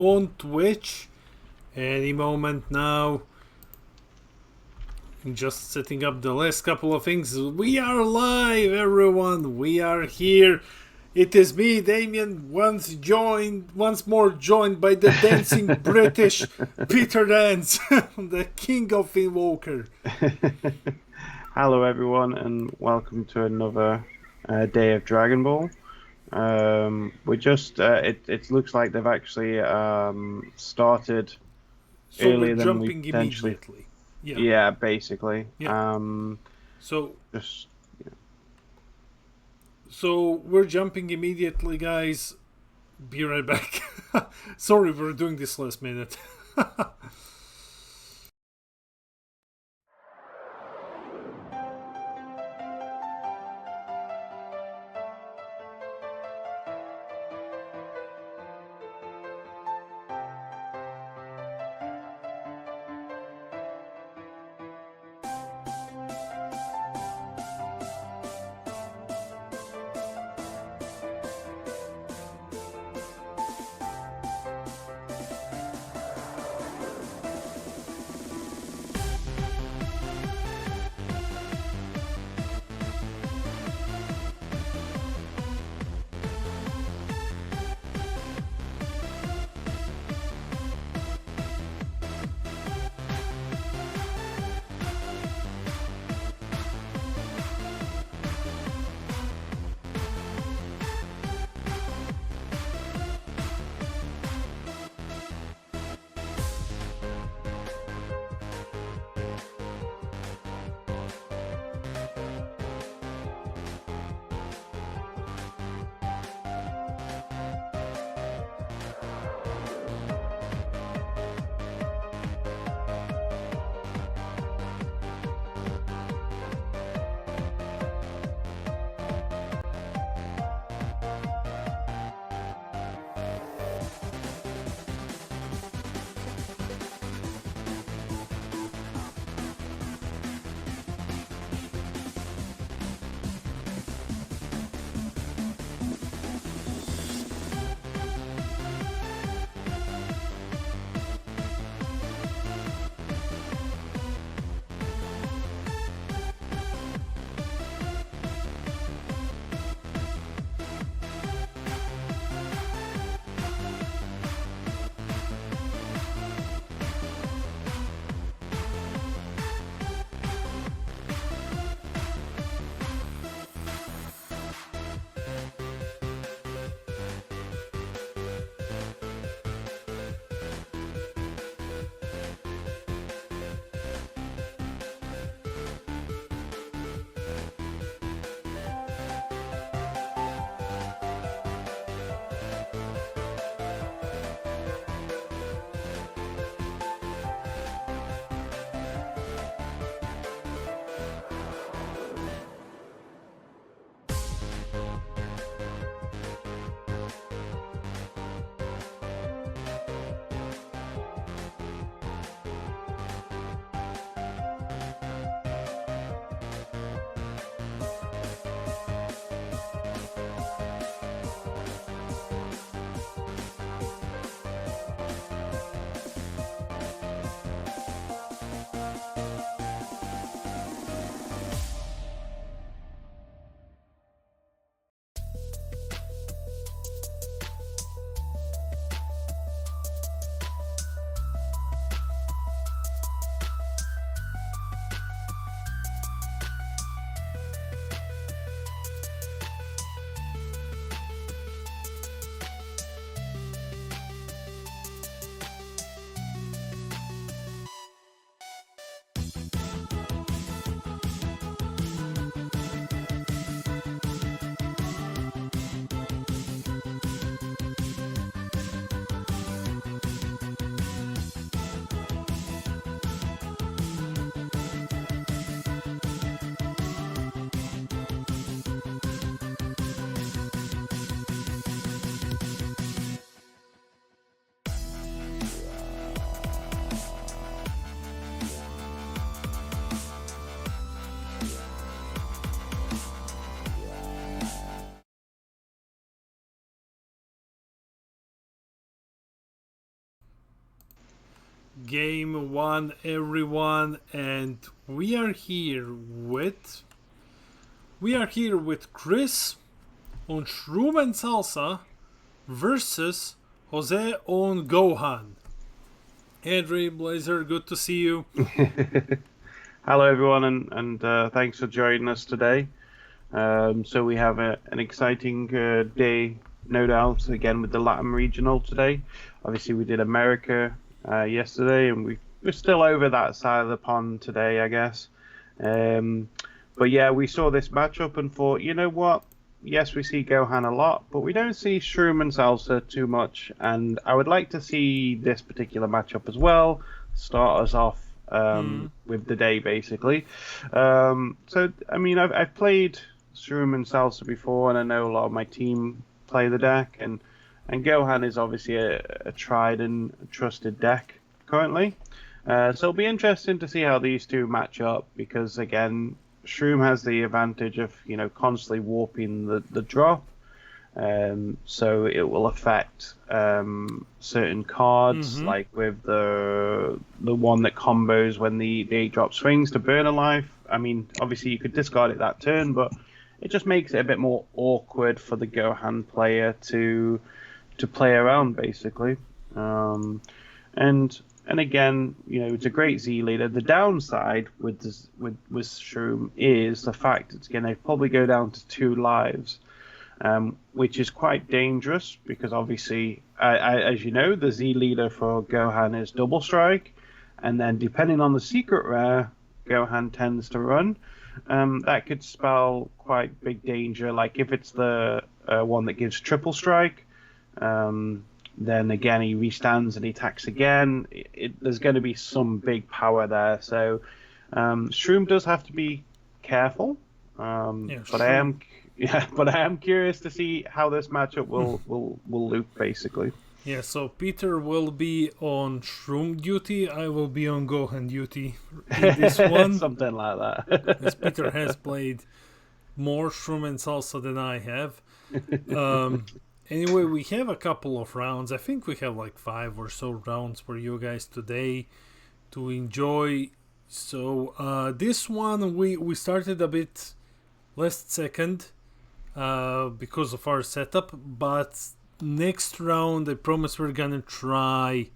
on Twitch any moment now. Just setting up the last couple of things. We are live, everyone. We are here. It is me, Damien, once more joined by the dancing British Peter Dance, the king of Invoker. Hello everyone and welcome to another day of Dragon Ball. It looks like they've actually started earlier than we potentially. Immediately. Yeah, basically. Yeah. So we're jumping immediately, guys. Be right back. Sorry, we're doing this last minute. Game 1, everyone, and we are here with Chris on Shroom and Salsa versus Jose on Gohan. Henry, Blazer, good to see you. Hello, everyone, and thanks for joining us today. So we have an exciting day, no doubt, again with the Latam regional today. Obviously, we did America yesterday, and we're still over that side of the pond today, I guess. But yeah, we saw this matchup and thought, you know what? Yes, we see Gohan a lot, but we don't see Shroom and Salsa too much. And I would like to see this particular matchup as well. Start us off with the day, basically. So, I mean, I've played Shroom and Salsa before, and I know a lot of my team play the deck. And Gohan is obviously a tried and trusted deck currently. So it'll be interesting to see how these two match up because, again, Shroom has the advantage of, constantly warping the drop. So it will affect certain cards, like with the one that combos when the 8-drop swings to burn a life. I mean, obviously you could discard it that turn, but it just makes it a bit more awkward for the Gohan player to play around, basically. And again, it's a great Z leader. The downside with Shroom is the fact it's going to probably go down to 2 lives, which is quite dangerous because obviously, as you know, the Z leader for Gohan is Double Strike, and then depending on the secret rare Gohan tends to run, that could spell quite big danger. Like if it's the one that gives Triple Strike, then again he restands and he attacks again. There's going to be some big power there. So Shroom does have to be careful. But I am curious to see how this matchup will loop, basically. Yeah, so Peter will be on Shroom duty. I will be on Gohan duty in this one. Something like that. As Peter has played more Shroom and Salsa than I have. Anyway, we have a couple of rounds. I think we have like 5 or so rounds for you guys today to enjoy. So this one we started a bit last second because of our setup, but next round I promise we're gonna try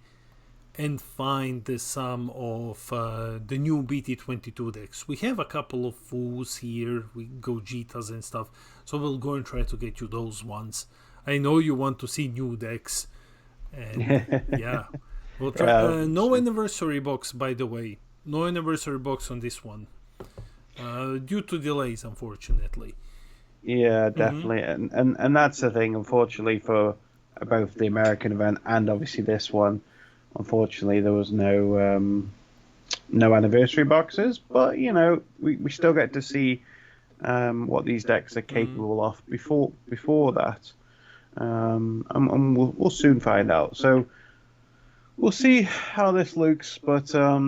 and find the sum of the new BT22 decks. We have a couple of fools here, we Gogetas and stuff, so we'll go and try to get you those ones. I know you want to see new decks, and yeah, we'll try. No anniversary box, by the way. No anniversary box on this one, due to delays, unfortunately. Yeah, definitely, and that's the thing. Unfortunately, for both the American event and obviously this one, unfortunately there was no anniversary boxes. But we still get to see what these decks are capable of before that. And we'll soon find out. So we'll see how this looks. But I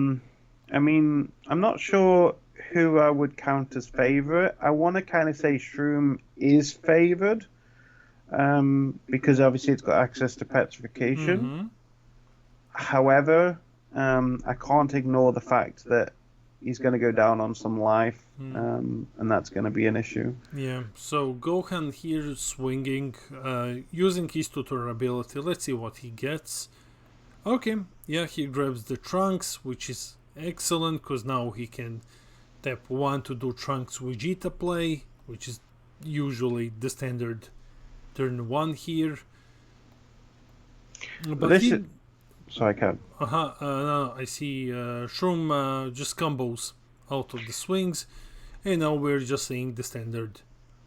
mean, I'm not sure who I would count as favorite. I want to kind of say Shroom is favored because obviously it's got access to petrification. However, I can't ignore the fact that he's going to go down on some life, and that's going to be an issue. Yeah, so Gohan here swinging, using his tutor ability. Let's see what he gets. Okay, yeah, he grabs the Trunks, which is excellent, because now he can tap 1 to do Trunks Vegeta play, which is usually the standard turn 1 here. But Sorry, Ken. No, I see Shroom just combos out of the swings, and now we're just seeing the standard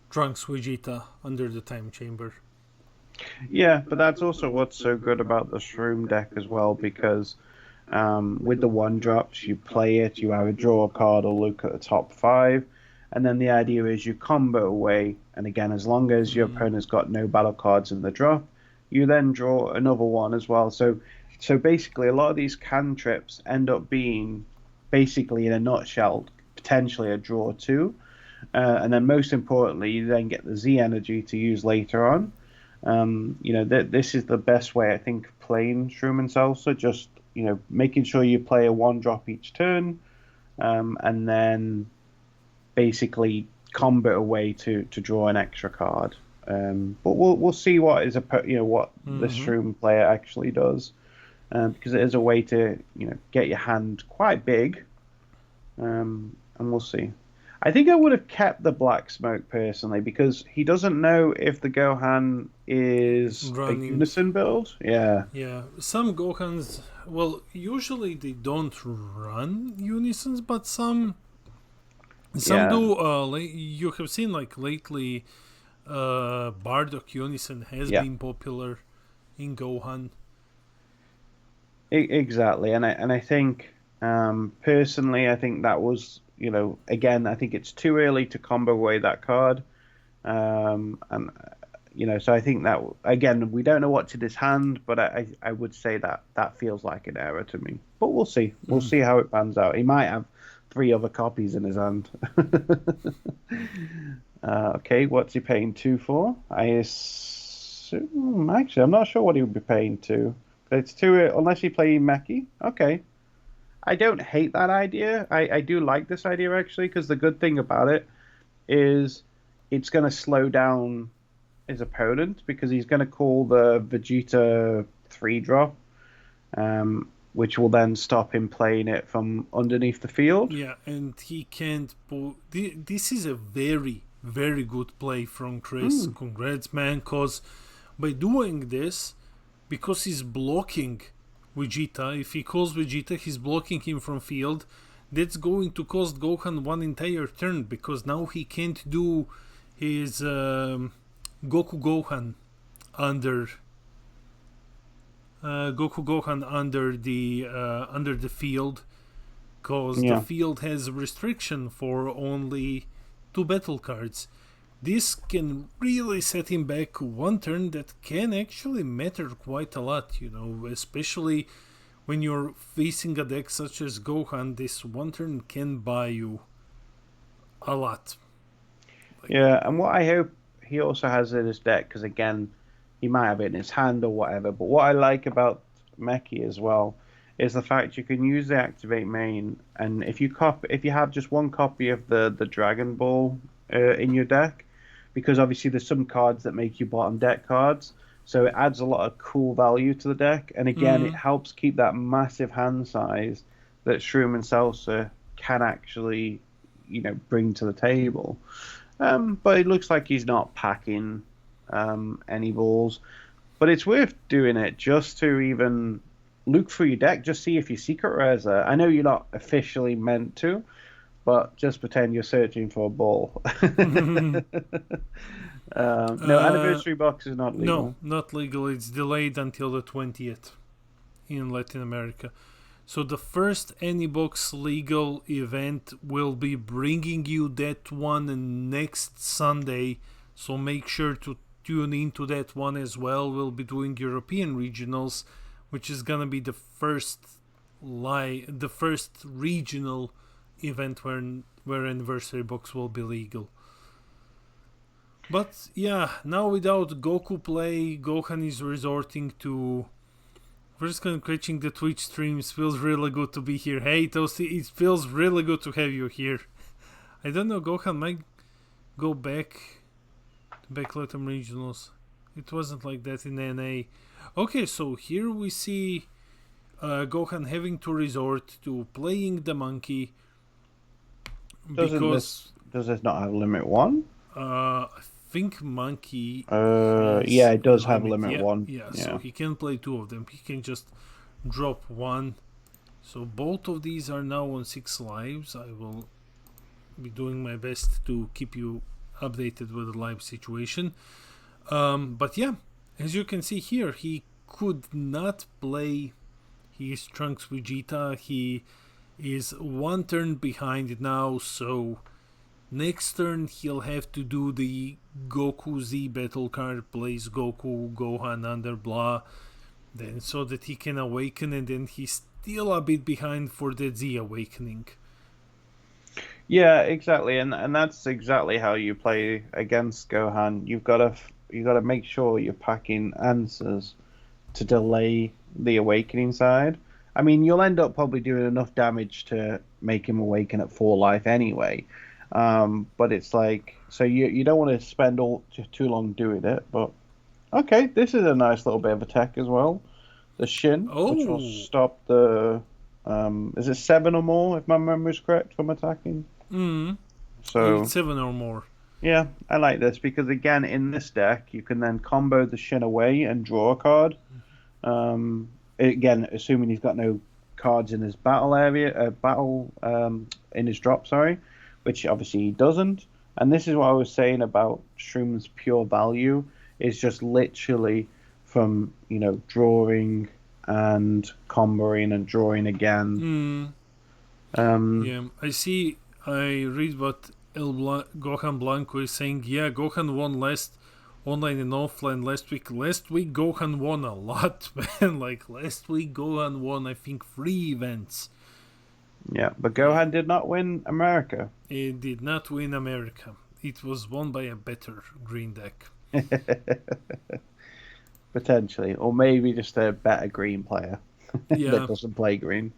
Trunks Vegeta under the time chamber. Yeah, but that's also what's so good about the Shroom deck as well, because with the 1-drops, you play it, you either draw a card or look at the top 5, and then the idea is you combo away, and again, as long as your opponent's got no battle cards in the drop, you then draw another one as well. So basically, a lot of these cantrips end up being, basically in a nutshell, potentially a draw 2. And then most importantly, you then get the Z energy to use later on. This is the best way, I think, playing Shroom and Salsa, just making sure you play a one drop each turn, and then basically combat a way to draw an extra card. But we'll see what what the Shroom player actually does, because it is a way to get your hand quite big, and we'll see. I think I would have kept the Black Smoke personally because he doesn't know if the Gohan is a unison build. Yeah. Yeah. Some Gohans, well, usually they don't run unisons, but some do. You have seen like lately, Bardock unison has been popular in Gohan. Exactly, and I think personally, I think that was again, I think it's too early to combo away that card, and so I think that again we don't know what's in his hand, but I would say that feels like an error to me. But we'll see. We'll see how it pans out. He might have 3 other copies in his hand. Okay, what's he paying 2 for? I assume actually I'm not sure what he would be paying 2. It's 2 unless you play Meki. Okay. I don't hate that idea. I do like this idea actually, because the good thing about it is it's going to slow down his opponent because he's going to call the Vegeta 3-drop, which will then stop him playing it from underneath the field. Yeah, and he can't pull. This is a very, very good play from Chris. Congrats, man, because by doing this, because he's blocking Vegeta, if he calls Vegeta, he's blocking him from field. That's going to cost Gohan one entire turn because now he can't do his Goku Gohan under under the field, because the field has restriction for only 2 battle cards. This can really set him back one turn that can actually matter quite a lot, especially when you're facing a deck such as Gohan. This one turn can buy you a lot. And what I hope he also has in his deck, because again, he might have it in his hand or whatever, but what I like about Meki as well is the fact you can use the activate main, and if you have just one copy of the Dragon Ball in your deck, because obviously there's some cards that make you bottom deck cards, so it adds a lot of cool value to the deck, and again it helps keep that massive hand size that Shroom and Salsa can actually bring to the table. But it looks like he's not packing any balls, but it's worth doing it just to even look through your deck, just see if your secret rares are. I know you're not officially meant to, but just pretend you're searching for a ball. No, anniversary box is not legal. No, not legal. It's delayed until the 20th in Latin America. So the first AnyBox legal event will be bringing you that one next Sunday. So make sure to tune into that one as well. We'll be doing European regionals, which is gonna be the first regional event where anniversary box will be legal. But yeah, now without Goku play, Gohan is resorting to first catching the Twitch streams. Feels really good to be here. Hey Toasty, it feels really good to have you here. I don't know, Gohan might go back to Latam regionals. It wasn't like that in NA. Okay, so here we see Gohan having to resort to playing the monkey. Does this not have limit 1? I think monkey. It does have limit 1. Yeah, so he can play 2 of them. He can just drop 1. So both of these are now on 6 lives. I will be doing my best to keep you updated with the live situation. But yeah, as you can see here, he could not play his Trunks Vegeta. He is 1 turn behind now, so next turn he'll have to do the Goku Z battle card, plays Goku, Gohan under blah, then so that he can awaken, and then he's still a bit behind for the Z awakening. Yeah, exactly, and that's exactly how you play against Gohan. You've got to make sure you're packing answers to delay the awakening side. I mean, you'll end up probably doing enough damage to make him awaken at 4 life anyway. But it's like, so you don't want to spend all too long doing it. But okay, this is a nice little bit of attack as well. The Shin, which will Oh, stop the, is it 7 or more if my memory is correct from attacking? mm, So 7 or more. yeah, I like this because again, in this deck, you can then combo the Shin away and draw a card. Again, assuming he's got no cards in his battle area, in his drop, sorry, which obviously he doesn't. And this is what I was saying about Shroom's pure value is just literally from drawing and comboing and drawing again. Mm, yeah, I read what Gohan Blanco is saying. Yeah, Gohan won last online and offline last week. Last week Gohan won a lot, man. Like last week Gohan won, I think, 3 events. Yeah, but Gohan did not win America. It did not win America. It was won by a better green deck. Potentially, or maybe just a better green player Yeah. that doesn't play green.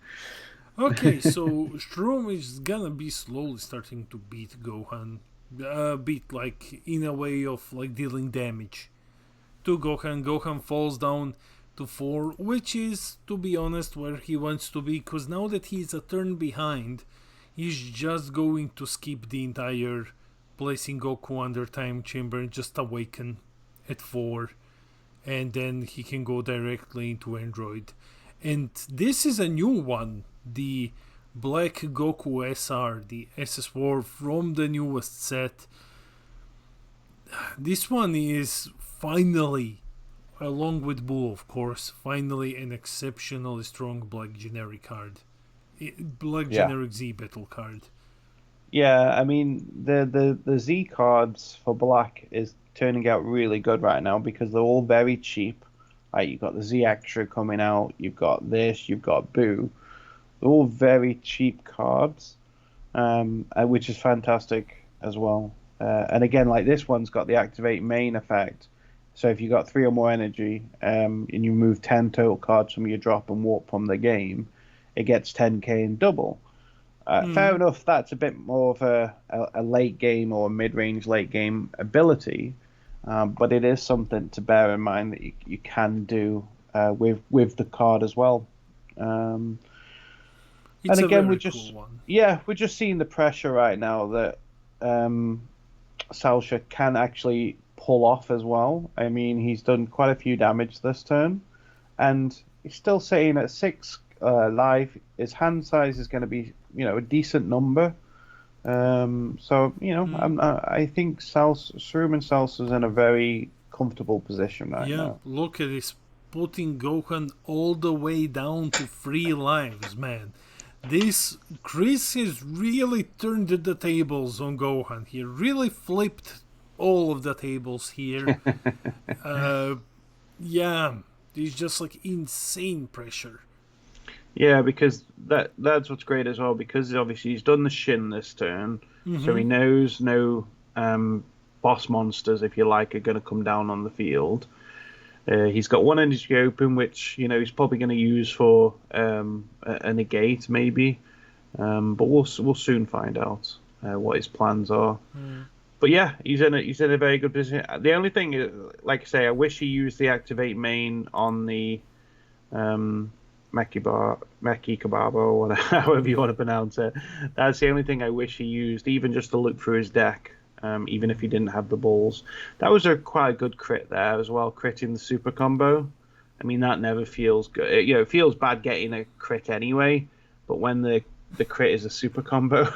Okay, so Shroom is gonna be slowly starting to beat Gohan. Beat like in a way of like dealing damage to Gohan. Gohan falls down to 4, which is, to be honest, where he wants to be, because now that he's a turn behind, he's just going to skip the entire placing Goku under time chamber and just awaken at 4, and then he can go directly into Android. And this is a new one, the Black Goku SR, the SS4 from the newest set. This one is finally, along with Bull of course, finally an exceptionally strong Black generic card. Black generic Z battle card. Yeah, I mean the Z cards for Black is turning out really good right now because they're all very cheap. Like you've got the Z Extra coming out, you've got this, you've got Boo. They're all very cheap cards, which is fantastic as well. And again, like this one's got the activate main effect. So if you got 3 or more energy, and you move 10 total cards from your drop and warp from the game, it gets 10k in double. Fair enough, that's a bit more of a late game or mid-range late game ability, but it is something to bear in mind that you can do with the card as well. And again, we're just cool one. we're just seeing the pressure right now that Salsha can actually pull off as well. I mean, he's done quite a few damage this turn, and he's still sitting at 6 life. His hand size is going to be a decent number. So I think Shroom and Salsa's in a very comfortable position right now. Yeah, look at this, putting Gohan all the way down to 3 lives, man. This Chris has really turned the tables on Gohan. He really flipped all of the tables here. Yeah, it's just like insane pressure. Yeah, because that's what's great as well, because obviously he's done the Shin this turn, so he knows no boss monsters, if you like, are going to come down on the field. He's got 1 energy open, which he's probably going to use for a negate maybe, but we'll soon find out what his plans are. But yeah, he's in a very good position. The only thing is, like I say, I wish he used the activate main on the Meki Kababa, or whatever, however you want to pronounce it. That's the only thing I wish he used, even just to look through his deck, even if he didn't have the balls. That was quite a good crit there as well, critting the super combo. I mean, that never feels good. It feels bad getting a crit anyway, but when the crit is a super combo,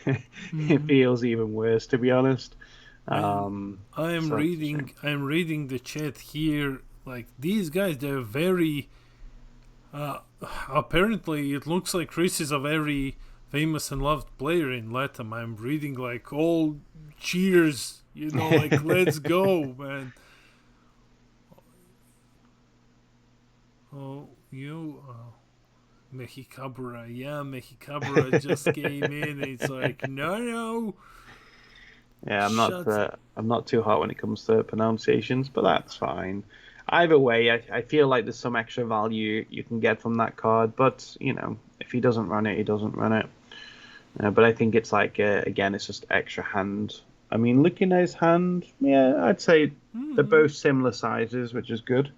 it feels even worse, to be honest. I'm reading the chat here. Like, these guys, they're very... apparently, it looks like Chris is a very famous and loved player in Latam. I'm reading like all cheers, like let's go, man. Mexicabra, yeah, Mexicabra just came in. It's like no. Yeah, I'm not too hot when it comes to pronunciations, but that's fine. Either way, I feel like there's some extra value you can get from that card, but you know, if he doesn't run it, he doesn't run it. But I think it's like again, it's just extra hand. I mean, looking at his hand, yeah, I'd say they're both similar sizes, which is good.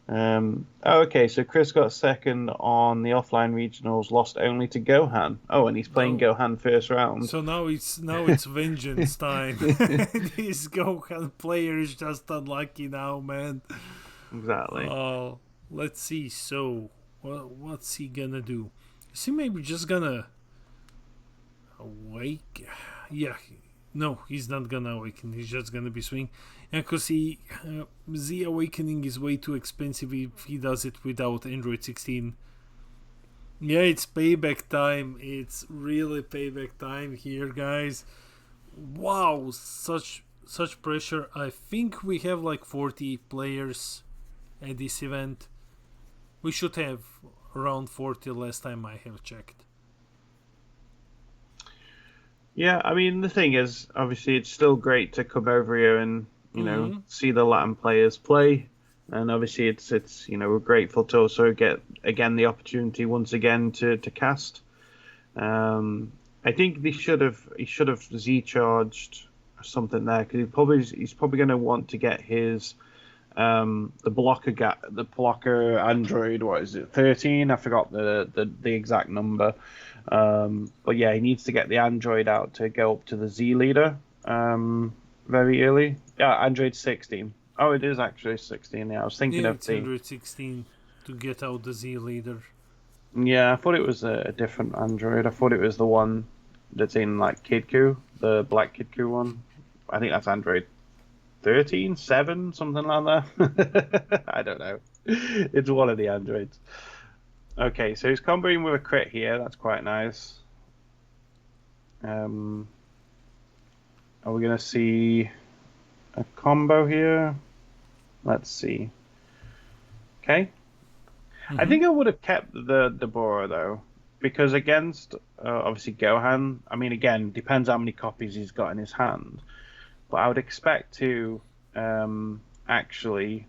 Okay, so Chris got second on the offline regionals, lost only to Gohan. Oh, and he's playing Gohan first round. So now it's vengeance time. This Gohan player is just unlucky now, man. Exactly. Oh, let's see. So, what's he gonna do? Is he maybe just gonna awake? Yeah. No, he's not gonna awaken. He's just gonna be swing. And because the awakening is way too expensive if he does it without Android 16. Yeah, it's payback time. It's really payback time here, guys. Wow, such pressure. I think we have like 40 players at this event. We should have around 40 last time I have checked. Yeah, I mean the thing is, obviously, it's still great to come over here and see the Latin players play, and obviously it's we're grateful to also get again the opportunity once again to cast. I think he should have Z charged something there because he's probably going to want to get his the blocker Android. What is it? 13? I forgot the exact number. But yeah, he needs to get the Android out to go up to the Z leader very early. Yeah, Android 16. Oh, it is actually 16. Yeah, I was thinking of it's Android 16 to get out the Z leader. Yeah, I thought it was a different Android. I thought it was the one that's in like Kidku, the black Kidku one. I think that's Android 13, 7, something like that. I don't know. It's one of the Androids. Okay, so he's comboing with a crit here. That's quite nice. Are we going to see a combo here? Let's see. Okay. I think I would have kept the Deborah, though, because against, obviously, Gohan, I mean, again, depends how many copies he's got in his hand. But I would expect to actually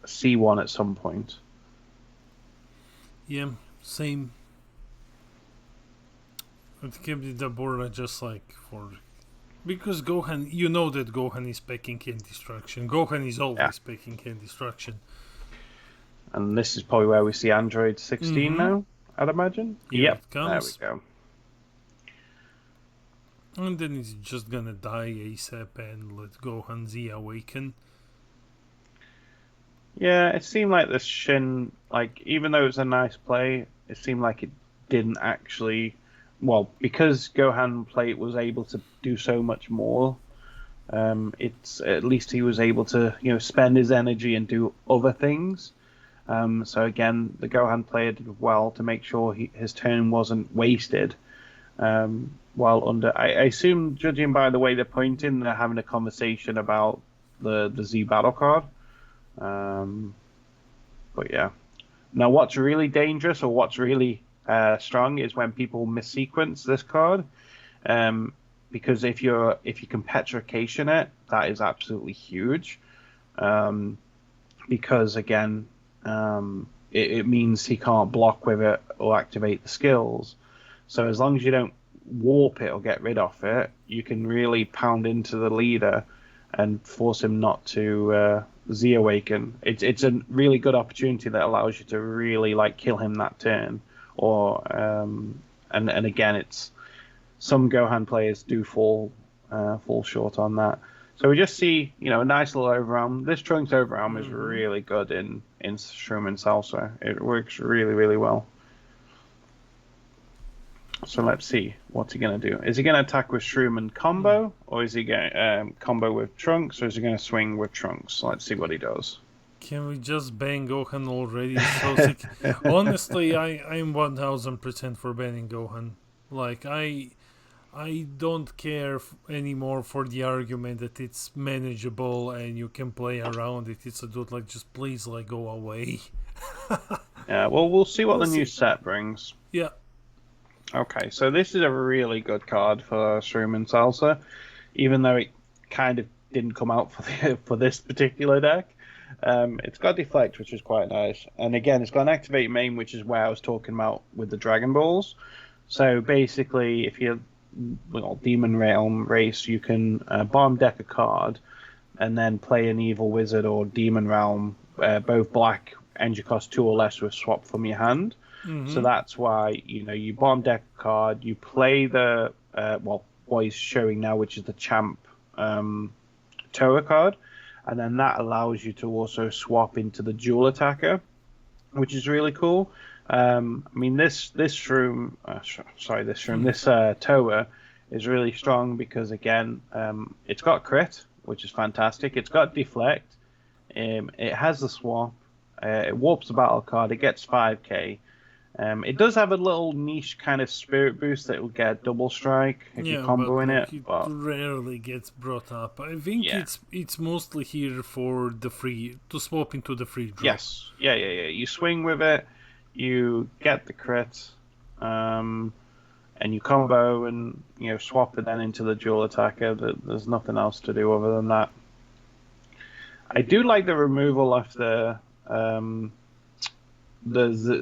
see one at some point. Yeah, same. I'd keep the Dabura just like for... Because Gohan, you know that Gohan is packing Can Destruction. Gohan is always packing Can Destruction. And this is probably where we see Android 16 now, I'd imagine. Here it comes. There we go. And then he's just gonna die ASAP and let Gohan Z awaken. Yeah, it seemed like the Shin, like, even though it was a nice play, it seemed like it didn't actually... Well, because Gohan was able to do so much more, it's at least he was able to, spend his energy and do other things. So again, the Gohan player did well to make sure his turn wasn't wasted. While under, I assume, judging by the way they're pointing, they're having a conversation about the Z battle card. But yeah. Now, what's really dangerous or what's really strong is when people missequence this card, because if you can petrification it, that is absolutely huge. Because again, it means he can't block with it or activate the skills. So as long as you don't warp it or get rid of it, you can really pound into the leader and force him not to Z awaken. It's a really good opportunity that allows you to really kill him that turn. Or and again, it's some Gohan players do fall short on that. So we just see a nice little overarm. This Trunks overarm is really good in Shroom and Salsa. It works really, really well. So let's see what's he gonna do. Is he gonna attack with Shroom and combo, or is he gonna combo with Trunks, or is he gonna swing with Trunks? So let's see what he does. Can we just ban Gohan already? So sick. Honestly, I'm 1000% for banning Gohan. Like, I don't care anymore for the argument that it's manageable and you can play around it. It's a dude, just please, go away. Yeah, well, we'll see what the new set brings. Yeah. Okay, so this is a really good card for Shroom and Salsa, even though it kind of didn't come out for this particular deck. It's got deflect, which is quite nice, and again, it's got an activate main, which is where I was talking about with the Dragon Balls. So basically, if you're Demon Realm race, you can bomb deck a card and then play an Evil Wizard or Demon Realm, both black, energy cost 2 or less with swap from your hand. So that's why you bomb deck a card, you play the what he's showing now, which is the Champ Toa card, and then that allows you to also swap into the Dual Attacker, which is really cool. I mean, this Shroom, this Toa is really strong because again, it's got crit, which is fantastic. It's got deflect. It has the swap. It warps the battle card. It gets 5k. It does have a little niche kind of spirit boost that will get double strike if you combo in it. It but rarely gets brought up. I think it's mostly here for the free to swap into the free drop. Yes, yeah. You swing with it, you get the crit, and you combo and swap it then into the dual attacker. There's nothing else to do other than that. I do like the removal of the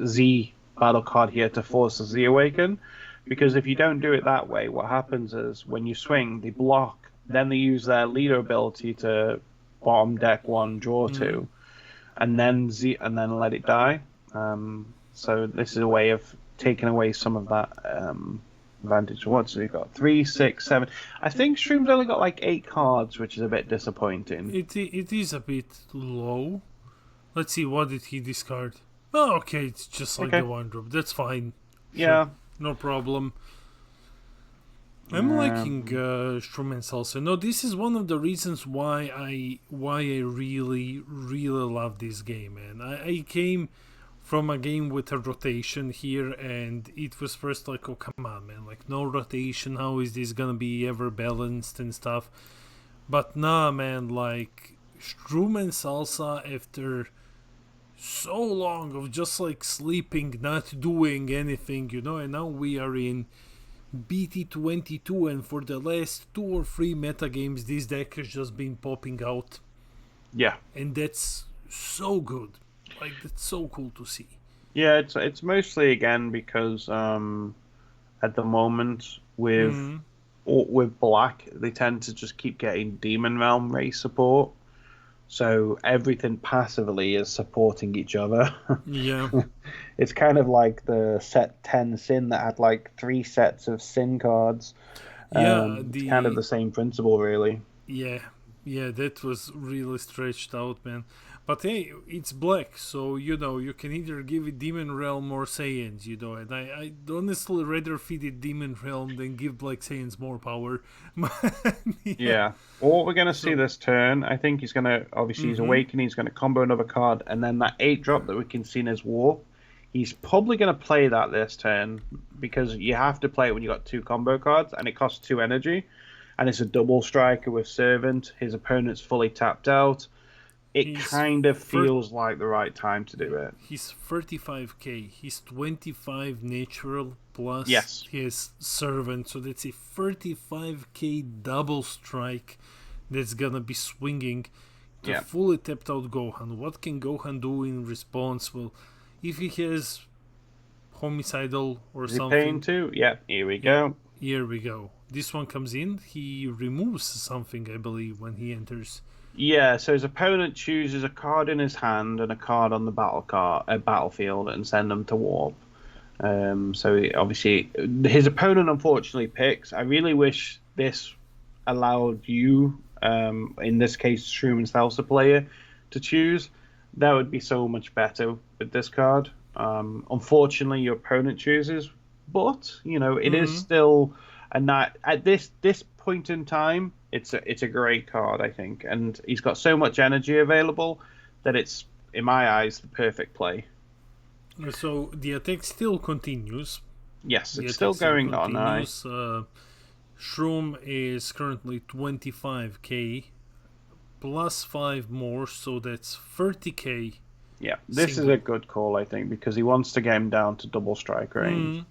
Z battle card here to force the Z Awaken, because if you don't do it that way, what happens is when you swing, they block, then they use their leader ability to bottom deck 1, draw 2, and then let it die. So this is a way of taking away some of that advantage. What's he got? 3, 6, 7. I think Shroom's only got like 8 cards, which is a bit disappointing. It is a bit low. Let's see, what did he discard? Oh, okay, it's just like the one drop. That's fine. Yeah. Sure, no problem. I'm liking Shroom and Salsa. No, this is one of the reasons why I really love this game, man. I came from a game with a rotation here, and it was first like, oh come on, man, like no rotation. How is this gonna be ever balanced and stuff? But nah, man, like Shroom and Salsa after so long of just like sleeping, not doing anything, and now we are in BT22, and for the last 2 or 3 meta games this deck has just been popping out. Yeah. And that's so good. Like, that's so cool to see. Yeah, it's mostly again because at the moment with black, they tend to just keep getting Demon Realm race support. So everything passively is supporting each other. Yeah. It's kind of like the set 10 Sin that had like 3 sets of Sin cards. It's kind of the same principle, really. Yeah, that was really stretched out, man. But hey, it's black, so you can either give it Demon Realm or Saiyans, and I honestly rather feed it Demon Realm than give Black Saiyans more power. Yeah. Well, what we're going to see this turn, I think he's going to, obviously he's awakening, he's going to combo another card, and then that 8 drop that we can see in his warp, he's probably going to play that this turn, because you have to play it when you got 2 combo cards, and it costs 2 energy, and it's a double striker with Servant, his opponent's fully tapped out. It kind of feels like the right time to do it. He's 35k. He's 25 natural plus his servant. So that's a 35k double strike that's gonna be swinging to fully tapped out Gohan. What can Gohan do in response? Well, if he has homicidal or something. Pain too? Yeah, here we go. Here we go. This one comes in. He removes something, I believe, when he enters. Yeah, so his opponent chooses a card in his hand and a card on the battlefield and send them to warp. So obviously, his opponent unfortunately picks. I really wish this allowed you, in this case, Shroom and Salsa player, to choose. That would be so much better with this card. Unfortunately, your opponent chooses, but it is still at this point in time. It's a great card, I think, and he's got so much energy available that it's, in my eyes, the perfect play. So the attack still continues. Yes, it's still going on. Shroom is currently 25k, plus 5 more, so that's 30k. Yeah, this is a good call, I think, because he wants to get him down to double strike range.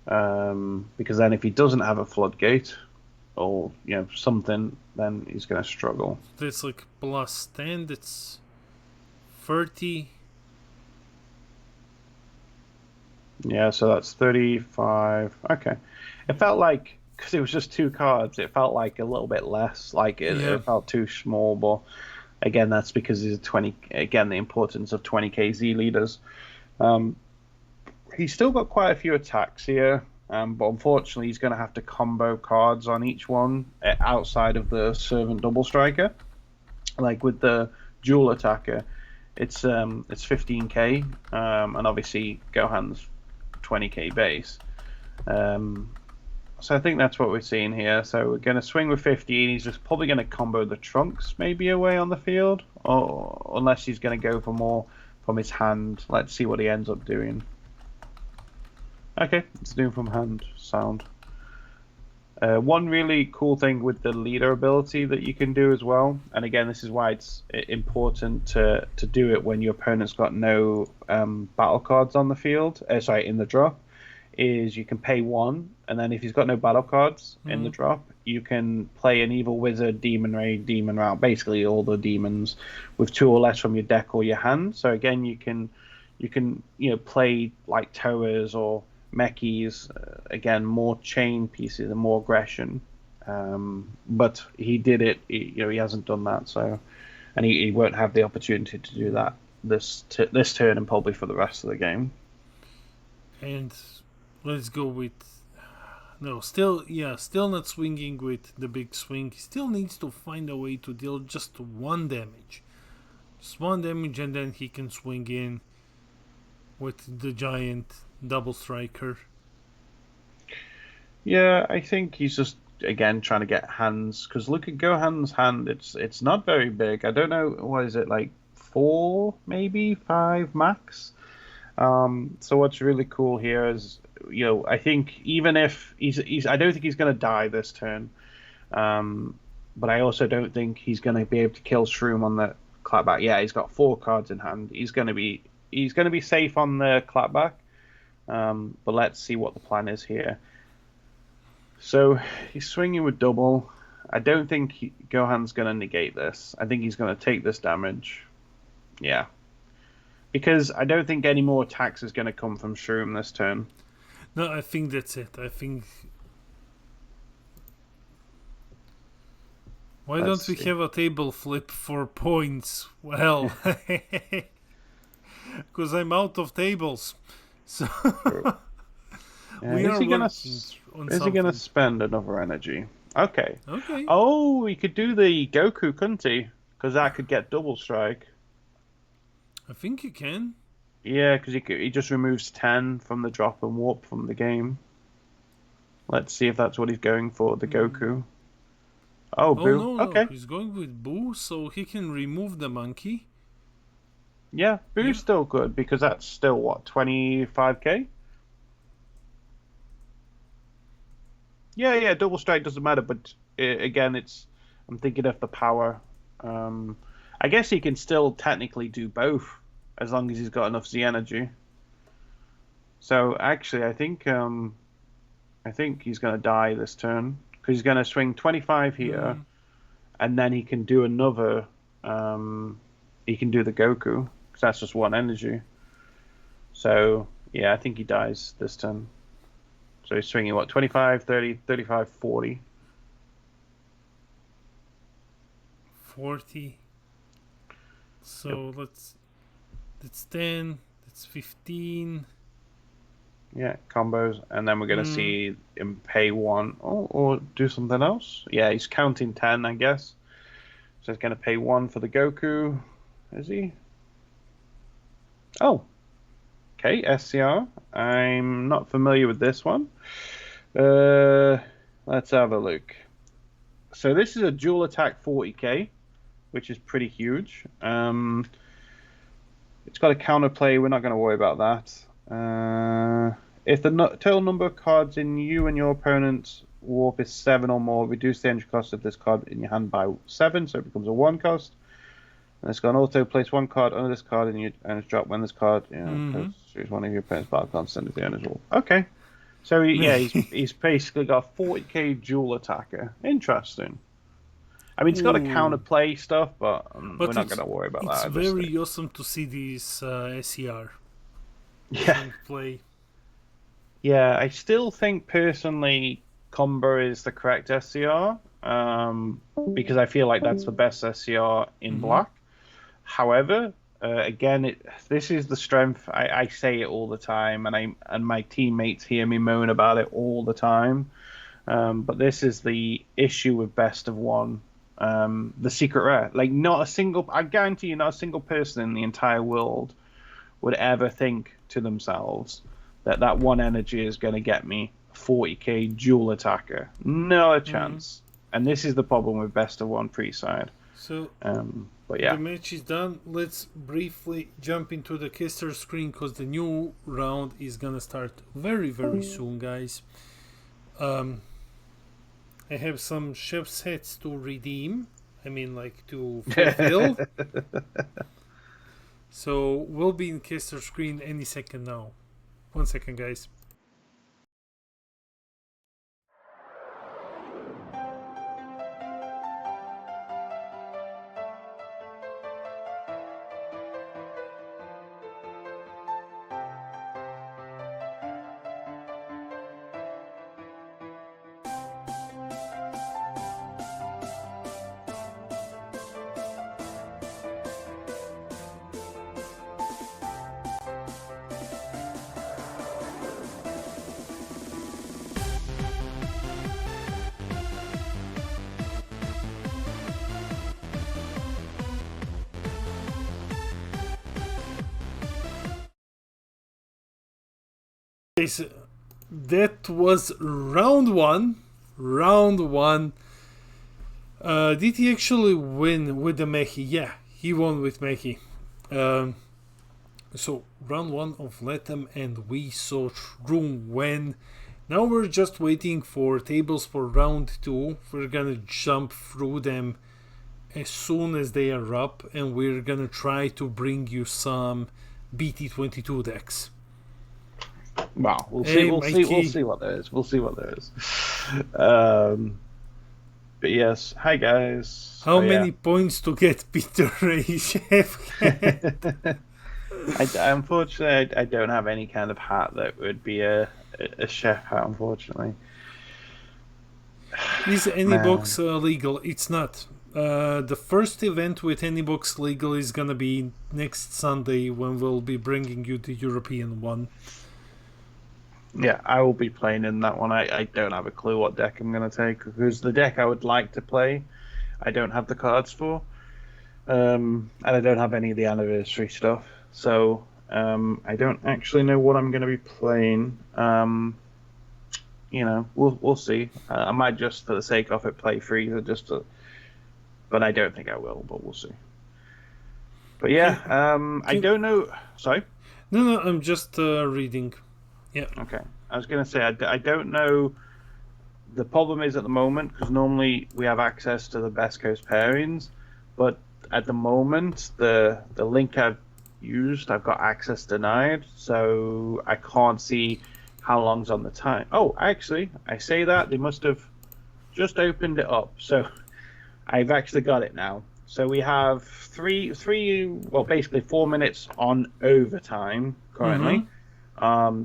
Because then if he doesn't have a floodgate or something, then he's going to struggle. That's like plus 10. That's 30. Yeah, so that's 35. Okay. It felt like, because it was just 2 cards, it felt like a little bit less. Like Yeah. it felt too small, but again, that's because he's a 20. Again, the importance of 20k Z leaders. Um, he's still got quite a few attacks here, but unfortunately, he's going to have to combo cards on each one outside of the Servant Double Striker. Like with the dual attacker, it's 15k, and obviously Gohan's 20k base. So I think that's what we're seeing here. So we're going to swing with 15. He's just probably going to combo the Trunks maybe away on the field, or unless he's going to go for more from his hand. Let's see what he ends up doing. Okay, it's doing from hand. Sound. One really cool thing with the leader ability that you can do as well, and again, this is why it's important to do it when your opponent's got no battle cards on the field. In the drop, is you can pay 1, and then if he's got no battle cards in the drop, you can play an Evil Wizard, Demon Ray, Demon Route, basically all the demons with 2 or less from your deck or your hand. So again, you can play like Towers or Mechis, again, more chain pieces and more aggression. But he did it. He hasn't done that, so, and he won't have the opportunity to do that this turn and probably for the rest of the game. And let's go with still not swinging with the big swing. He still needs to find a way to deal just 1 damage. Just 1 damage, and then he can swing in with the giant double striker. Yeah, I think he's just again trying to get hands, because look at Gohan's hand. It's not very big. I don't know, what is it, like 4, maybe 5 max. So what's really cool here is, I think even if I don't think he's going to die this turn, but I also don't think he's going to be able to kill Shroom on the clapback. Yeah, he's got 4 cards in hand. He's going to be safe on the clapback. But let's see what the plan is here. So he's swinging with double. I don't think Gohan's going to negate this. I think he's going to take this damage. Yeah. Because I don't think any more attacks is going to come from Shroom this turn. No, I think that's it. I think... Why don't we have a table flip for points? Well, because I'm out of tables. So we are working on something. Is he gonna spend another energy? Okay. Okay. Oh, he could do the Goku, couldn't he? Because that could get double strike. I think you can. Yeah, because he just removes 10 from the drop and warp from the game. Let's see if that's what he's going for, the Goku. Oh, Boo. No, okay. He's going with Boo, so he can remove the monkey. Yeah, Boo's still good, because that's still, what, 25k? Yeah, double strike doesn't matter, but again, I'm thinking of the power. I guess he can still technically do both, as long as he's got enough Z energy. So actually, I think he's going to die this turn, because he's going to swing 25 here, and then he can do another. He can do the Goku, because that's just 1 energy. So yeah, I think he dies this turn. So he's swinging, what, 25, 30, 35, 40. 40. So that's 10, that's 15. Yeah, combos. And then we're going to see him pay 1 or do something else. Yeah, he's counting 10, I guess. So he's going to pay 1 for the Goku. Is he? Oh. Okay, SCR. I'm not familiar with this one. Let's have a look. So this is a dual attack 40k, which is pretty huge. It's got a counterplay. We're not going to worry about that. If the total number of cards in you and your opponent's warp is 7 or more, reduce the entry cost of this card in your hand by 7, so it becomes a 1 cost. And it's got an auto place 1 card under this card and it's dropped when this card choose one of your opponent's battle cards, send it to the owner's wall. Okay. So he's basically got a 40k dual attacker. Interesting. I mean, it's got a Ooh. counterplay stuff, but we're But not going to worry about it's that. I just very think. awesome to see this SER Yeah, thing play. yeah. I still think personally, Combo is the correct SCR, because I feel like that's the best SCR in Mm-hmm. black. However, again, this is the strength. I say it all the time, and my teammates hear me moan about it all the time. But this is the issue with best of one. The secret rare. Like not a single. I guarantee you, not a single person in the entire world would ever think to themselves that that one energy is going to get me 40k dual attacker. No Mm-hmm. chance. And this is the problem with best of one pre-side. So But the yeah. match is done. Let's briefly jump into the caster screen because the new round is gonna start very very soon, guys. Um, I have some chef sets to redeem. I mean, like to fulfill. So we'll be in caster screen any second now. 1 second, guys. Guys, that was round one. Round one. Did he actually win with the Mechi? Yeah, he won with Mechi. So round one of Latam, and we saw Shroom win. Now we're just waiting for tables for round two. We're gonna jump through them as soon as they are up, and we're gonna try to bring you some BT22 decks. Well, we'll see. Hey, We'll see. We'll Mikey, see what there is. We'll see what there is. Um, but yes, hi guys. how Oh yeah. many points to get Peter Ray Chef? Unfortunately, I don't have any kind of hat that would be a chef hat. Unfortunately, Is man. Anybox legal? It's not. The first event with Anybox legal is gonna be next Sunday when we'll be bringing you the European one. Yeah, I will be playing in that one. I don't have a clue what deck I'm going to take because the deck I would like to play, I don't have the cards for, and I don't have any of the anniversary stuff. So I don't actually know what I'm going to be playing. We'll see. I might just for the sake of it play Freezer but I don't think I will. But we'll see. But yeah, I don't know. Sorry. No, I'm just reading. Yeah. Okay. I was going to say I don't know. The problem is at the moment because normally we have access to the best coast pairings, but at the moment the link I've used I've got access denied, so I can't see how long's on the time. Oh, actually, I say that they must have just opened it up, so I've actually got it now. So we have well, basically 4 minutes on overtime Mm-hmm. currently.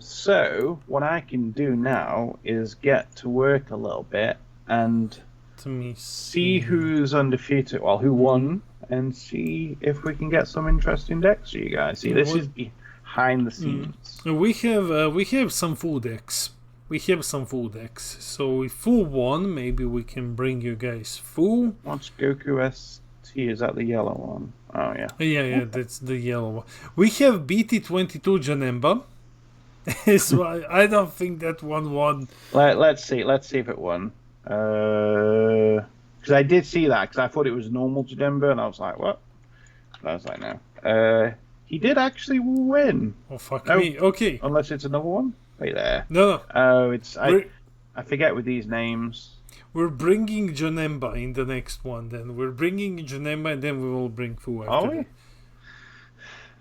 So what I can do now is get to work a little bit and Let me see see. who's undefeated, well, who won, and see if we can get some interesting decks for you guys. See, this is What? behind the scenes. We have some full decks. We have some full decks. So if full one, maybe we can bring you guys full. What's Goku ST? Is that the yellow one? Oh yeah. Yeah, that's the yellow one. We have BT22 Janemba. So I don't think that one won. Let's see if it won. Because I did see that because I thought it was normal to Denver, and I was like, what? And I was like, no. He did actually win. Oh fuck No, me. Okay. unless it's another one. Wait there. No. Oh, it's We're, I forget with these names. we're bringing Janemba in the next one. Then we're bringing Janemba, and then we will bring Fu after Are we?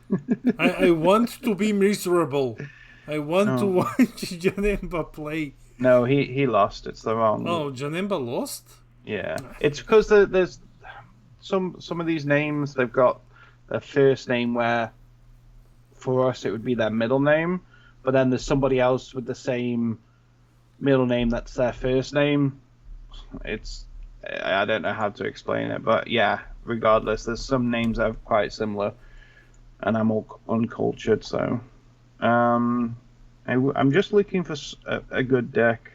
that. I want to be miserable. I want to Oh watch Janemba play. no, he lost. It's the wrong. Oh, Janemba lost? Yeah, it's because there's some of these names. They've got their first name where for us it would be their middle name, but then there's somebody else with the same middle name that's their first name. It's I don't know how to explain it, but yeah. Regardless, there's some names that are quite similar, and I'm all uncultured, so I'm just looking for a good deck.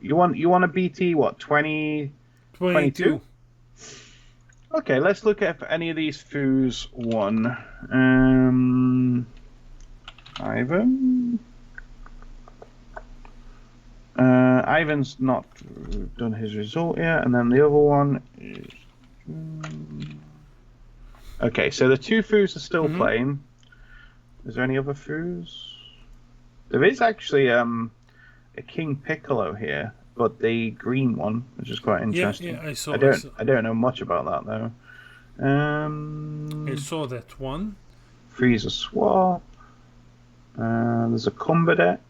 You want a BT what 22? Okay, let's look at if any of these foos won. Ivan. Ivan's not done his result yet, and then the other one is. Okay, so the two foos are still playing. Is there any other foos? There is actually a King Piccolo here, but the green one, which is quite interesting. Yeah, I saw. I don't know much about that though. I saw that one. Frieza swap. There's a combo deck.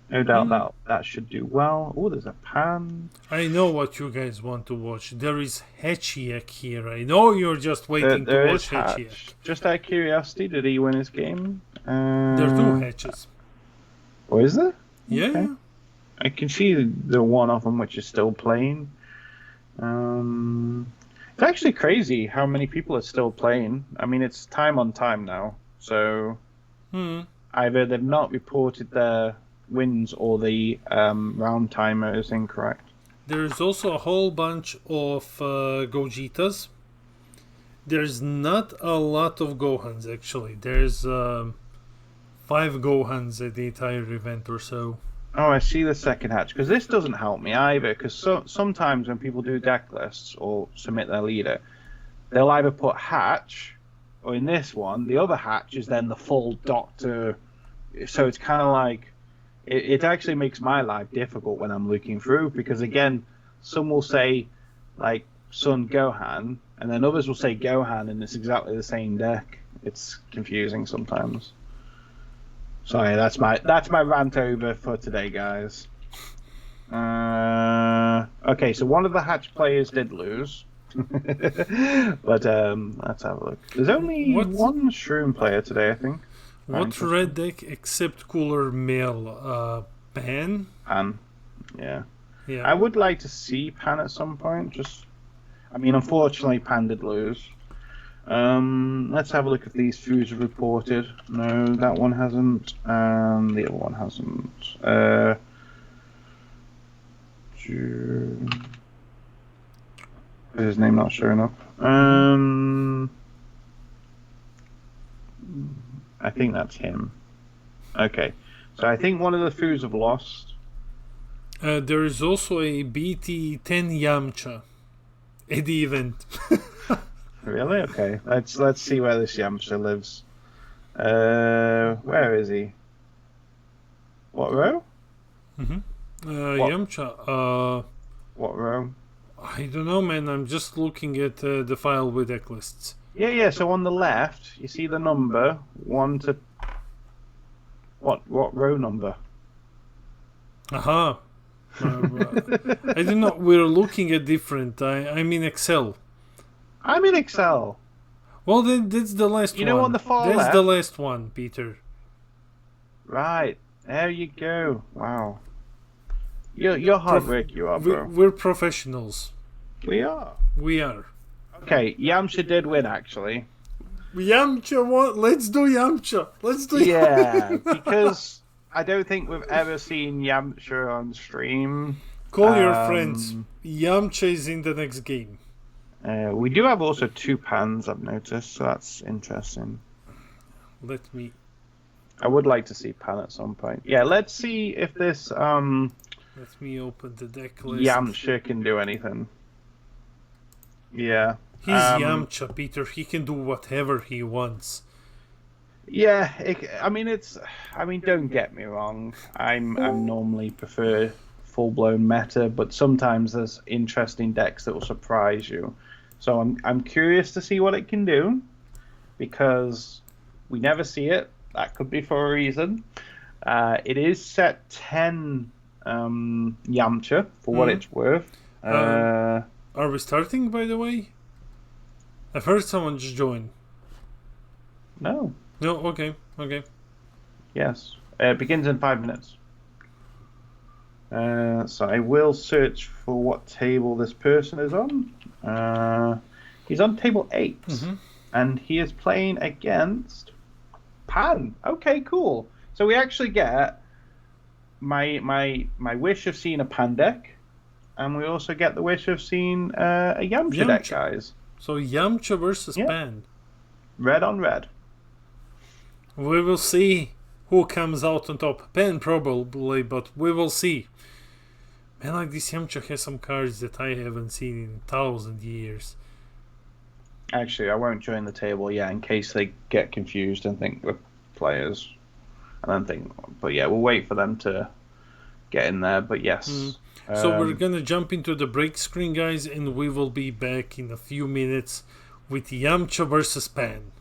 No doubt that should do well. Oh, there's a pan. I know what you guys want to watch. There is Hechiak here. I know you're just waiting to watch Hechiak. Just out of curiosity, did he win his game? There are two Hatches. Oh, is there? Yeah. Okay. I can see the one of them which is still playing. It's actually crazy how many people are still playing. I mean, it's time on time now. So either they've not reported their wins or the round timer is incorrect. There's also a whole bunch of Gogetas. There's not a lot of Gohans actually. There's 5 Gohans at the entire event or so. Oh, I see the second hatch, because this doesn't help me either, because sometimes when people do deck lists or submit their leader, they'll either put hatch, or in this one, the other hatch is then the full Doctor. So it's kind of like, it actually makes my life difficult when I'm looking through, because again, some will say like Son Gohan, and then others will say Gohan, and it's exactly the same deck. It's confusing sometimes. Sorry, that's my rant over for today, guys. Okay, so one of the hatch players did lose, but let's have a look. There's only one Shroom player today, I think. What red deck except Cooler Mail? Pan? Pan, yeah. I would like to see Pan at some point. Unfortunately, Pan did lose. Let's have a look if these foods are reported. No, that one hasn't. The other one hasn't. Is his name not showing up? I think that's him. Okay, so I think one of the foods have lost. There is also a BT10 Yamcha at the event. Really? Okay. Let's see where this Yamcha lives. Where is he? What row? Yamcha. What row? I don't know, man. I'm just looking at the file with deck lists. Yeah. So on the left, you see the number 1 to. What row number? Aha. I don't know. We're looking at different. I'm in Excel. I'm in Excel. Well, then that's the last one. You know, on the far left. That's the last one, Peter. Right. There you go. Wow. You're hard work, you are, bro. We're professionals. We are. We are. Okay, Yamcha did win, actually. Yamcha won. Let's do Yamcha. Yeah, because I don't think we've ever seen Yamcha on stream. Call your friends. Yamcha is in the next game. We do have also 2 pans, I've noticed, so that's interesting. I would like to see Pan at some point. Yeah, let's see if this Let me open the deck list. Yamcha can do anything. Yeah. He's Yamcha, Peter. He can do whatever he wants. Yeah, don't get me wrong. I'm normally prefer full-blown meta, but sometimes there's interesting decks that will surprise you. So I'm curious to see what it can do, because we never see it. That could be for a reason. It is set 10 Yamcha for what it's worth. Are we starting, by the way? I've heard someone just join. No. No, okay. Yes. It begins in 5 minutes. So I will search for what table this person is on. He's on table 8. And he is playing against Pan. Okay, cool. So we actually get my wish of seeing a Pan deck. And we also get the wish of seeing a Yamcha deck, guys. So Yamcha versus Pan. Red on red. We will see who comes out on top. Pan probably, but we will see. Man, like this Yamcha has some cards that I haven't seen in 1,000 years. Actually, I won't join the table yet in case they get confused and think we're players. I don't think, but yeah, we'll wait for them to get in there. But yes. So we're gonna jump into the break screen, guys, and we will be back in a few minutes with Yamcha versus Pan.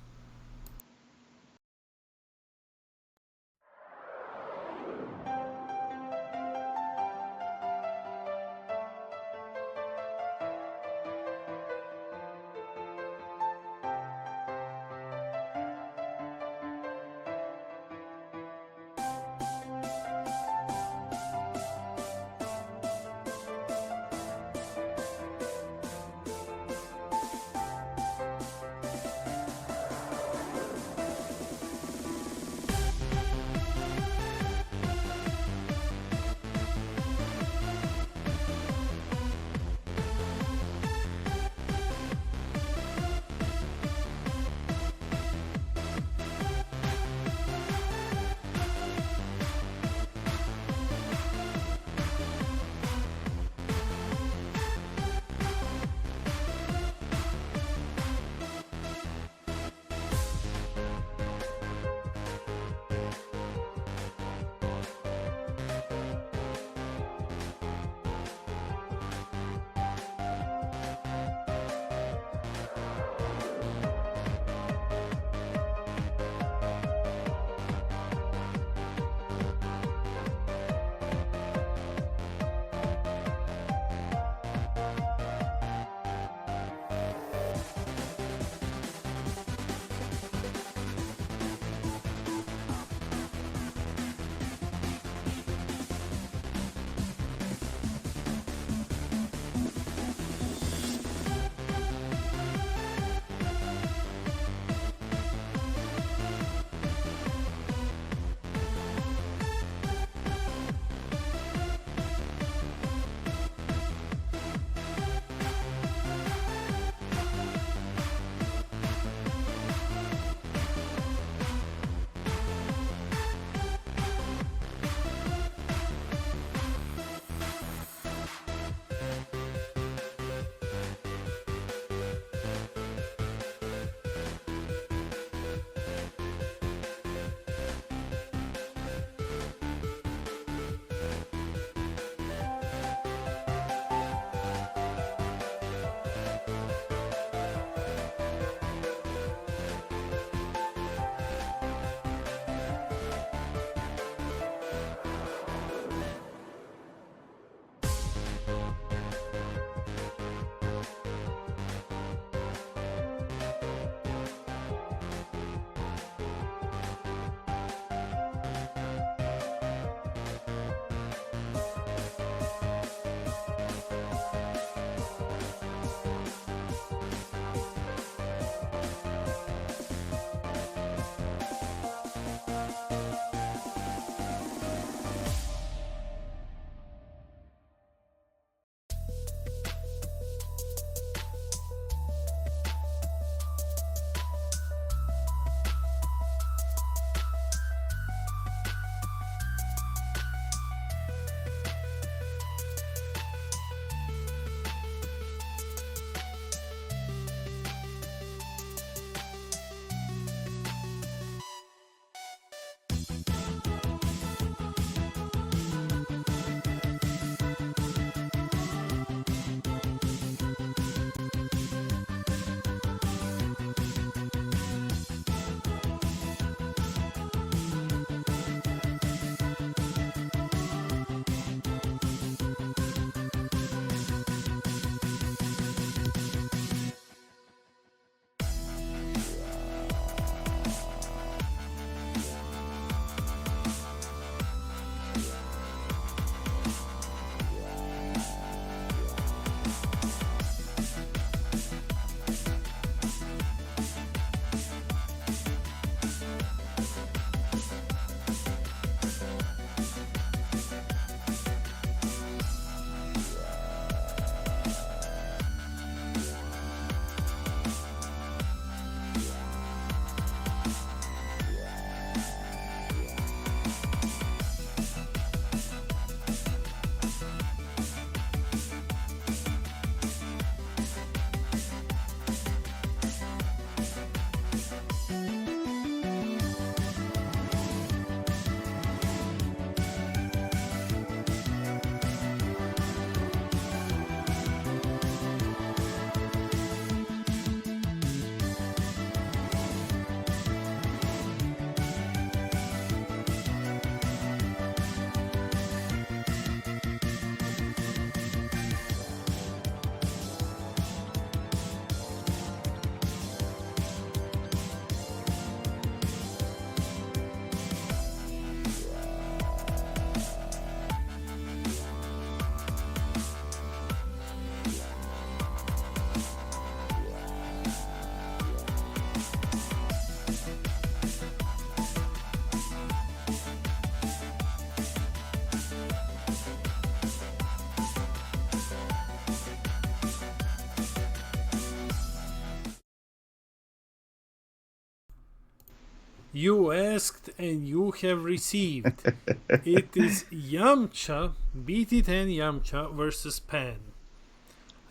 You asked and you have received. It is Yamcha, BT10 Yamcha versus Pan.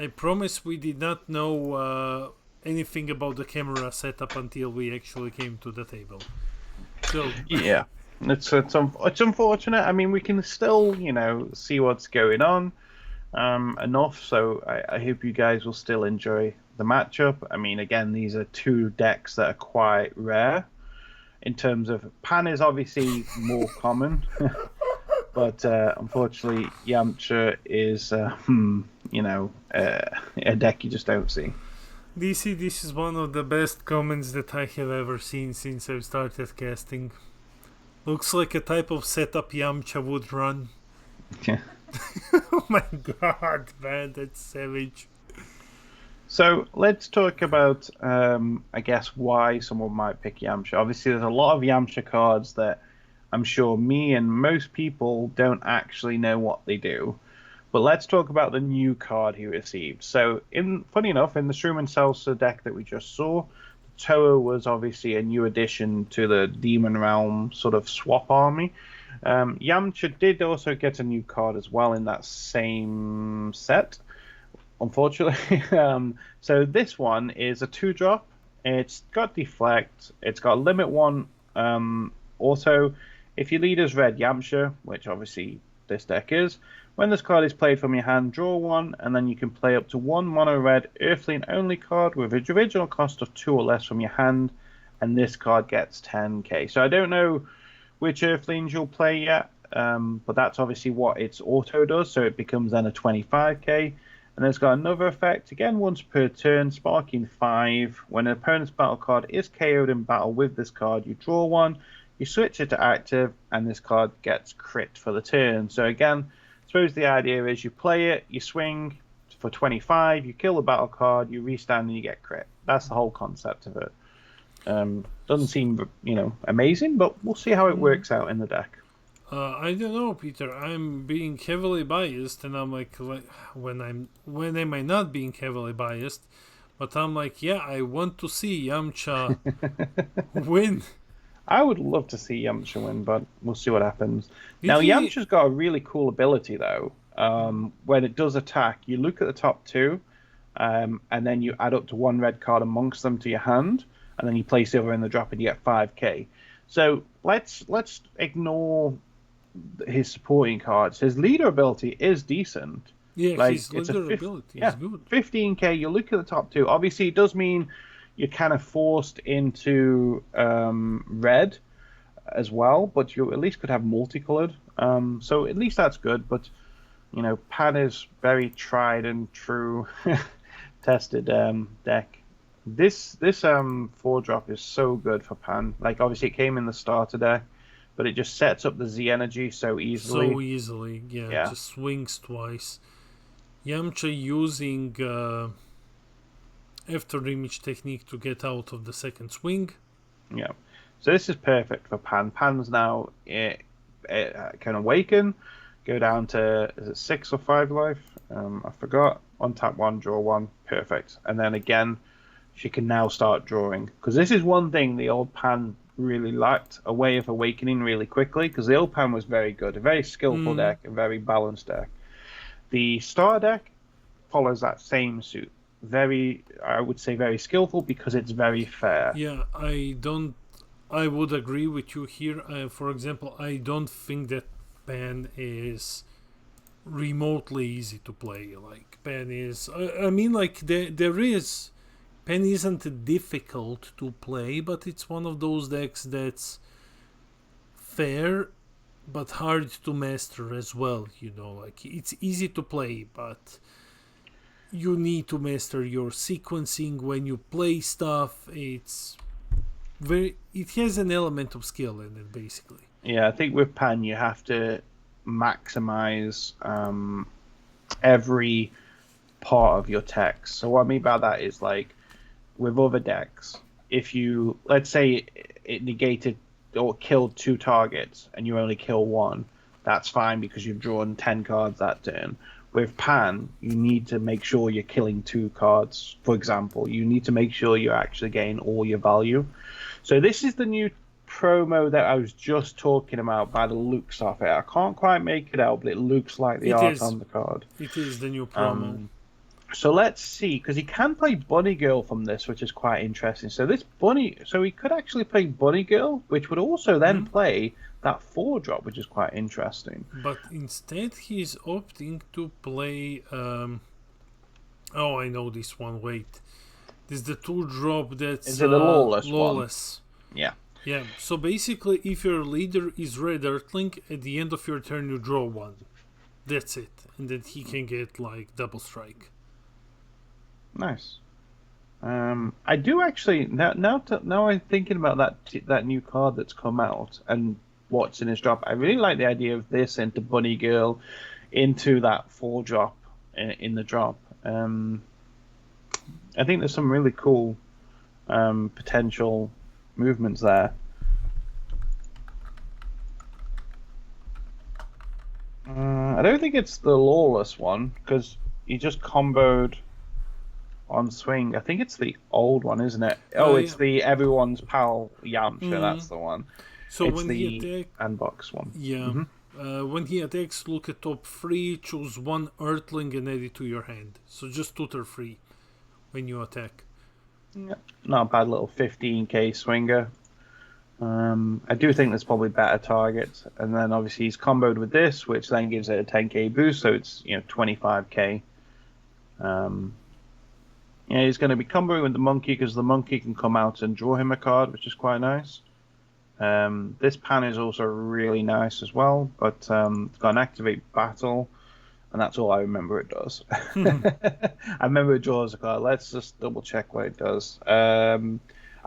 I promise we did not know anything about the camera setup until we actually came to the table. So Yeah, it's unfortunate. I mean, we can still see what's going on enough. So I hope you guys will still enjoy the matchup. I mean, again, these are two decks that are quite rare. In terms of Pan is obviously more common, but unfortunately Yamcha is a deck you just don't see. DC, this is one of the best comments that I have ever seen since I've started casting. Looks like a type of setup Yamcha would run. Yeah. Oh my god, man, that's savage. So let's talk about, I guess, why someone might pick Yamcha. Obviously, there's a lot of Yamcha cards that I'm sure me and most people don't actually know what they do. But let's talk about the new card he received. So, funny enough, in the Shroom and Salsa deck that we just saw, Toa was obviously a new addition to the Demon Realm sort of swap army. Yamcha did also get a new card as well in that same set, unfortunately. So this one is a 2-drop. It's got Deflect. It's got Limit 1 auto. If your leader's red Yamcha, which obviously this deck is, when this card is played from your hand, draw 1, and then you can play up to 1 mono red Earthling only card with its original cost of 2 or less from your hand, and this card gets 10k. So I don't know which Earthlings you'll play yet, but that's obviously what its auto does, so it becomes then a 25k. And it's got another effect, again once per turn, sparking 5. When an opponent's battle card is KO'd in battle with this card, you draw 1, you switch it to active, and this card gets crit for the turn. So again, I suppose the idea is you play it, you swing for 25, you kill the battle card, you restand, and you get crit. That's the whole concept of it. Doesn't seem, amazing, but we'll see how it works out in the deck. I don't know, Peter. I'm being heavily biased, and I'm like when am I not being heavily biased? But I'm like, yeah, I want to see Yamcha win. I would love to see Yamcha win, but we'll see what happens. Now, Yamcha's got a really cool ability, though. When it does attack, you look at the top 2, and then you add up to 1 red card amongst them to your hand, and then you place the other in the drop, and you get 5k. So let's ignore his supporting cards. His leader ability is decent. Yeah, his leader ability is good. 15k. You look at the top 2. Obviously, it does mean you're kind of forced into red as well, but you at least could have multicolored. So at least that's good. But Pan is very tried and true, tested deck. This 4-drop is so good for Pan. Like obviously it came in the starter deck, but it just sets up the Z energy so easily. So easily, yeah. Just swings twice. Yamcha using after image technique to get out of the second swing. Yeah. So this is perfect for Pan. Pan's now can awaken, go down to is it 6 or 5 life? I forgot. Untap 1, draw 1, perfect. And then again, she can now start drawing, because this is one thing the old Pan really lacked, a way of awakening really quickly, because the old Pan was very good, a very skillful deck, a very balanced deck. The star deck follows that same suit. I would say very skillful, because it's very fair. Yeah, I would agree with you here. For example, I don't think that Pan is remotely easy to play. Like Pan is, I mean, like there is. Pan isn't difficult to play, but it's one of those decks that's fair but hard to master as well. Like it's easy to play, but you need to master your sequencing when you play stuff. It has an element of skill in it, basically. Yeah, I think with Pan you have to maximize every part of your text. So what I mean by that is, like, with other decks, if you, let's say it negated or killed 2 targets and you only kill 1, that's fine because you've drawn 10 cards that turn. With Pan, you need to make sure you're killing 2 cards, for example. You need to make sure you're actually getting all your value. So this is the new promo that I was just talking about by the looks of it. I can't quite make it out, but it looks like the art on the card. It is the new promo. So let's see, because he can play Bunny Girl from this, which is quite interesting. So he could actually play Bunny Girl, which would also then play that 4-drop, which is quite interesting. But instead, he's opting to play. Oh, I know this one. Wait, this is the 2-drop. That's is it the Lawless one? Yeah. Yeah. So basically, if your leader is Red Earthling, at the end of your turn you draw 1. That's it, and then he can get like double strike. Nice. I do actually now I'm thinking about that new card that's come out and what's in his drop. I really like the idea of this into Bunny Girl, into that 4-drop in the drop. I think there's some really cool potential movements there. I don't think it's the Lawless one because he just comboed on swing. I think it's the old one, isn't it? Oh, it's the everyone's pal Yamcha. That's the one. So it's when the he attacks, unbox one. Yeah. When he attacks, look at top 3, choose 1 Earthling and add it to your hand. So just tutor free when you attack. Yeah. Not a bad little 15k swinger. I do think there's probably better targets, and then obviously he's comboed with this, which then gives it a 10k boost, so it's 25k. He's going to be comboing with the monkey because the monkey can come out and draw him a card, which is quite nice. This pan is also really nice as well, but it's got an activate battle, and that's all I remember it does. I remember it draws a card. Let's just double check what it does.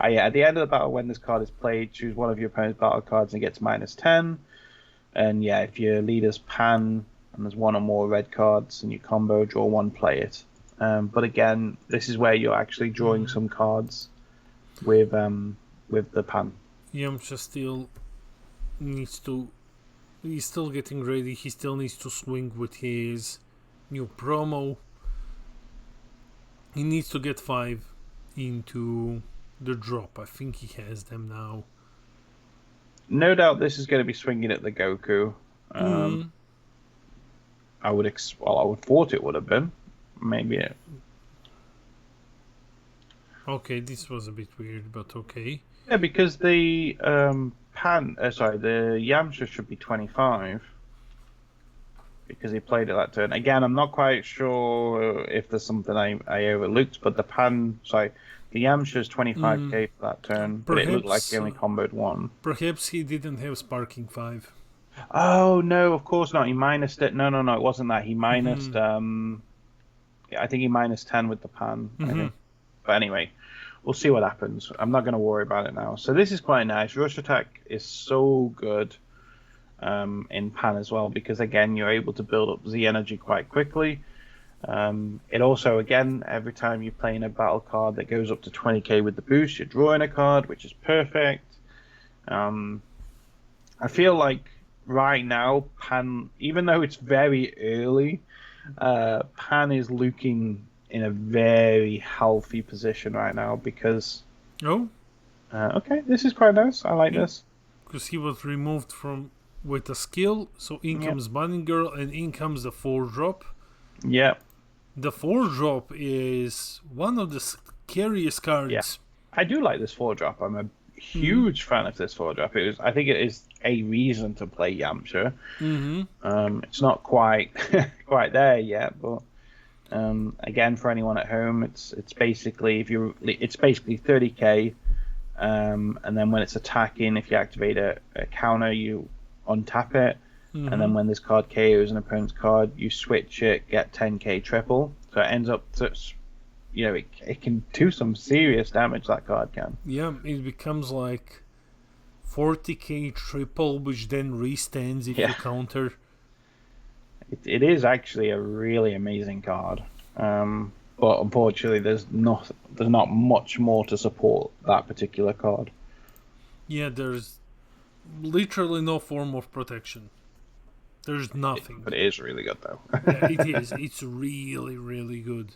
At the end of the battle, when this card is played, choose one of your opponent's battle cards and it gets -10. And yeah, if your leader's pan and there's one or more red cards and you combo, draw 1, play it. But again, this is where you're actually drawing some cards with the pan. Yamcha still needs to. He's still getting ready. He still needs to swing with his new promo. He needs to get 5 into the drop. I think he has them now. No doubt this is going to be swinging at the Goku. I would thought it would have been. Maybe. Okay, this was a bit weird, but okay. Yeah, because the the Yamcha should be 25 because he played it that turn. Again, I'm not quite sure if there's something I overlooked, but the Yamcha is 25k for that turn, but it looked like he only comboed 1. Perhaps he didn't have Sparking 5. Oh no, of course not. He minused it. No, it wasn't that. He minused. I think he -10 with the pan. I think. But anyway, we'll see what happens. I'm not going to worry about it now. So this is quite nice. Rush attack is so good in pan as well because again you're able to build up Z energy quite quickly. It also again every time you're playing a battle card that goes up to 20k with the boost, you're drawing a card, which is perfect. I feel like right now pan, even though it's very early, pan is looking in a very healthy position right now because okay, this is quite nice. I like this because he was removed with a skill, so in comes Bunny Girl and in comes the 4-drop. The 4-drop is one of the scariest cards. I do like this 4-drop. I'm a huge fan of this 4-drop. I think it is a reason to play Yamcha. It's not quite there yet, but again, for anyone at home, it's basically 30k, and then when it's attacking, if you activate a counter, you untap it, and then when this card KOs an opponent's card, you switch it, get 10k triple. So it ends up to, it can do some serious damage. That card can. Yeah, it becomes like 40k triple, which then restands if you counter. It is actually a really amazing card, but unfortunately, there's not much more to support that particular card. Yeah, there's literally no form of protection. There's nothing. But it is really good, though. Yeah, it is. It's really, really good.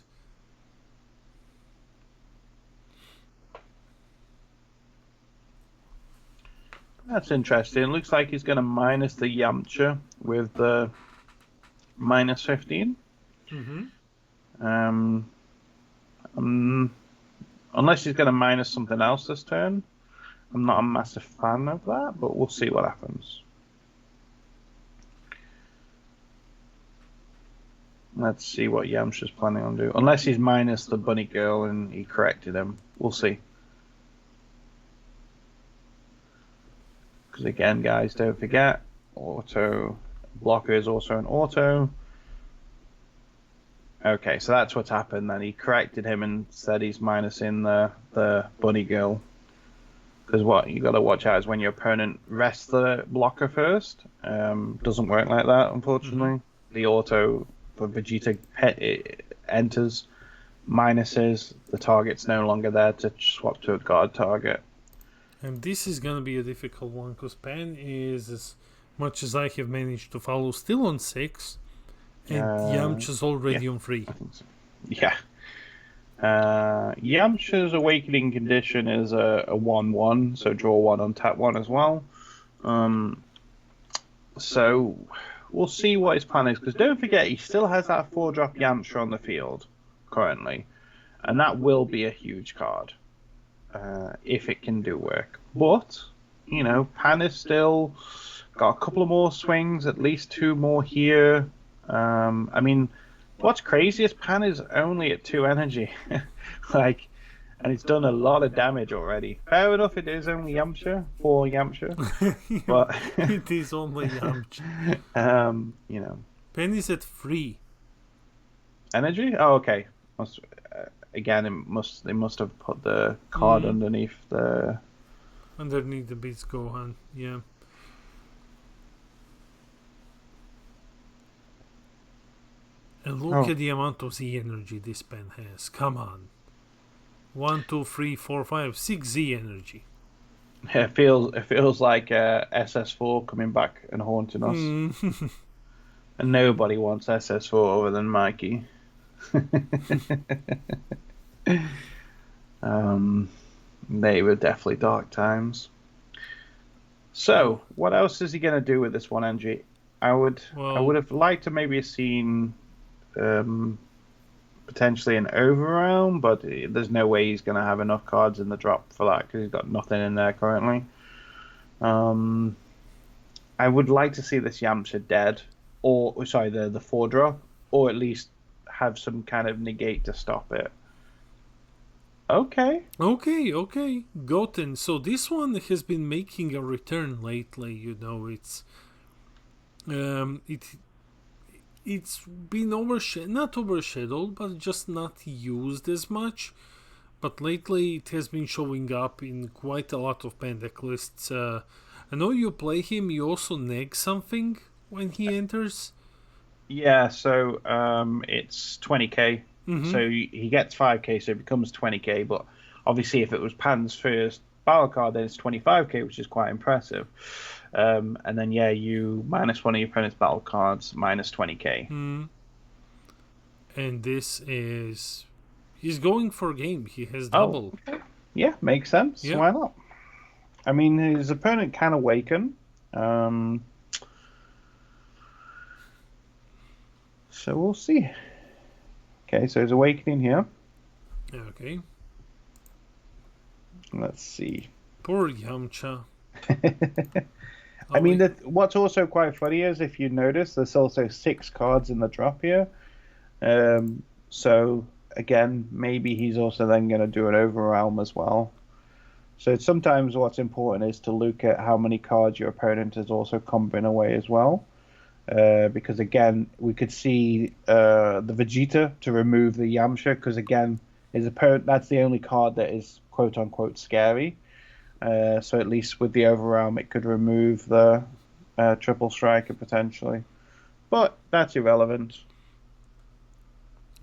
That's interesting. Looks like he's going to minus the Yamcha with the minus 15. Mm-hmm. Um, unless he's going to minus something else this turn. I'm not a massive fan of that, but we'll see what happens. Let's see what Yamcha's planning on doing. Unless he's minus the bunny girl and he corrected him. We'll see. Because again, guys, don't forget, auto blocker is also an auto. Okay, so that's what's happened. Then he corrected him and said he's minusing the bunny girl. Because what you got to watch out is when your opponent rests the blocker first. Doesn't work like that, unfortunately. Mm-hmm. The auto for Vegeta enters, minuses, the target's no longer there to swap to a guard target. And this is gonna be a difficult one because Pan is, as much as I have managed to follow, still on 6, and Yamcha's already on 3. I think so. Yeah. Yamcha's awakening condition is a 1/1, so draw 1 on tap 1 as well. So we'll see what his plan is, because don't forget he still has that 4-drop Yamcha on the field currently, and that will be a huge card if it can do work. But you know, Pan is still got a couple of more swings, at least 2 more here. I mean, what's crazy is Pan is only at 2 energy, like, and it's done a lot of damage already. Fair enough, it is only Yamcha, 4 Yamcha, but it is only Yamcha. You know, Pan is at 3 energy. Oh, okay. Again, they must have put the card underneath the beats Gohan. Yeah. And look at the amount of Z energy this pen has. Come on. 1, 2, 3, 4, 5, 6 Z energy. It feels like SS4 coming back and haunting us. And nobody wants SS4 other than Mikey. They were definitely dark times. So, what else is he going to do with this one, Angie? I would have liked to maybe have seen potentially an overrealm, but there's no way he's going to have enough cards in the drop for that because he's got nothing in there currently. I would like to see this Yamcha dead, or sorry, the 4-drop, or at least have some kind of negate to stop it. Okay. Goten. So this one has been making a return lately. You know, it's been not overshadowed, but just not used as much. But lately it has been showing up in quite a lot of Pendeck lists. I know you play him, you also neg something when he enters. Yeah, so it's 20k. Mm-hmm. So he gets 5k, so it becomes 20k. But obviously, if it was Pan's first battle card, then it's 25k, which is quite impressive. And then, yeah, you minus one of your opponent's battle cards, minus 20k. And this is... He's going for game. He has double. Oh, okay. Yeah, makes sense. Yeah. Why not? I mean, his opponent can awaken. So we'll see. Okay, so he's awakening here. Okay. Let's see. Poor Yamcha. I mean, what's also quite funny is if you notice, there's also 6 cards in the drop here. So, again, maybe he's also then going to do an overwhelm as well. So sometimes what's important is to look at how many cards your opponent is also comboing away as well. Because again, we could see the Vegeta to remove the Yamcha, because again, his opponent, that's the only card that is quote unquote scary. So at least with the overwhelm, it could remove the triple striker potentially, but that's irrelevant.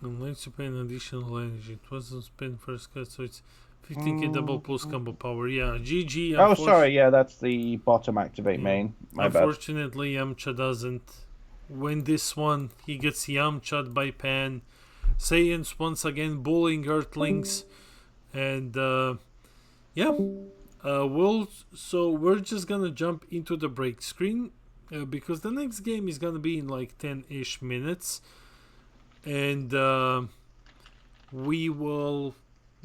Unless you pay an additional energy, it wasn't spent first cut, so it's 15k double plus combo power. Yeah, GG. Oh, sorry, yeah, that's the bottom activate main. My Unfortunately, Yamcha doesn't. When this one, he gets Yamcha'd by Pan. Saiyans once again bullying Earthlings. And, yeah, We're just gonna jump into the break screen because the next game is gonna be in like 10-ish minutes, and we will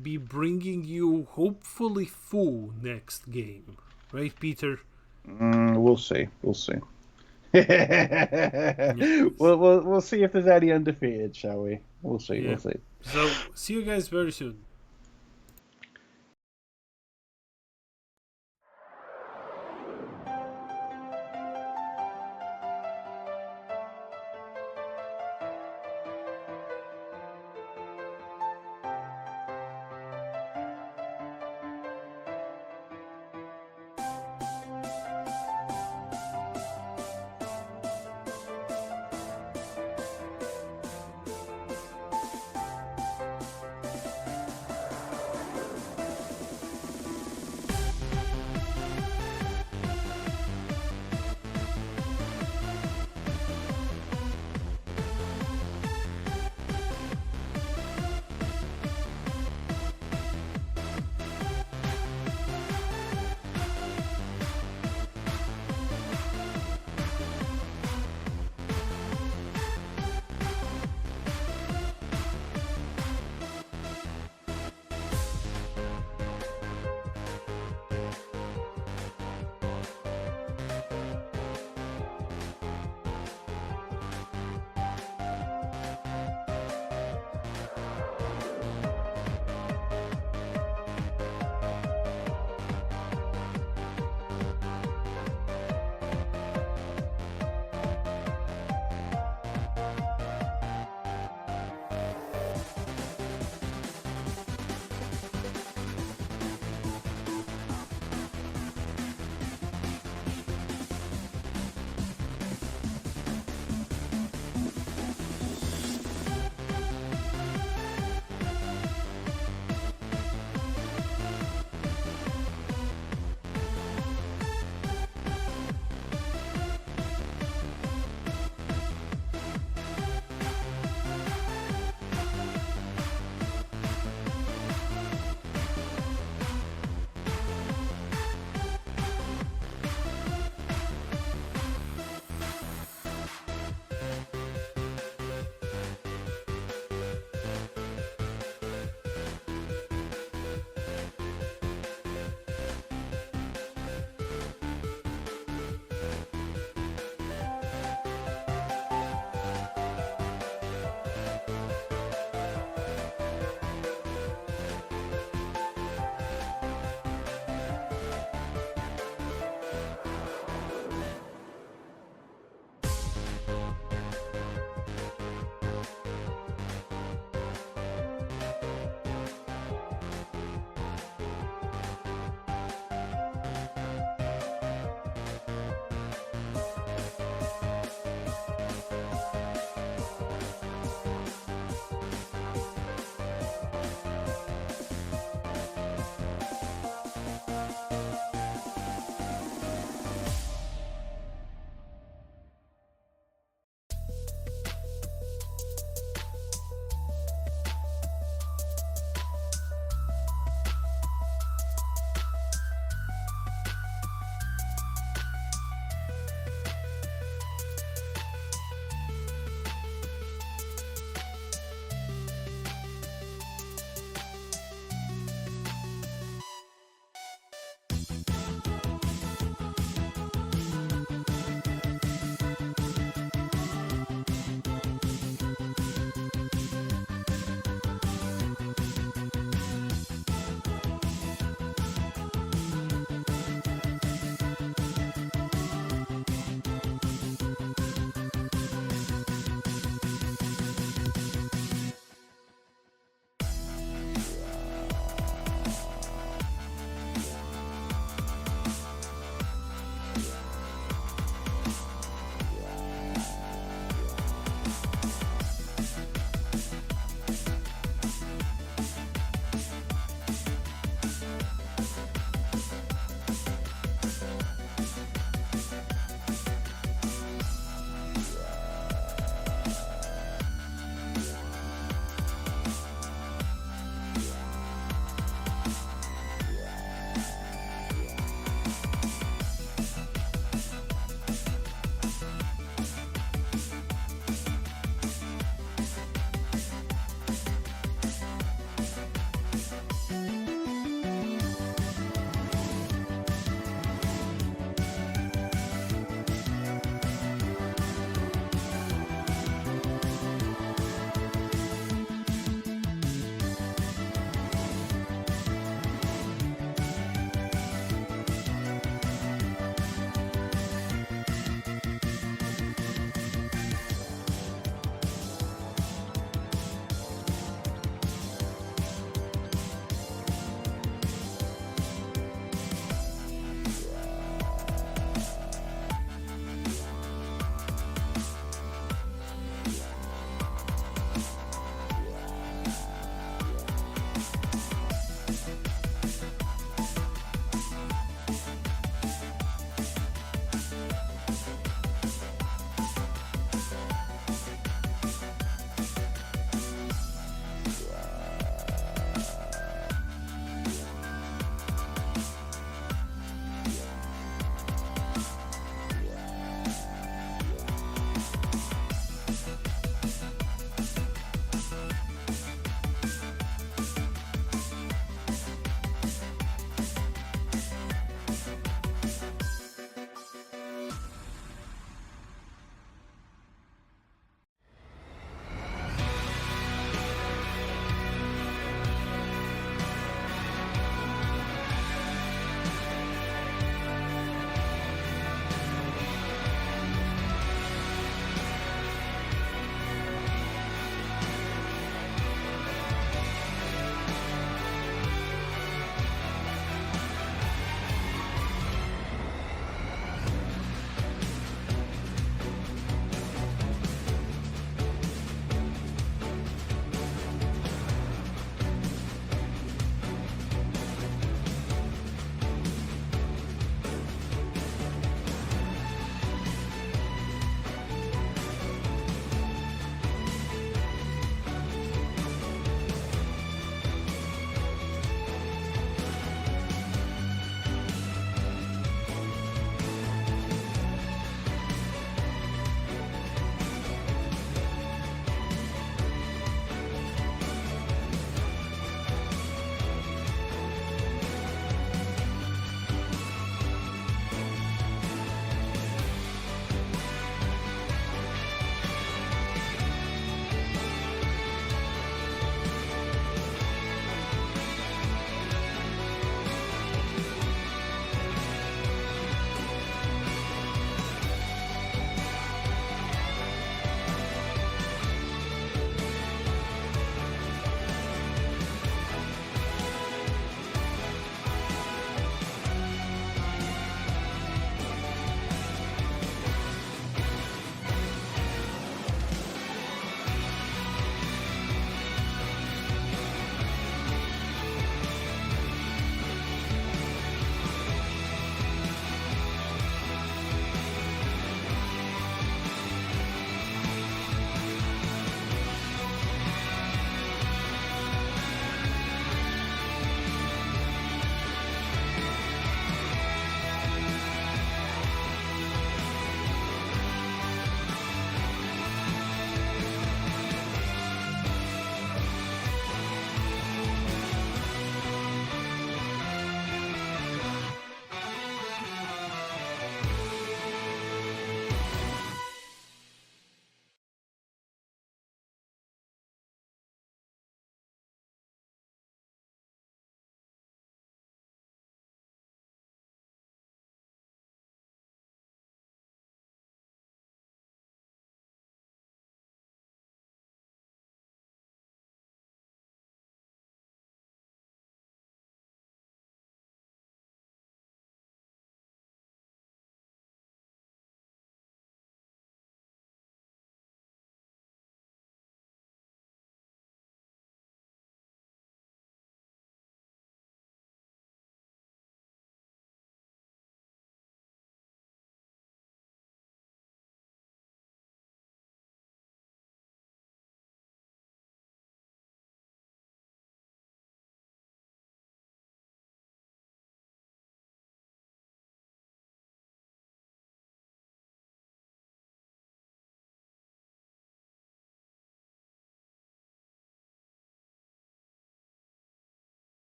be bringing you hopefully Fu next game, right, Peter? We'll see. We'll see. Yes. We'll see if there's any undefeated, shall we? We'll see. Yeah. We'll see. So see you guys very soon.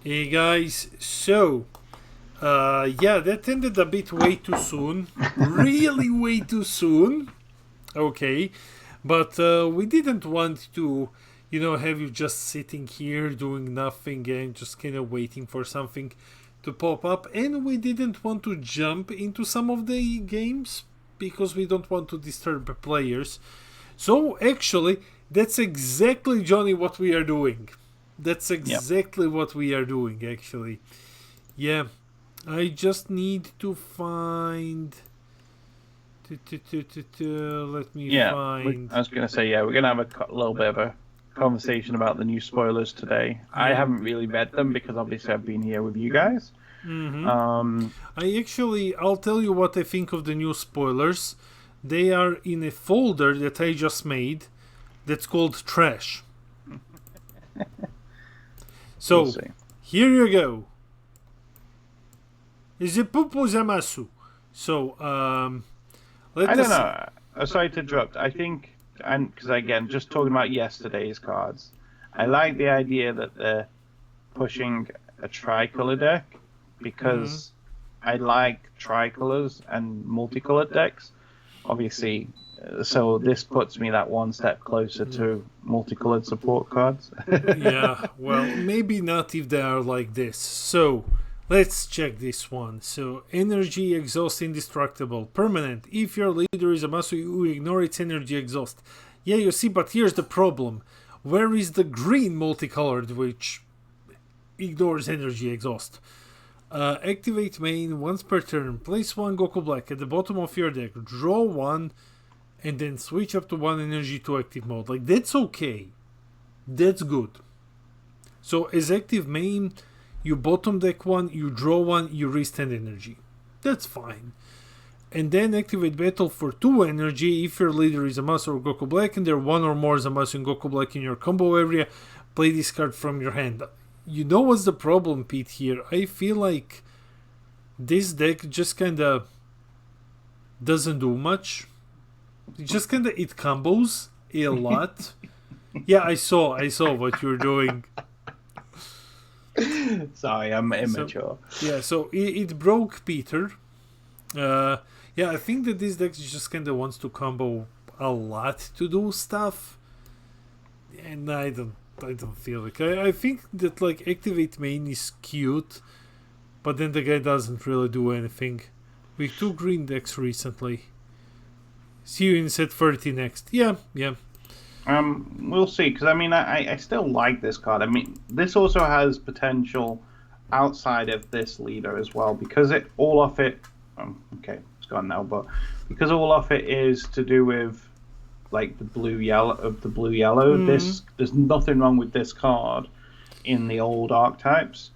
Hey guys, so yeah, that ended a bit way too soon. Really way too soon. Okay. But we didn't want to, have you just sitting here doing nothing and just kind of waiting for something to pop up. And we didn't want to jump into some of the games because we don't want to disturb the players. So actually, that's exactly, Johnny, what we are doing. That's exactly what we are doing, actually. Yeah, I just need to find. Let me find. I was going to say, we're going to have a little bit of a conversation about the new spoilers today. I haven't really read them because obviously I've been here with you guys. I'll tell you what I think of the new spoilers. They are in a folder that I just made that's called Trash. So, We'll see. here you go. Zipupu Zamasu. So, I don't know. Sorry to interrupt. I think, and because again, just talking about yesterday's cards, I like the idea that they're pushing a tricolor deck because I like tricolors and multicolored decks. Obviously, so this puts me that one step closer to multicolored support cards. Yeah, well, maybe not if they are like this. So, let's check this one. So, energy exhaust indestructible. Permanent. If your leader is a muscle, you ignore its energy exhaust. Yeah, you see, but here's the problem. Where is the green multicolored, which ignores energy exhaust? Activate main once per turn. Place one Goku Black at the bottom of your deck. Draw one, and then switch up to one energy to active mode. Like, that's okay. That's good. So, as active main, you bottom deck one, you draw one, you restand energy. That's fine. And then activate battle for 2 energy if your leader is a Zamasu or Goku Black and there are one or more Zamasu and Goku Black in your combo area. Play this card from your hand. You know what's the problem, Pete, here? I feel like this deck just kinda doesn't do much. It just kinda it combos a lot. Yeah, I saw what you're doing. Sorry, I'm immature. So it broke Peter. I think that this deck just kind of wants to combo a lot to do stuff, and I don't feel like I think that like activate main is cute, but then the guy doesn't really do anything. With 2 green decks recently. See you in set 30 next. Yeah. We'll see, because I mean, I still like this card. I mean, this also has potential outside of this leader as well, because all of it. Okay, it's gone now, but because all of it is to do with like the blue yellow. There's nothing wrong with this card in the old archetypes.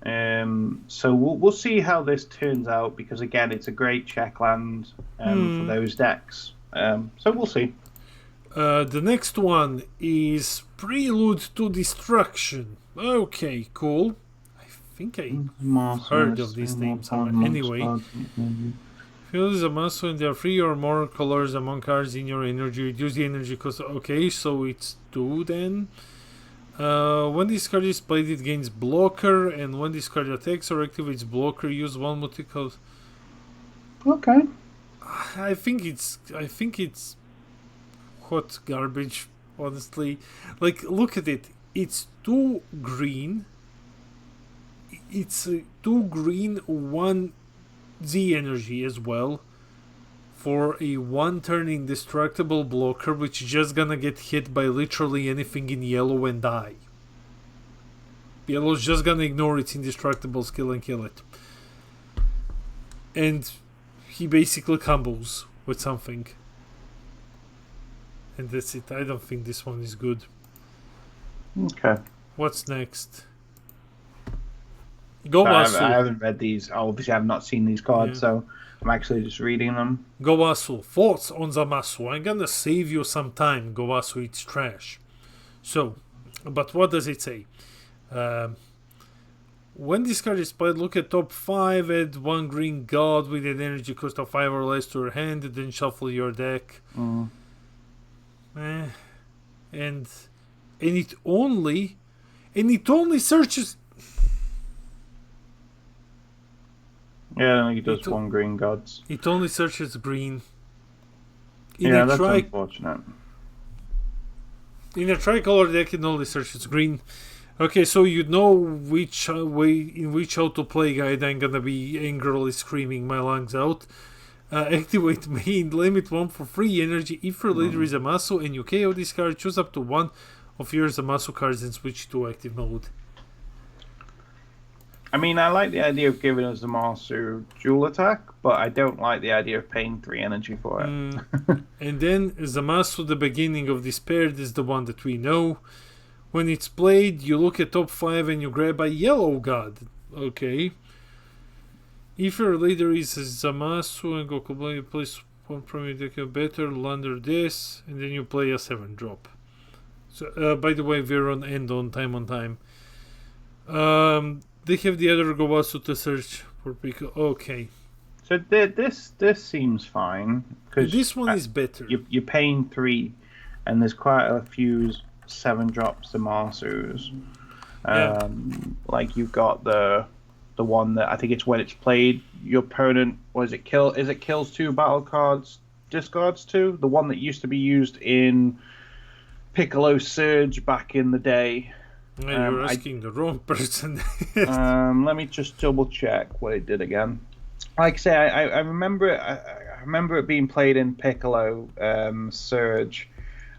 So we'll see how this turns out, because again, it's a great check land for those decks. So we'll see. The next one is Prelude to Destruction. Okay, cool. I think I've heard of these names. Anyway, fills a muscle and there are 3 or more colors among cards in your energy. Reduce the energy cost. Okay, so it's 2 then. When this card is played, it gains blocker, and when this card attacks or activates blocker, use 1 multicolor. Okay. I think it's hot garbage, honestly. Like, look at it. It's 2 green. It's 2 green, 1 Z energy as well. For a 1 turn indestructible blocker, which is just gonna get hit by literally anything in yellow and die. Yellow's just gonna ignore its indestructible skill and kill it. And he basically combos with something. And that's it. I don't think this one is good. Okay. What's next? Gowasu. I haven't read these. Obviously, I've not seen these cards, so I'm actually just reading them. Gowasu. Thoughts on Zamasu. I'm gonna save you some time. Gowasu, it's trash. So, but what does it say? When this card is played, look at top 5, add 1 green god with an energy cost of 5 or less to your hand, then shuffle your deck. And it only searches. Yeah, I think he does It, one green gods. it only searches green. In Yeah, a that's unfortunate. In a tricolor deck, it only searches green. Okay, so you know which way in which auto-play guide I'm gonna be angrily screaming my lungs out. Activate main, limit 1 for free energy. If your leader is a Zamasu and you KO this card, choose up to one of your Zamasu cards and switch to active mode. I mean, I like the idea of giving us the Zamasu dual attack, but I don't like the idea of paying 3 energy for it. And then Zamasu, the beginning of this paired, is the one that we know. When it's played, you look at top 5 and you grab a yellow god. Okay. If your leader is Zamasu and Goku plays one from your deck better, lander this, and then you play a 7-drop. So, by the way, we're on end on time. They have the other Gowasu to search for Pico. Okay. So this seems fine. Cause this one is better. You're paying 3, and there's quite a few 7-drops Zamasus. Like you've got the one that I think it's when it's played, your opponent kills 2 battle cards, discards 2. The one that used to be used in Piccolo Surge back in the day. You're asking the wrong person. Let me just double check what it did again. Like I say, I remember it. I remember it being played in Piccolo Surge,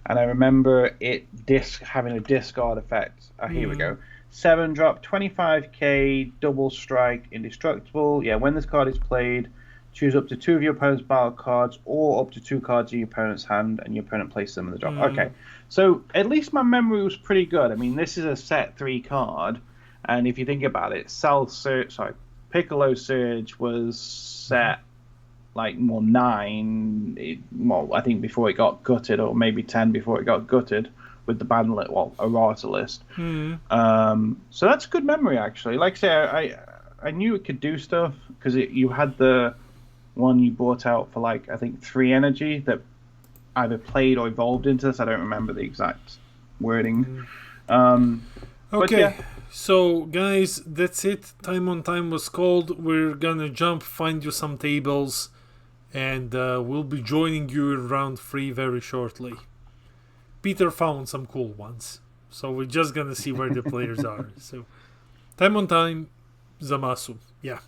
and I remember it having a discard effect. Here we go. 7-drop, 25k, double strike, indestructible. Yeah, when this card is played, choose up to 2 of your opponent's battle cards or up to 2 cards in your opponent's hand, and your opponent places them in the drop. Okay, so at least my memory was pretty good. I mean, this is a set 3 card, and if you think about it, Piccolo Surge was set like 9. I think before it got gutted, or maybe 10 before it got gutted. With the ban errata list. So that's good memory, actually. Like I say, I knew it could do stuff because you had the one you brought out for like I think 3 energy that either played or evolved into this. I don't remember the exact wording. Okay, yeah. So guys, that's it. Time on Time was called. We're gonna find you some tables, and we'll be joining you in round 3 very shortly. Peter found some cool ones, so we're just gonna see where the players are. So, Time on Time, Zamasu, yeah.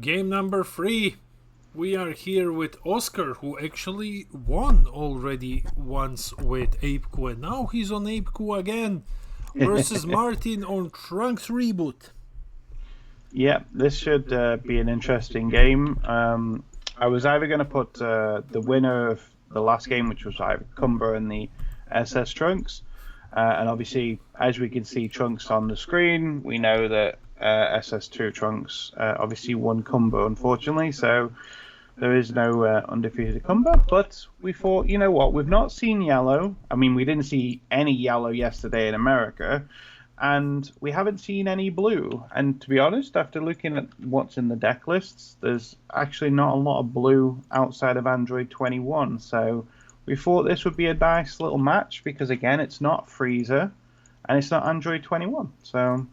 Game number 3. We are here with Oscar, who actually won already once with Apeku, and now he's on Apeku again, versus Martin on Trunks Reboot. Yeah, this should be an interesting game. I was either going to put the winner of the last game, which was either Cumber and the SS Trunks, and obviously, as we can see Trunks on the screen, we know that SS2 Trunks obviously won Cumber, unfortunately, so there is no undefeated Cumber, but we thought, you know what, we've not seen yellow. I mean, we didn't see any yellow yesterday in America, and we haven't seen any blue. And to be honest, after looking at what's in the deck lists, there's actually not a lot of blue outside of Android 21, so we thought this would be a nice little match, because again, it's not Freezer, and it's not Android 21, so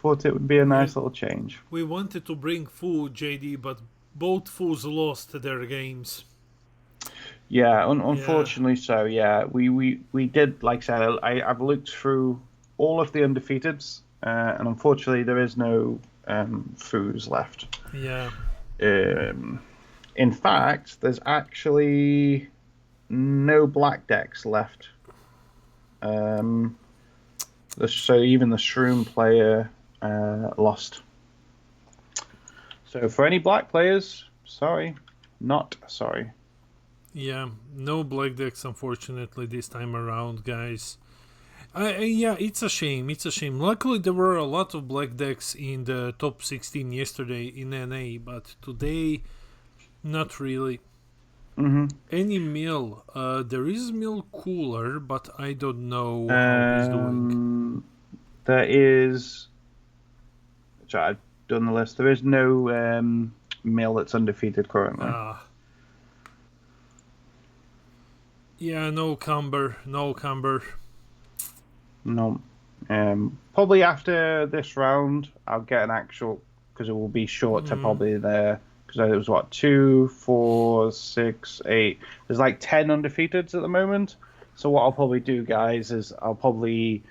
thought it would be a nice little change. We wanted to bring Fu, JD, but both Fus lost their games. Yeah, unfortunately so, yeah. We did, like I said, I've looked through all of the undefeateds, and unfortunately there is no Fus left. Yeah. In fact, there's actually no black decks left. So even the Shroom player lost. So for any black players, sorry, not sorry. Yeah, no black decks, unfortunately, this time around, guys. Yeah, it's a shame. It's a shame. Luckily, there were a lot of black decks in the top 16 yesterday in NA, but today, not really. Mm-hmm. Any mill? There is mill cooler, but I don't know how he's doing. There is. So I've done the list. There is no mill that's undefeated currently. Yeah, no Cumber. No. Probably after this round, I'll get an actual, because it will be short to probably there. Because it was what, 2, 4, 6, 8. There's like 10 undefeateds at the moment. So what I'll probably do, guys, is I'll probably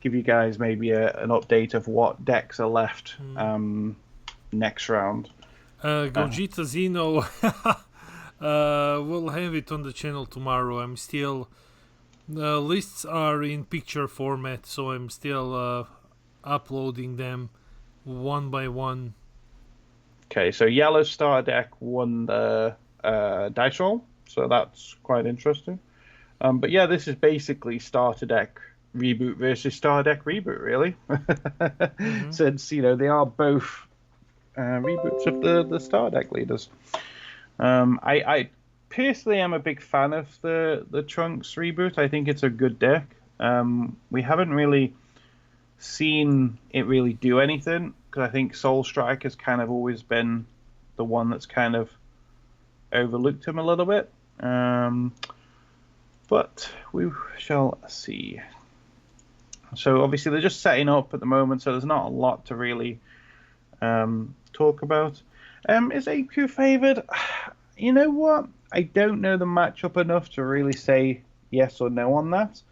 give you guys maybe an update of what decks are left next round. Gogeta Zeno. We'll have it on the channel tomorrow. I'm still. The lists are in picture format, so I'm still uploading them one by one. Okay, so yellow star deck won the dice roll, so that's quite interesting. But yeah, this is basically starter deck reboot versus star deck reboot, really. Since, you know, they are both reboots of the star deck leaders. I personally am a big fan of the Trunks reboot. I think it's a good deck. We haven't really seen it really do anything, because I think Soul Strike has kind of always been the one that's kind of overlooked him a little bit. But we shall see. So obviously they're just setting up at the moment, so there's not a lot to really talk about. Is AQ favoured? You know what? I don't know the matchup enough to really say yes or no on that.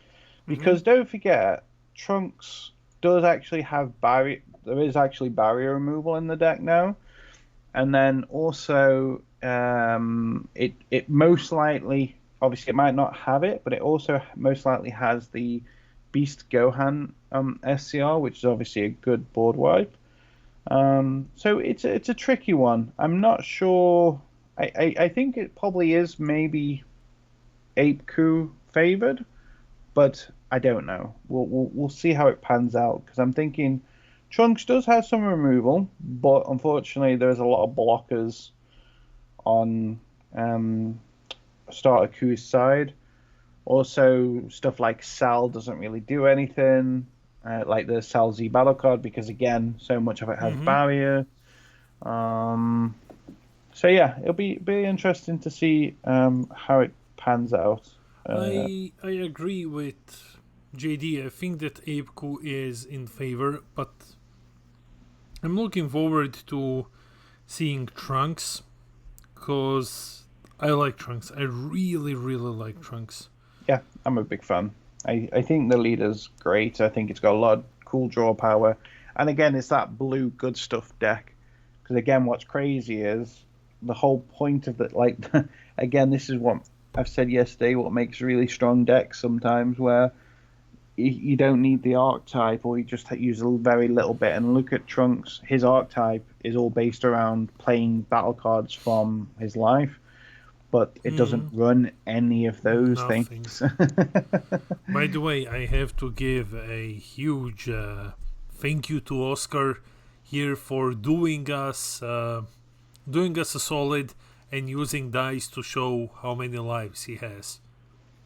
Because don't forget, Trunks does actually have barrier. There is actually barrier removal in the deck now. And then also, it most likely, obviously it might not have it, but it also most likely has the Beast Gohan SCR, which is obviously a good board wipe. So it's a tricky one. I'm not sure. I think it probably is maybe Apeku favored, but I don't know. We'll see how it pans out, because I'm thinking Trunks does have some removal, but unfortunately there's a lot of blockers on Starter Q's side. Also, stuff like Sal doesn't really do anything, like the Sal Z battle card, because again, so much of it has barrier. So yeah, it'll be interesting to see how it pans out. I agree with JD. I think that Apeku is in favor, but I'm looking forward to seeing Trunks, because I like Trunks. I really, really like Trunks. Yeah, I'm a big fan. I think the leader's great. I think it's got a lot of cool draw power. And again, it's that blue good stuff deck. Because again, what's crazy is the whole point of that. Like, again, this is what I've said yesterday. What makes really strong decks sometimes, where you don't need the archetype, or you just use a very little bit. And look at Trunks. His archetype is all based around playing battle cards from his life, but it doesn't run any of those Nothing. things. By the way, I have to give a huge thank you to Oscar here for doing us a solid and using dice to show how many lives he has.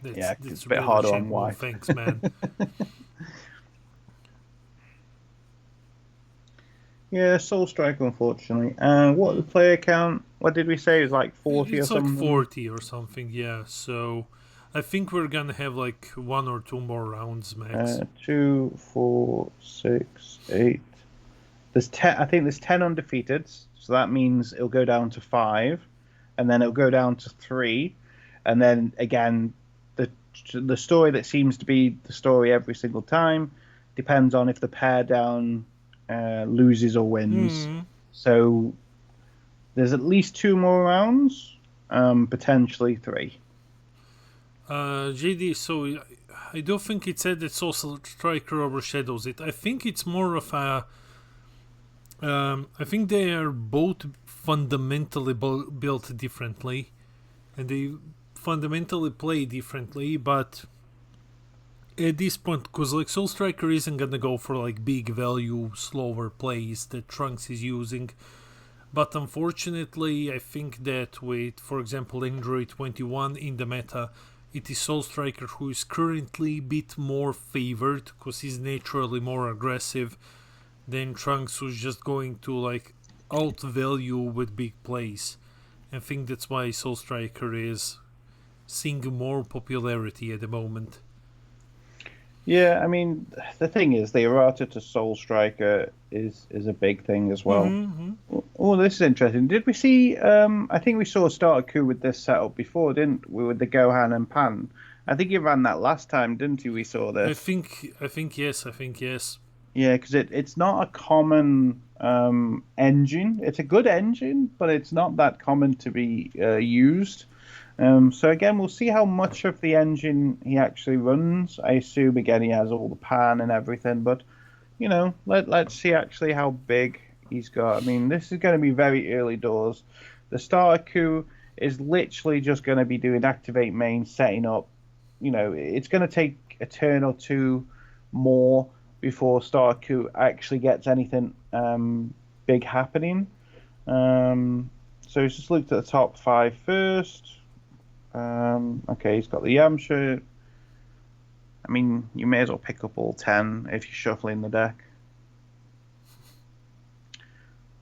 Yeah, it's That's a bit really harder on shameful. white. Thanks, man. Yeah, Soul Strike, unfortunately. What the player count? What did we say? It was like 40 or It's like something? 40 or something, yeah. So I think we're gonna have like 1 or 2 more rounds max. 2, 4, 6, 8. There's 10. I think there's 10 undefeated, so that means it'll go down to 5, and then it'll go down to 3, and then again, the story that seems to be the story every single time depends on if the pair down loses or wins. So there's at least 2 more rounds, potentially 3. JD, so I don't think it said that Soul Striker overshadows it. I think it's more of a. I think they are both fundamentally built differently, and they fundamentally play differently. But at this point, because like Soul Striker isn't gonna go for like big value, slower plays that Trunks is using. But unfortunately, I think that with, for example, Android 21 in the meta, it is Soul Striker who is currently a bit more favored because he's naturally more aggressive than Trunks, who's just going to like out value with big plays. I think that's why Soul Striker is seeing more popularity at the moment. Yeah, I mean, the thing is, the errata to Soul Striker is a big thing as well. Oh, this is interesting. Did we see? I think we saw a starter coup with this setup before, didn't we? With the Gohan and Pan. I think you ran that last time, didn't you? We saw this. I think yes. Yeah, because it's not a common engine. It's a good engine, but it's not that common to be used. So again, we'll see how much of the engine he actually runs. I assume again he has all the pan and everything, but you know, let's see actually how big he's got. I mean, this is going to be very early doors. The starter coup is literally just going to be doing activate main, setting up. You know, it's going to take a turn or 2 more before starter coup actually gets anything big happening. So he's just looked at the top 5 first. Okay, he's got the Yamcha. I mean, you may as well pick up all 10 if you're shuffling the deck.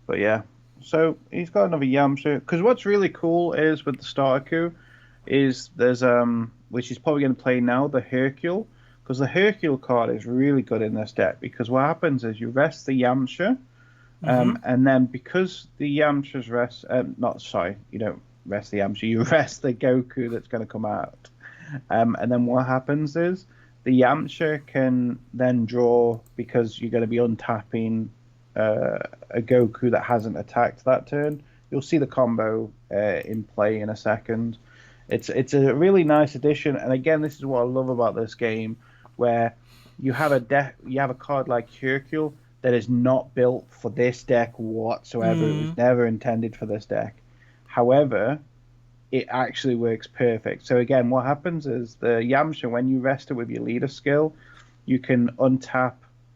But yeah, so he's got another Yamcha. Because what's really cool is with the starter coup is there's which he's probably going to play now, the Hercule. Because the Hercule card is really good in this deck. Because what happens is you rest the Yamcha, and then because the Yamcha's rest, you don't rest the Yamcha, you rest the Goku that's going to come out. And then what happens is the Yamcha can then draw, because you're going to be untapping a Goku that hasn't attacked that turn. You'll see the combo in play in a second. It's a really nice addition, and again, this is what I love about this game, where you have a card like Hercule that is not built for this deck whatsoever. It was never intended for this deck. However, it actually works perfect. So again, what happens is the Yamcha, when you rest it with your leader skill, you can untap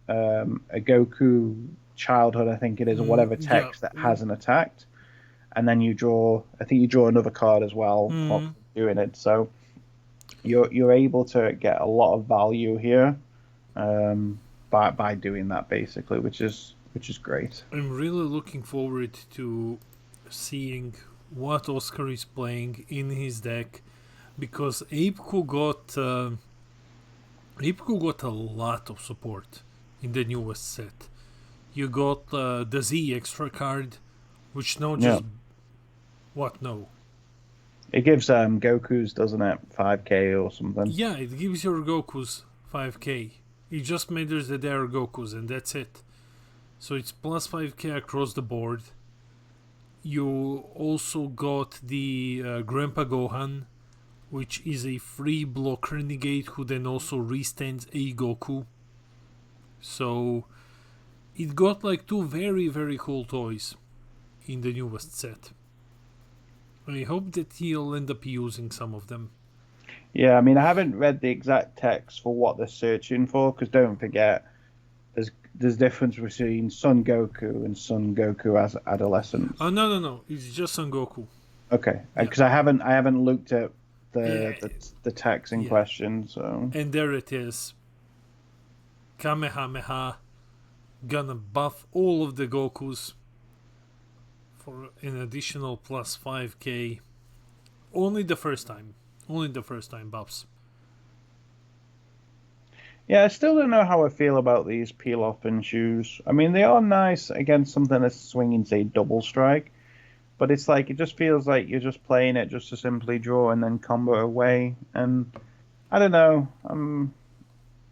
a Goku childhood, I think it is, or whatever text that hasn't attacked, and then you draw. I think you draw another card as well from doing it. So you're able to get a lot of value here by doing that, basically, which is great. I'm really looking forward to seeing what Oscar is playing in his deck, because Apeku got a lot of support in the newest set. You got the Z extra card, which now just what no. It gives Goku's, doesn't it, 5k or something? Yeah, it gives your Goku's 5k. It just matters that they are Goku's, and that's it. So it's plus 5k across the board. You also got the Grandpa Gohan, which is a free block renegade who then also restands a Goku. So it got like two very, very cool toys in the newest set. I hope that he'll end up using some of them. Yeah, I mean, I haven't read the exact text for what they're searching for, because don't forget, there's difference between Son Goku and Son Goku as adolescents. Oh no, it's just Son Goku. Okay, Yeah. because I haven't looked at the text in question, so. And there it is. Kamehameha, gonna buff all of the Gokus for an additional plus 5k. Only the first time buffs. Yeah, I still don't know how I feel about these peel-off and shoes. I mean, they are nice against something that's swinging, say, double strike, but it's like, it just feels like you're just playing it just to simply draw and then combo away, and I don't know,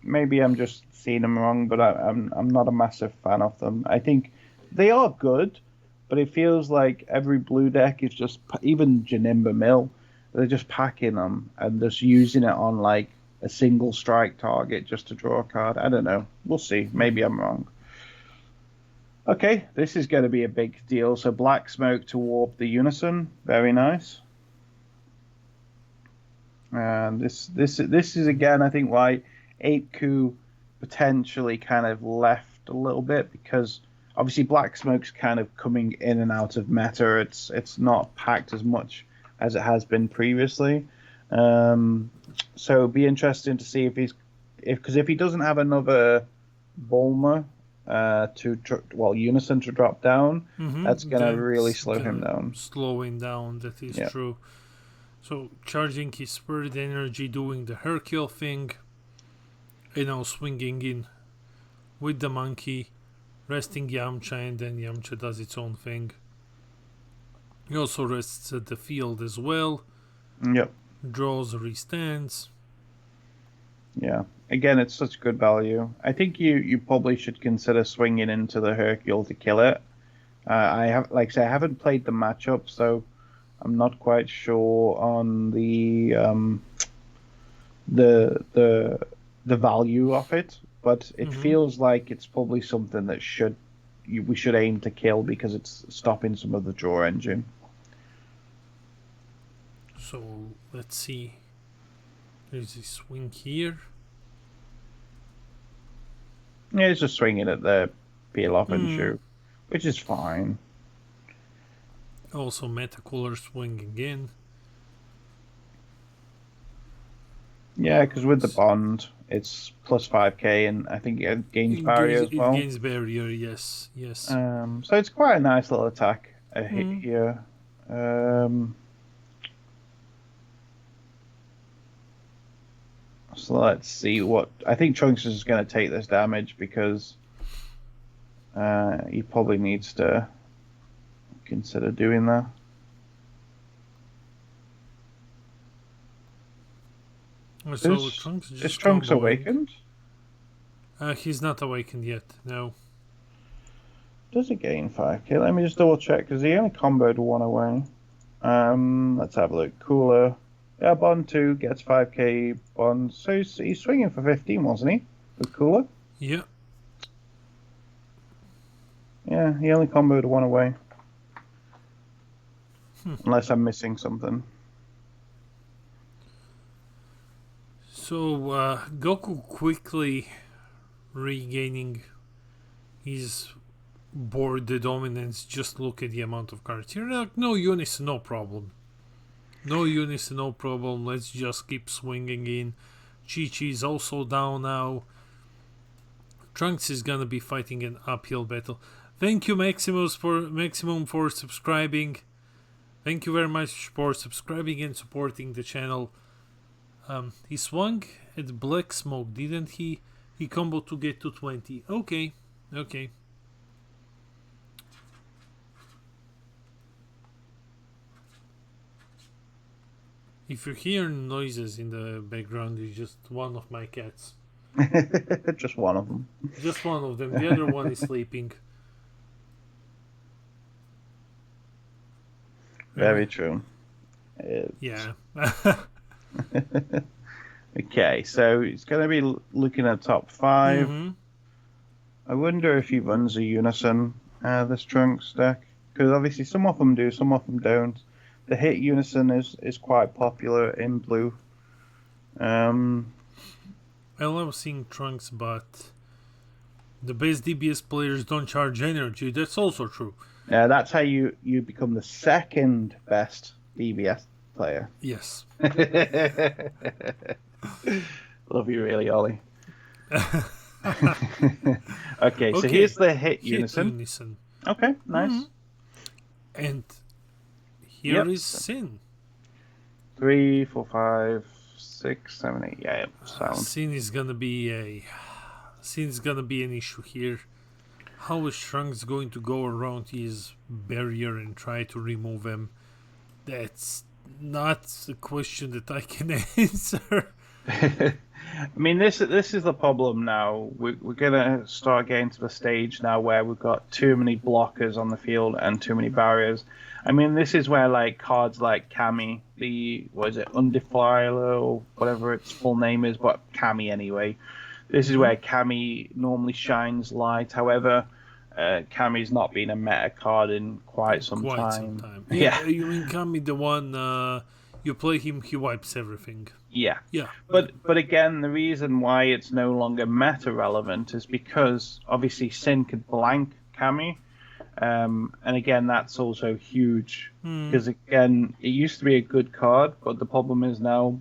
maybe I'm just seeing them wrong, but I'm not a massive fan of them. I think they are good, but it feels like every blue deck is just, even Janimba Mill, they're just packing them and just using it on like a single strike target just to draw a card. I don't know. We'll see. Maybe I'm wrong. Okay, this is going to be a big deal. So Black Smoke to warp the Unison. Very nice. And this is again, I think, why 8Ku potentially kind of left a little bit, because obviously Black Smoke's kind of coming in and out of meta. It's not packed as much as it has been previously. So it'll be interesting to see because if he doesn't have another Bulma Unison to drop down, that's gonna really slow him down. Slowing down, that is true. So charging his spirit energy, doing the Hercule thing, swinging in with the monkey, resting Yamcha, and then Yamcha does its own thing. He also rests at the field as well. Yep. Draws, restands. Yeah. Again, it's such good value. I think you probably should consider swinging into the Hercule to kill it. I haven't played the matchup, so I'm not quite sure on the value of it, but it feels like it's probably something that we should aim to kill, because it's stopping some of the draw engine. So let's see. There's a swing here. Yeah, it's just swinging at the peel off and shoot, which is fine. Also Metacooler swinging in. Yeah, because with the bond, it's plus 5k, and I think it gains barrier as well. It gains barrier, yes. So it's quite a nice little attack hit here. So let's see what... I think Trunks is going to take this damage, because he probably needs to consider doing that. So is Trunks awakened? He's not awakened yet, no. Does it gain 5k? Let me just double check, because he only comboed one away. Let's have a look. Cooler. Yeah, Bond 2 gets 5k Bond. So he's swinging for 15, wasn't he? With Cooler? Yeah. Yeah, he only comboed one away. Unless I'm missing something. So, Goku quickly regaining his board dominance. Just look at the amount of cards here. No Unison, no problem. No Unison, no problem. Let's just keep swinging in. Chi-Chi is also down now. Trunks is gonna be fighting an uphill battle. Thank you, Maximum, for subscribing. Thank you very much for subscribing and supporting the channel. He swung at Black Smoke, didn't he? He comboed to get to 20. Okay. If you hear noises in the background, it's just one of my cats. Just one of them. Just one of them. The other one is sleeping. Very true. Yeah. Okay, so it's going to be looking at top 5. Mm-hmm. I wonder if he runs a unison, this Trunks deck. Because obviously some of them do, some of them don't. The hit unison is quite popular in blue. I love seeing Trunks, but the best DBS players don't charge energy. That's also true. That's how you become the second best DBS player. Yes. Love you really, Ollie. Okay, so Okay, here's the hit Hit unison. unison. Okay, nice. And here Yep. is Sin. 3, 4, 5, 6, 7, 8. Yeah, sound. Sin is gonna be an issue here. How is Trunks going to go around his barrier and try to remove him? That's not a question that I can answer. I mean, this is the problem now. We're gonna start getting to the stage now where we've got too many blockers on the field and too many barriers. I mean, this is where like cards like Kami, Undefiler or whatever its full name is, but Kami anyway. This is where Kami normally shines light. However, Kami's not been a meta card in quite some time. Yeah, you mean Kami, the one you play him, he wipes everything. Yeah. Yeah. But again, the reason why it's no longer meta relevant is because obviously Sin could blank Kami. And again, that's also huge because again, it used to be a good card, but the problem is now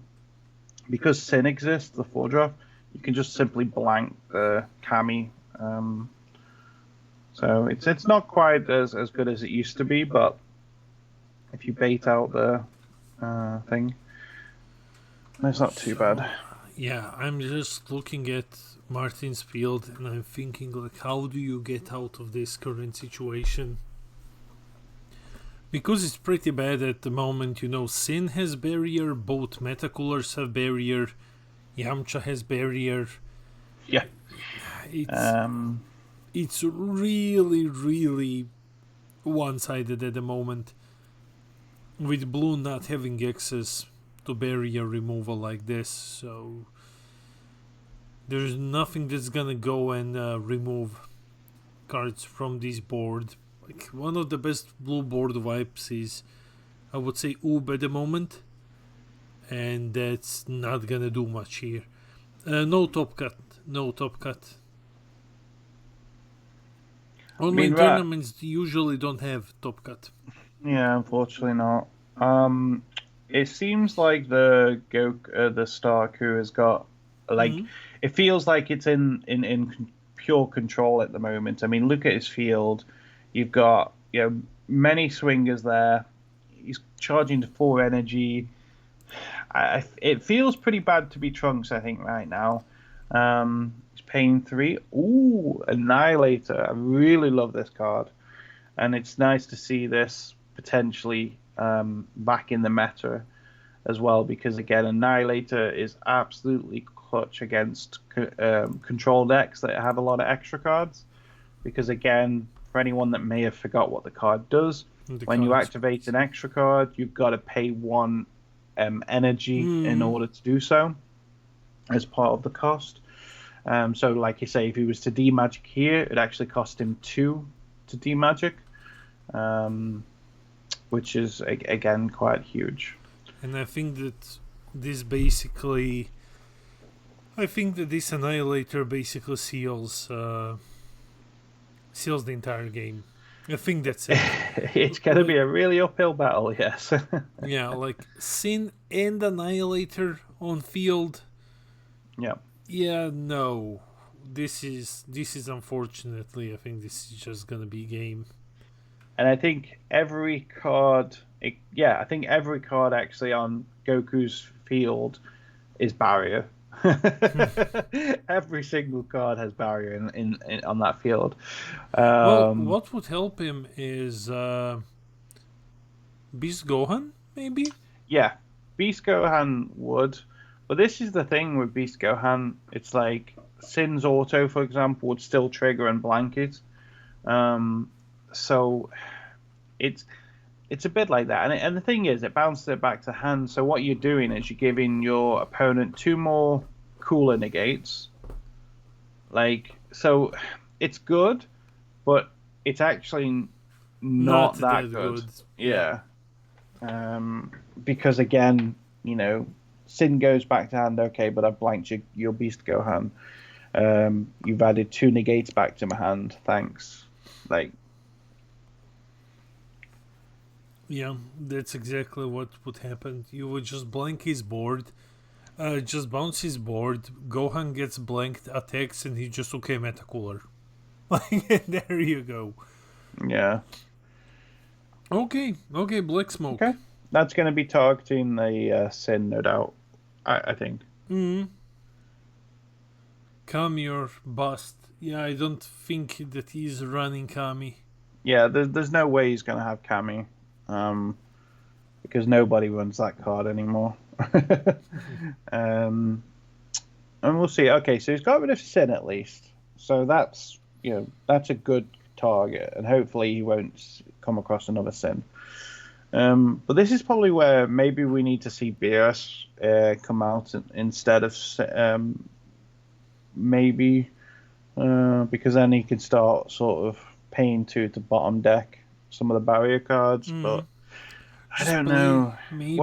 because Sin exists, the 4-drop, you can just simply blank the Kami. So it's not quite as good as it used to be, but if you bait out the thing, it's not too bad. Yeah, I'm just looking at Martin's field and I'm thinking, like, how do you get out of this current situation? Because it's pretty bad at the moment. Sin has barrier, both Metacoolers have barrier, Yamcha has barrier. Yeah. It's really, really one-sided at the moment, with blue not having access to barrier removal like this, so there's nothing that's gonna go and remove cards from this board. Like, one of the best blue board wipes is, I would say, Oob at the moment, and that's not gonna do much here. No top cut. Online tournaments usually don't have top cut. Yeah, unfortunately not. It seems like the Starku has got it feels like it's in pure control at the moment. I mean, look at his field. You've got many swingers there. He's charging to 4 energy. It feels pretty bad to be Trunks, I think, right now. He's paying 3. Ooh, Annihilator. I really love this card. And it's nice to see this potentially back in the meta as well, because, again, Annihilator is absolutely clutch against control decks that have a lot of extra cards. Because, again, for anyone that may have forgot what the card does, when you activate an extra card, you've got to pay 1 energy in order to do so as part of the cost. So, like you say, if he was to demagic here, it actually cost him 2 to demagic, which is, again, quite huge. And I think that this basically... this Annihilator basically seals the entire game. I think that's it. It's going to be a really uphill battle, yes. Yeah, like Sin and Annihilator on field. Yeah. Yeah, no. This is unfortunately, I think this is just going to be game. And I think every card actually on Goku's field is barrier. Every single card has barrier in on that field. Well, what would help him is Beast Gohan, maybe? Yeah, Beast Gohan would. But this is the thing with Beast Gohan. It's like Sin's Auto, for example, would still trigger and blanket. So it's it's a bit like that. And the thing is, it bounces it back to hand. So what you're doing is you're giving your opponent 2 more cooler negates. Like, so it's good, but it's actually not that good. Yeah. Because again, Sin goes back to hand, okay, but I've blanked your Beast Gohan. You've added 2 negates back to my hand. Thanks. Like, Yeah, that's exactly what would happen. You would just blank his board, just bounce his board. Gohan gets blanked, attacks, and he just okay meta cooler. Like there you go. yeah. Okay, Black Smoke. Okay. That's going to be targeting the Sin, no doubt. I think. Kami or bust. Yeah, I don't think that he's running Kami. Yeah, there's no way he's going to have Kami. Because nobody runs that card anymore. And we'll see. Okay, so he's got rid of Sin at least. So that's a good target, and hopefully he won't come across another Sin. But this is probably where maybe we need to see BS come out instead of maybe because then he can start sort of paying to bottom deck some of the barrier cards. But I don't know. Maybe.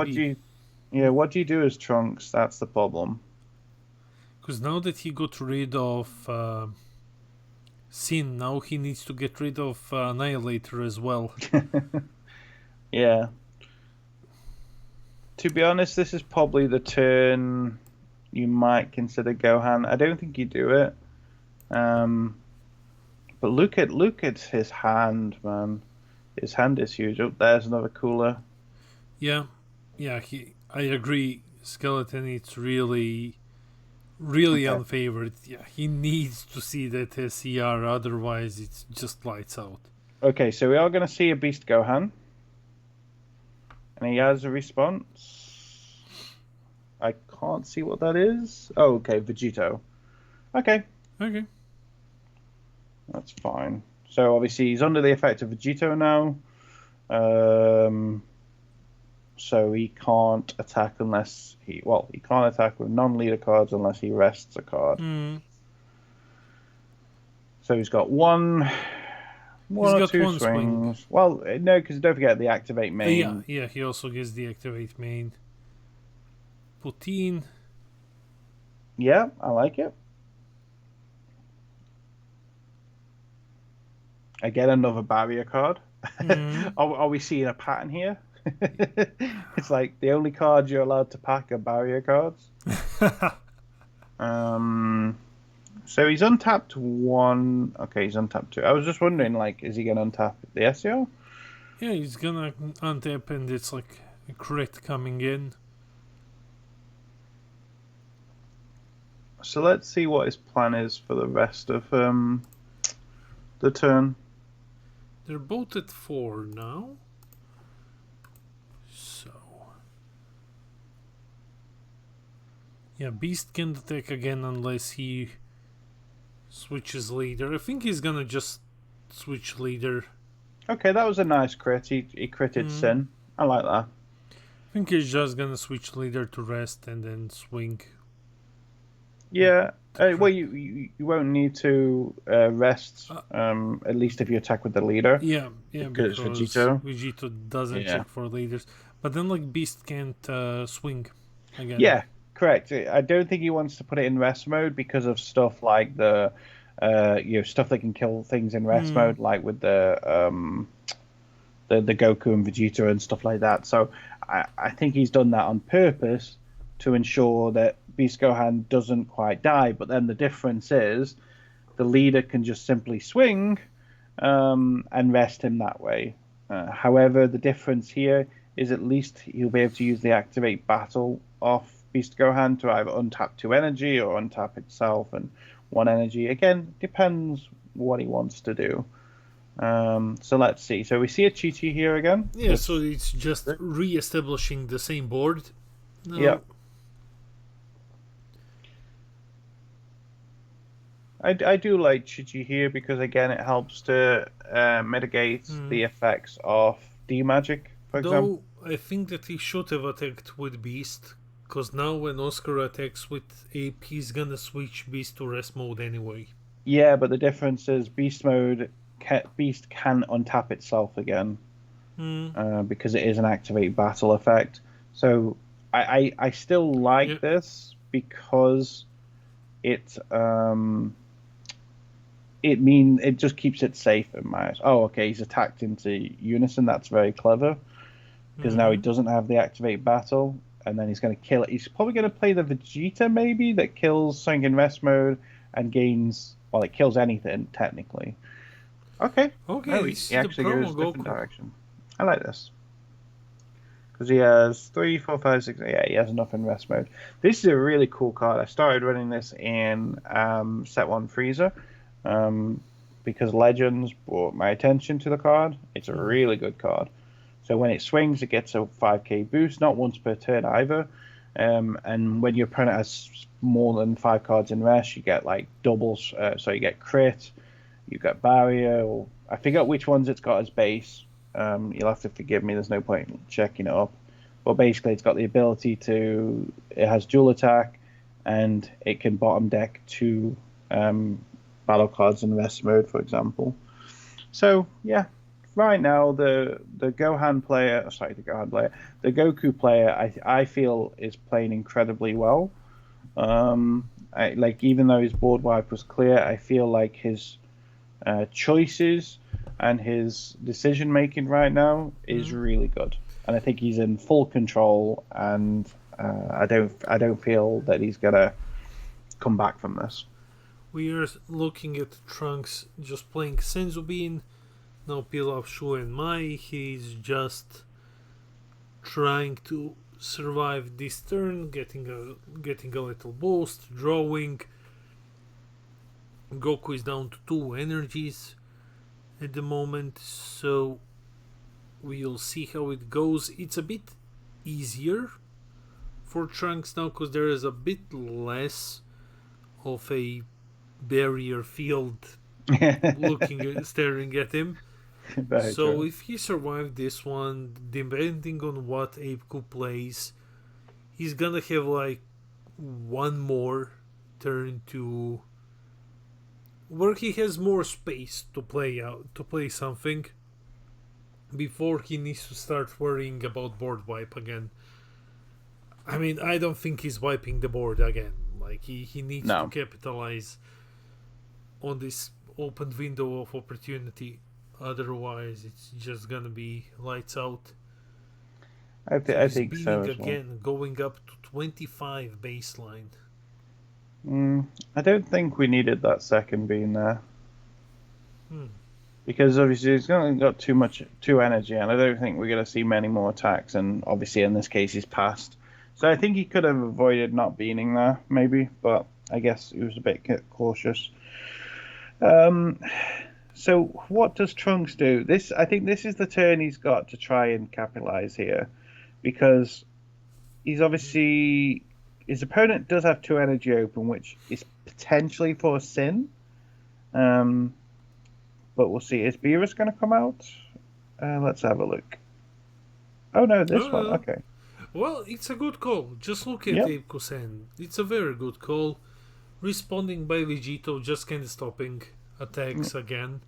What do you do as Trunks? That's the problem. Because now that he got rid of Sin, now he needs to get rid of Annihilator as well. Yeah. To be honest, this is probably the turn you might consider Gohan. I don't think you do it. But look at his hand, man. His hand is huge. Oh, there's another cooler. Yeah. I agree. Skeleton, it's really unfavored. Yeah, he needs to see that SCR, otherwise it's just lights out. Okay, so we are going to see a Beast Gohan. And he has a response. I can't see what that is. Oh, okay, Vegito. Okay. That's fine. So obviously he's under the effect of Vegito now. So he can't attack unless he can't attack with non-leader cards unless he rests a card. So he's got one or two swings. Well, no, because don't forget the activate main. Yeah, he also gets the activate main. Putin. Yeah, I like it. Again, another barrier card. Are we seeing a pattern here? It's like the only cards you're allowed to pack are barrier cards. So he's untapped 1. Okay, he's untapped 2. I was just wondering, like, is he going to untap the SEO? Yeah, he's going to untap and it's like a crit coming in. So let's see what his plan is for the rest of the turn. They're both at 4 now. So... yeah, Beast can't attack again unless he switches leader. I think he's gonna just switch leader. Okay, that was a nice crit. He critted Sin. I like that. I think he's just gonna switch leader to rest and then swing. Yeah. Well, you won't need to rest, at least if you attack with the leader. Yeah, because Vegito doesn't check for leaders. But then, like, Beast can't swing again. Yeah, correct. I don't think he wants to put it in rest mode because of stuff like the, stuff that can kill things in rest mode, like with the Goku and Vegeta and stuff like that. So I think he's done that on purpose to ensure that Beast Gohan doesn't quite die. But then the difference is the leader can just simply swing and rest him that way. However, the difference here is at least he'll be able to use the activate battle off Beast Gohan to either untap 2 energy or untap itself and 1 energy. Again, depends what he wants to do. So let's see. So we see a Chi-Chi here again. Yeah, so it's just re-establishing the same board. No. Yeah. I do like Chi-Chi here because, again, it helps to mitigate the effects of D-Magic. for example. Though I think that he should have attacked with Beast, because now when Oscar attacks with Ape, he's gonna switch Beast to rest mode anyway. Yeah, but the difference is Beast mode, Beast can untap itself again because it is an activate battle effect. So I still like this because it it just keeps it safe in my eyes. Oh, okay, he's attacked into unison. That's very clever because now he doesn't have the activate battle, and then he's going to kill it. He's probably going to play the Vegeta maybe that kills something in rest mode and gains. Well, it kills anything technically. Okay. Okay, No, he actually goes a different direction. I like this. Because he has 3, 4, 5, 6. Yeah, he has enough in rest mode. This is a really cool card. I started running this in Set 1 Freezer because Legends brought my attention to the card. It's a really good card. So when it swings, it gets a 5k boost, not once per turn either. And when your opponent has more than 5 cards in rest, you get like doubles. So you get crit, you get barrier, or I forget which ones it's got as base. You'll have to forgive me, there's no point checking it up. But basically, it's got the ability to, it has dual attack, and it can bottom deck 2 battle cards in rest mode, for example. So, yeah, right now, the Gohan player, sorry, the Gohan player, the Goku player, I feel is playing incredibly well. Even though his board wipe was clear, I feel like his choices and his decision making right now is really good, and I think he's in full control. And I don't feel that he's gonna come back from this. We are looking at Trunks just playing Senzu Bean, no Pilaf, Shu, and Mai. He's just trying to survive this turn, getting a little boost, drawing. Goku is down to 2 energies at the moment, so we'll see how it goes. It's a bit easier for Trunks now because there is a bit less of a barrier field staring at him. So if he survived this one, depending on what Apeku plays, he's gonna have like one more turn to where he has more space to play something before he needs to start worrying about board wipe again. I mean, I don't think he's wiping the board again. Like he needs to capitalize on this open window of opportunity. Otherwise, it's just gonna be lights out. I think so as again, going up to 25 baseline. I don't think we needed that second beam there. Because obviously he's got too energy, and I don't think we're going to see many more attacks, and obviously in this case he's passed. So I think he could have avoided not beaning there, maybe, but I guess he was a bit cautious. So what does Trunks do? I think this is the turn he's got to try and capitalize here, because he's obviously... His opponent does have 2 energy open, which is potentially for Sin. But we'll see. Is Beerus going to come out? Let's have a look. Oh, no, this one. Okay. Well, it's a good call. Just look at Ape Kusen. It's a very good call. Responding by Vegito, just kind of stopping attacks again.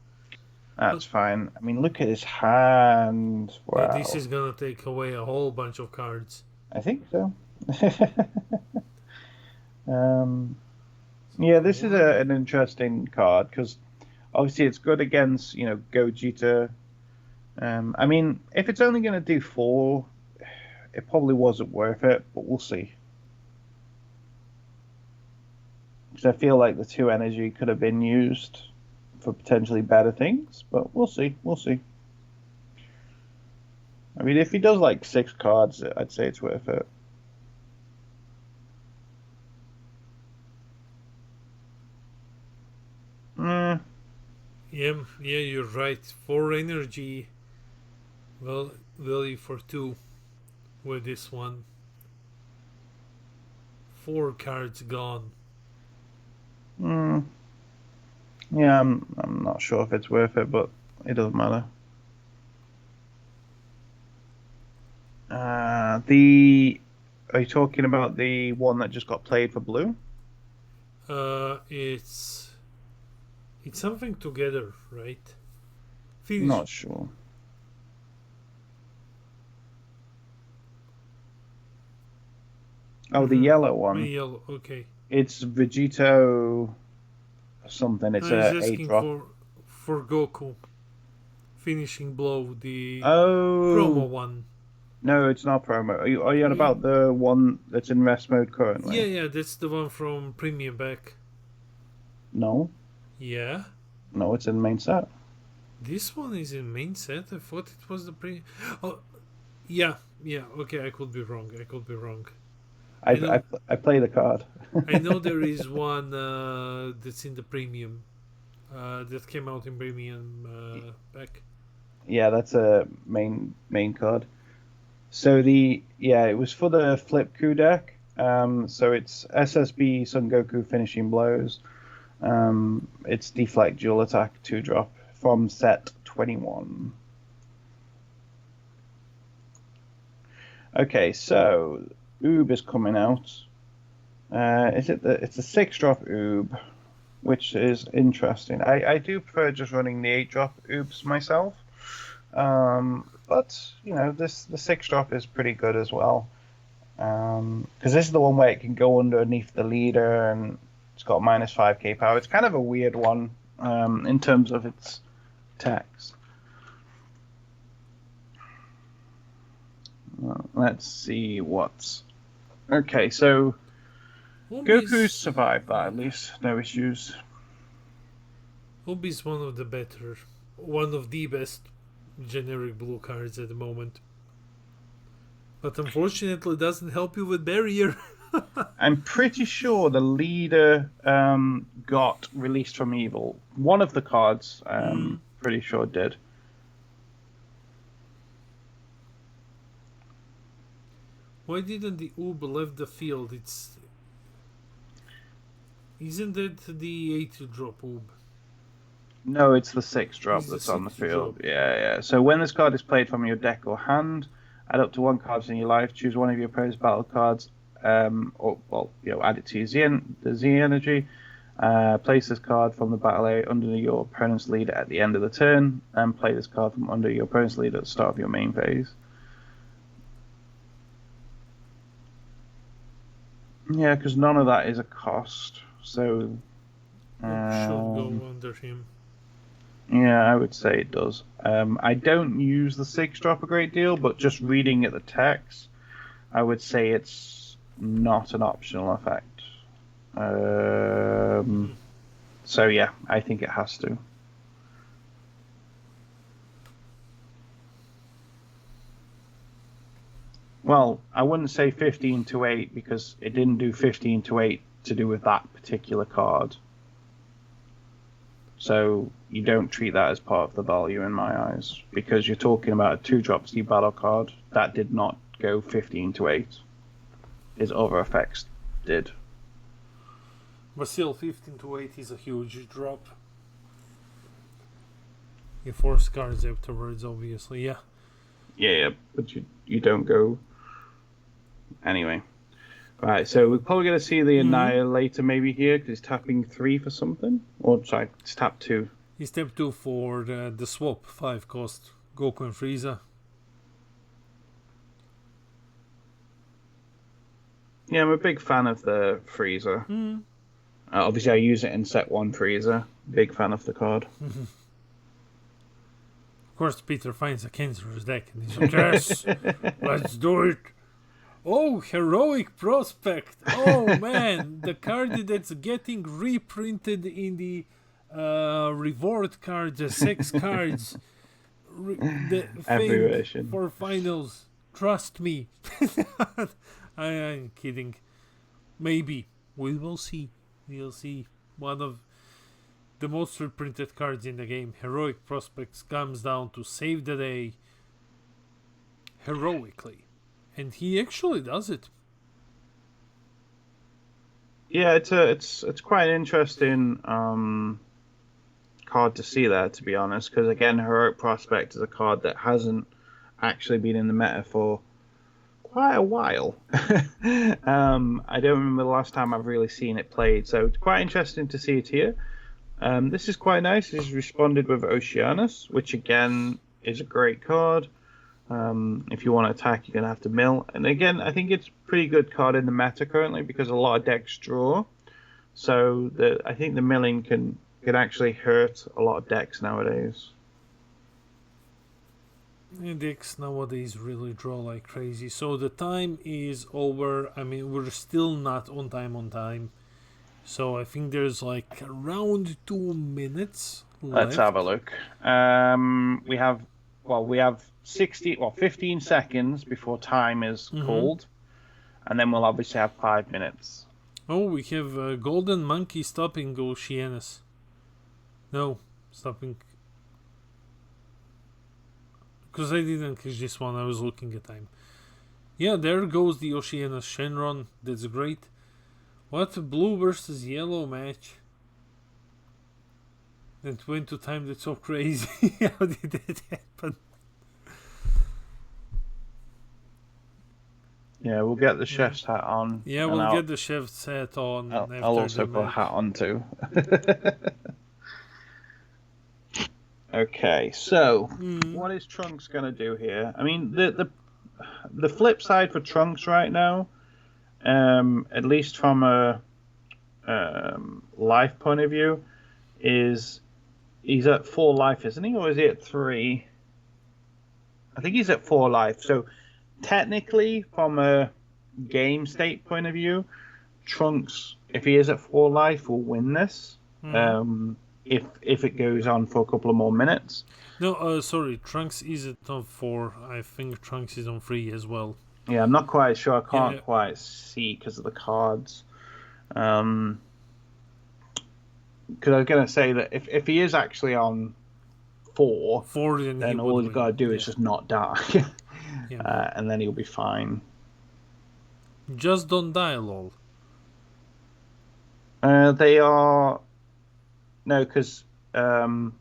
That's fine. I mean, look at his hand. Wow. This is going to take away a whole bunch of cards. I think so. Yeah, this is an interesting card because obviously it's good against Gogeta. I mean, if it's only going to do 4, it probably wasn't worth it, but we'll see. Because I feel like the 2 energy could have been used for potentially better things, but we'll see. I mean, if he does like 6 cards, I'd say it's worth it. Yeah, you're right. 4 energy, well, value for 2 with this one. 4 cards gone. Yeah, I'm not sure if it's worth it, but it doesn't matter. Are you talking about the one that just got played for blue? It's something together, right? Finish. Not sure. Oh, the yellow one. Yellow. Okay. It's Vegito something. It's He's a asking 8-drop. for Goku. Finishing blow, the Oh promo one. no, it's not promo. Are you on about the one that's in rest mode currently? Yeah, that's the one from Premium Back. No. Yeah. No, it's in main set. This one is in main set. I thought it was the Oh, yeah. Okay, I could be wrong. I play the card. I know there is one that's in the premium. That came out in premium pack. Yeah, that's a main card. So it was for the Flip Coup deck. So it's SSB Son Goku finishing blows. It's deflect dual attack 2-drop from set 21. Okay, so Oob is coming out. It's a 6-drop Oob, which is interesting. I do prefer just running the 8-drop Oobs myself. But the 6-drop is pretty good as well. Because this is the one where it can go underneath the leader and it's got minus 5k power. It's kind of a weird one in terms of its attacks. Let's see what's... Okay, so Goku's survived that at least. No issues. Oob is one of the best generic blue cards at the moment. But unfortunately doesn't help you with barrier. I'm pretty sure the leader got released from evil. One of the cards, pretty sure did. Why didn't the Oob left the field? Isn't that the 8-drop Oob? No, it's the 6-drop that's on the field. Yeah. So when this card is played from your deck or hand, add up to 1 card in your life. Choose one of your opponent's battle cards, add it to your the Z energy. Place this card from the battle area under your opponent's leader at the end of the turn, and play this card from under your opponent's leader at the start of your main phase. Yeah, because none of that is a cost, so... should go under him. Yeah, I would say it does. I don't use the 6-drop a great deal, but just reading at the text, I would say it's not an optional effect. So yeah, I think it has to. Well, I wouldn't say 15 to 8 because it didn't do 15 to 8 to do with that particular card. So you don't treat that as part of the value in my eyes because you're talking about a 2-drop Z battle card that did not go 15 to 8. His other effects did. But still, 15 to 8 is a huge drop. You force cards afterwards, obviously, yeah. Yeah, but you don't go... Anyway. Right, so we're probably going to see the Annihilator maybe here, because he's tapping 3 for something. Or, sorry, it's tap 2. He's tap 2 for the swap, 5 cost, Goku and Frieza. Yeah, I'm a big fan of the Frieza. Obviously, I use it in set 1 Frieza. Big fan of the card. Of course, Peter finds a cancerous deck and he's like, yes, let's do it. Oh, Heroic Prospect. Oh, man, the card that's getting reprinted in the reward cards, the 6 cards. The Every version. For finals. Trust me. I'm kidding. Maybe. We will see. We'll see. One of the most reprinted cards in the game, Heroic Prospects, comes down to save the day heroically. And he actually does it. Yeah, it's quite an interesting card to see there, to be honest, because again, Heroic Prospect is a card that hasn't actually been in the meta for quite a while. I don't remember the last time I've really seen it played, so it's quite interesting to see it here. This is quite nice. This is responded with Oceanus, which again is a great card. If you want to attack, you're going to have to mill. And again, I think it's a pretty good card in the meta currently because a lot of decks draw. So I think the milling can actually hurt a lot of decks nowadays. Decks nowadays really draw like crazy. So the time is over. I mean, we're still not on time. So I think there's like around 2 minutes left. Let's have a look. We have 15 seconds before time is called, and then we'll obviously have 5 minutes. Oh, we have Golden Monkey stopping Oceanus. No, stopping. Because I didn't catch this one, I was looking at time. Yeah, there goes the Oceanus Shenron. That's great. What blue versus yellow match? That went to time, that's so crazy. How did that happen? Yeah, we'll get the chef's hat on. Yeah, we'll get the chef's hat on. I'll also put a hat on too. Okay, so what is Trunks gonna do here? I mean, the flip side for Trunks right now, at least from a life point of view, is he's at 4 life, isn't he, or is he at 3? I think he's at 4 life. So technically, from a game state point of view, Trunks, if he is at 4 life, will win this. If it goes on for a couple of more minutes. No, sorry, Trunks is at 4. I think Trunks is on 3 as well. Yeah, I'm not quite sure. I can't quite see because of the cards. Because I was going to say that if he is actually on 4, then all he's got to do is just not die. And then he'll be fine. Just don't die, lol. They are... No, because Thingy's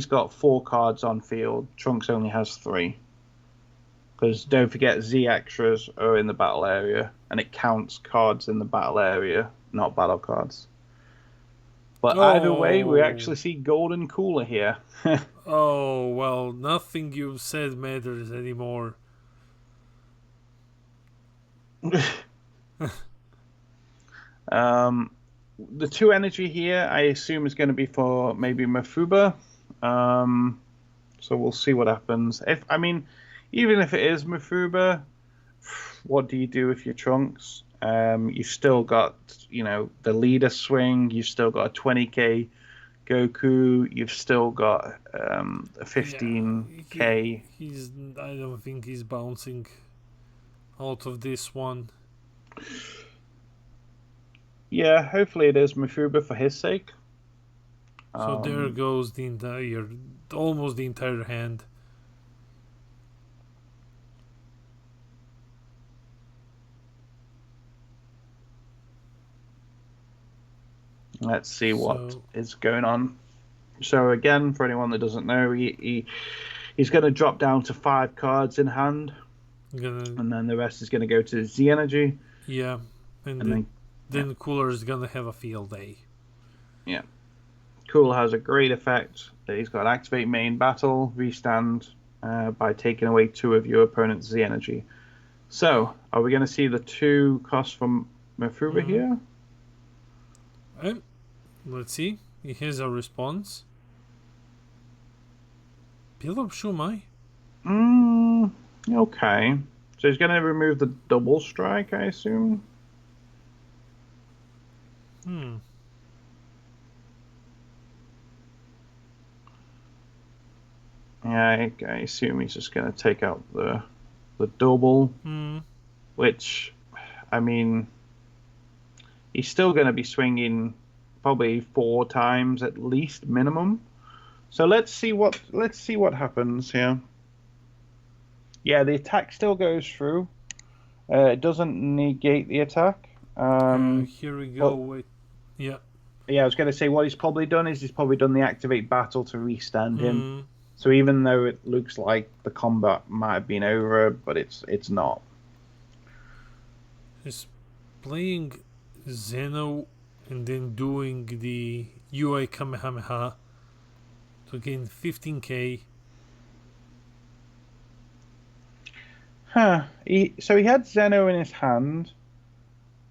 got 4 cards on field. Trunks only has 3. Because don't forget, Z extras are in the battle area, and it counts cards in the battle area, not battle cards. But either way, we actually see Golden Cooler here. Oh, well, nothing you've said matters anymore. The 2 energy here, I assume, is going to be for maybe Mafuba. So we'll see what happens. Even if it is Mafuba, what do you do if you're Trunks? You've still got, the leader swing. You've still got a 20k Goku. You've still got a 15k. I don't think he's bouncing out of this one. Yeah, hopefully it is Mafuba for his sake. So there goes almost the entire hand. Let's see what is going on. So again, for anyone that doesn't know, he's going to drop down to 5 cards in hand, and then the rest is going to go to Z energy. Yeah, and then Cooler is going to have a field day. Yeah. Cool has a great effect that he's got activate main battle, restand by taking away 2 of your opponent's Z energy. So, are we going to see the 2 costs from Mafuba here? Let's see. Here's a response. Build up Shumai. Okay. So he's going to remove the double strike, I assume? Yeah, I assume he's just going to take out the double, which, I mean, he's still going to be swinging probably 4 times at least minimum. So let's see what happens here. Yeah, the attack still goes through. It doesn't negate the attack. Here we go. Wait. Yeah. Yeah, I was going to say what he's probably done is he's probably done the activate battle to restand him. So even though it looks like the combat might have been over, but it's not. Just playing Zeno and then doing the UI Kamehameha to gain 15k. Huh. So he had Zeno in his hand,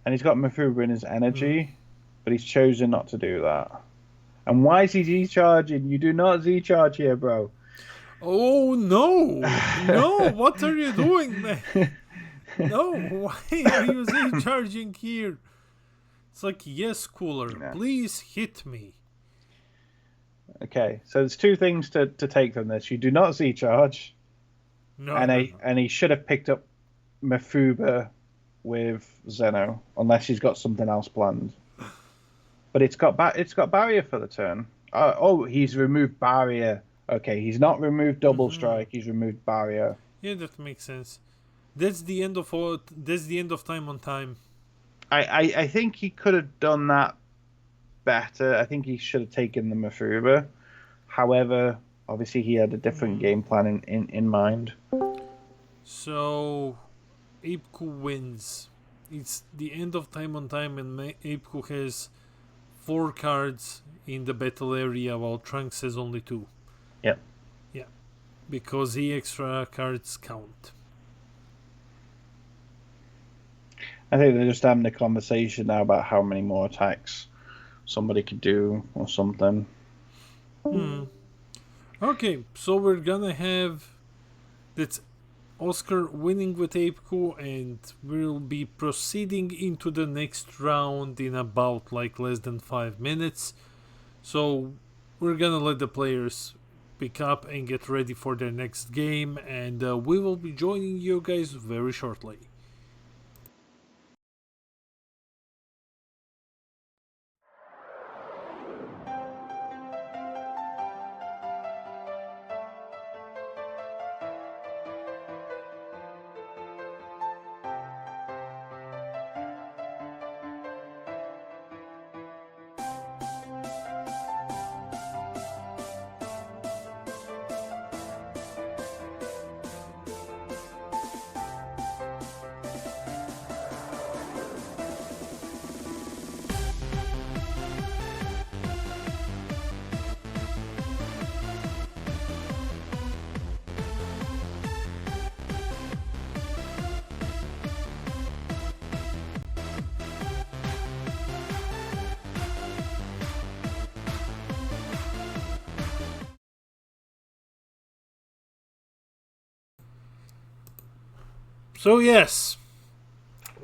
and he's got Mafuba in his energy, but he's chosen not to do that. And why is he Z-charging? You do not Z-charge here, bro. Oh no! No! What are you doing, man? No! Why are you Z-charging here? It's like, yes, cooler, please hit me. Okay, so there's two things to take from this. You do not Z-charge. No, and he should have picked up Mafuba with Zeno, unless he's got something else planned. But it's got barrier for the turn. He's removed barrier. Okay, he's not removed double strike. He's removed barrier. Yeah, that makes sense. That's the end of all. That's the end of time on time. I think he could have done that better. I think he should have taken the Mafuba. However, obviously he had a different game plan in mind. So, Apeku wins. It's the end of time on time, and Apeku has 4 cards in the battle area, while Trunks has only 2. Yep. Yeah, because the extra cards count. I think they're just having a conversation now about how many more attacks somebody could do or something. Okay, so we're gonna have that's Oscar winning with Apeku, and we'll be proceeding into the next round in about less than 5 minutes. So we're gonna let the players pick up and get ready for their next game, and we will be joining you guys very shortly. So yes,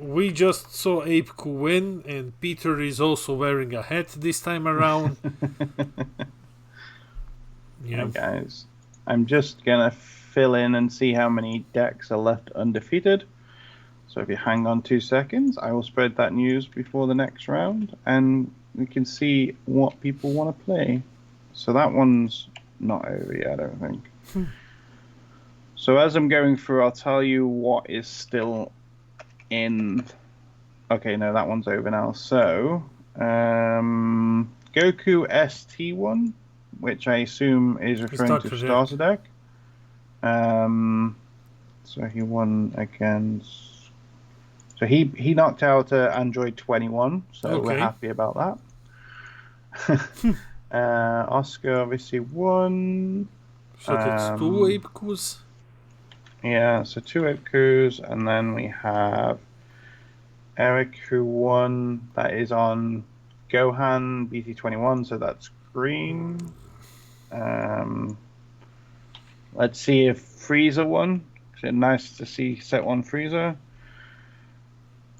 we just saw Apeku win, and Peter is also wearing a hat this time around. Yeah, guys, I'm just gonna fill in and see how many decks are left undefeated. So if you hang on 2 seconds, I will spread that news before the next round, and we can see what people want to play. So that one's not over yet, I don't think. So as I'm going through, I'll tell you what is still in. Okay, no, that one's over now. So, Goku ST1, which I assume is referring to starter deck. So he won against. So he knocked out Android 21. So we're happy about that. Oscar obviously won. So that's 2 Apekus. Yeah, so 2 Apekus, and then we have Eric who won. That is on Gohan BT21, so that's green. Let's see if Frieza won. Nice to see set 1 Frieza.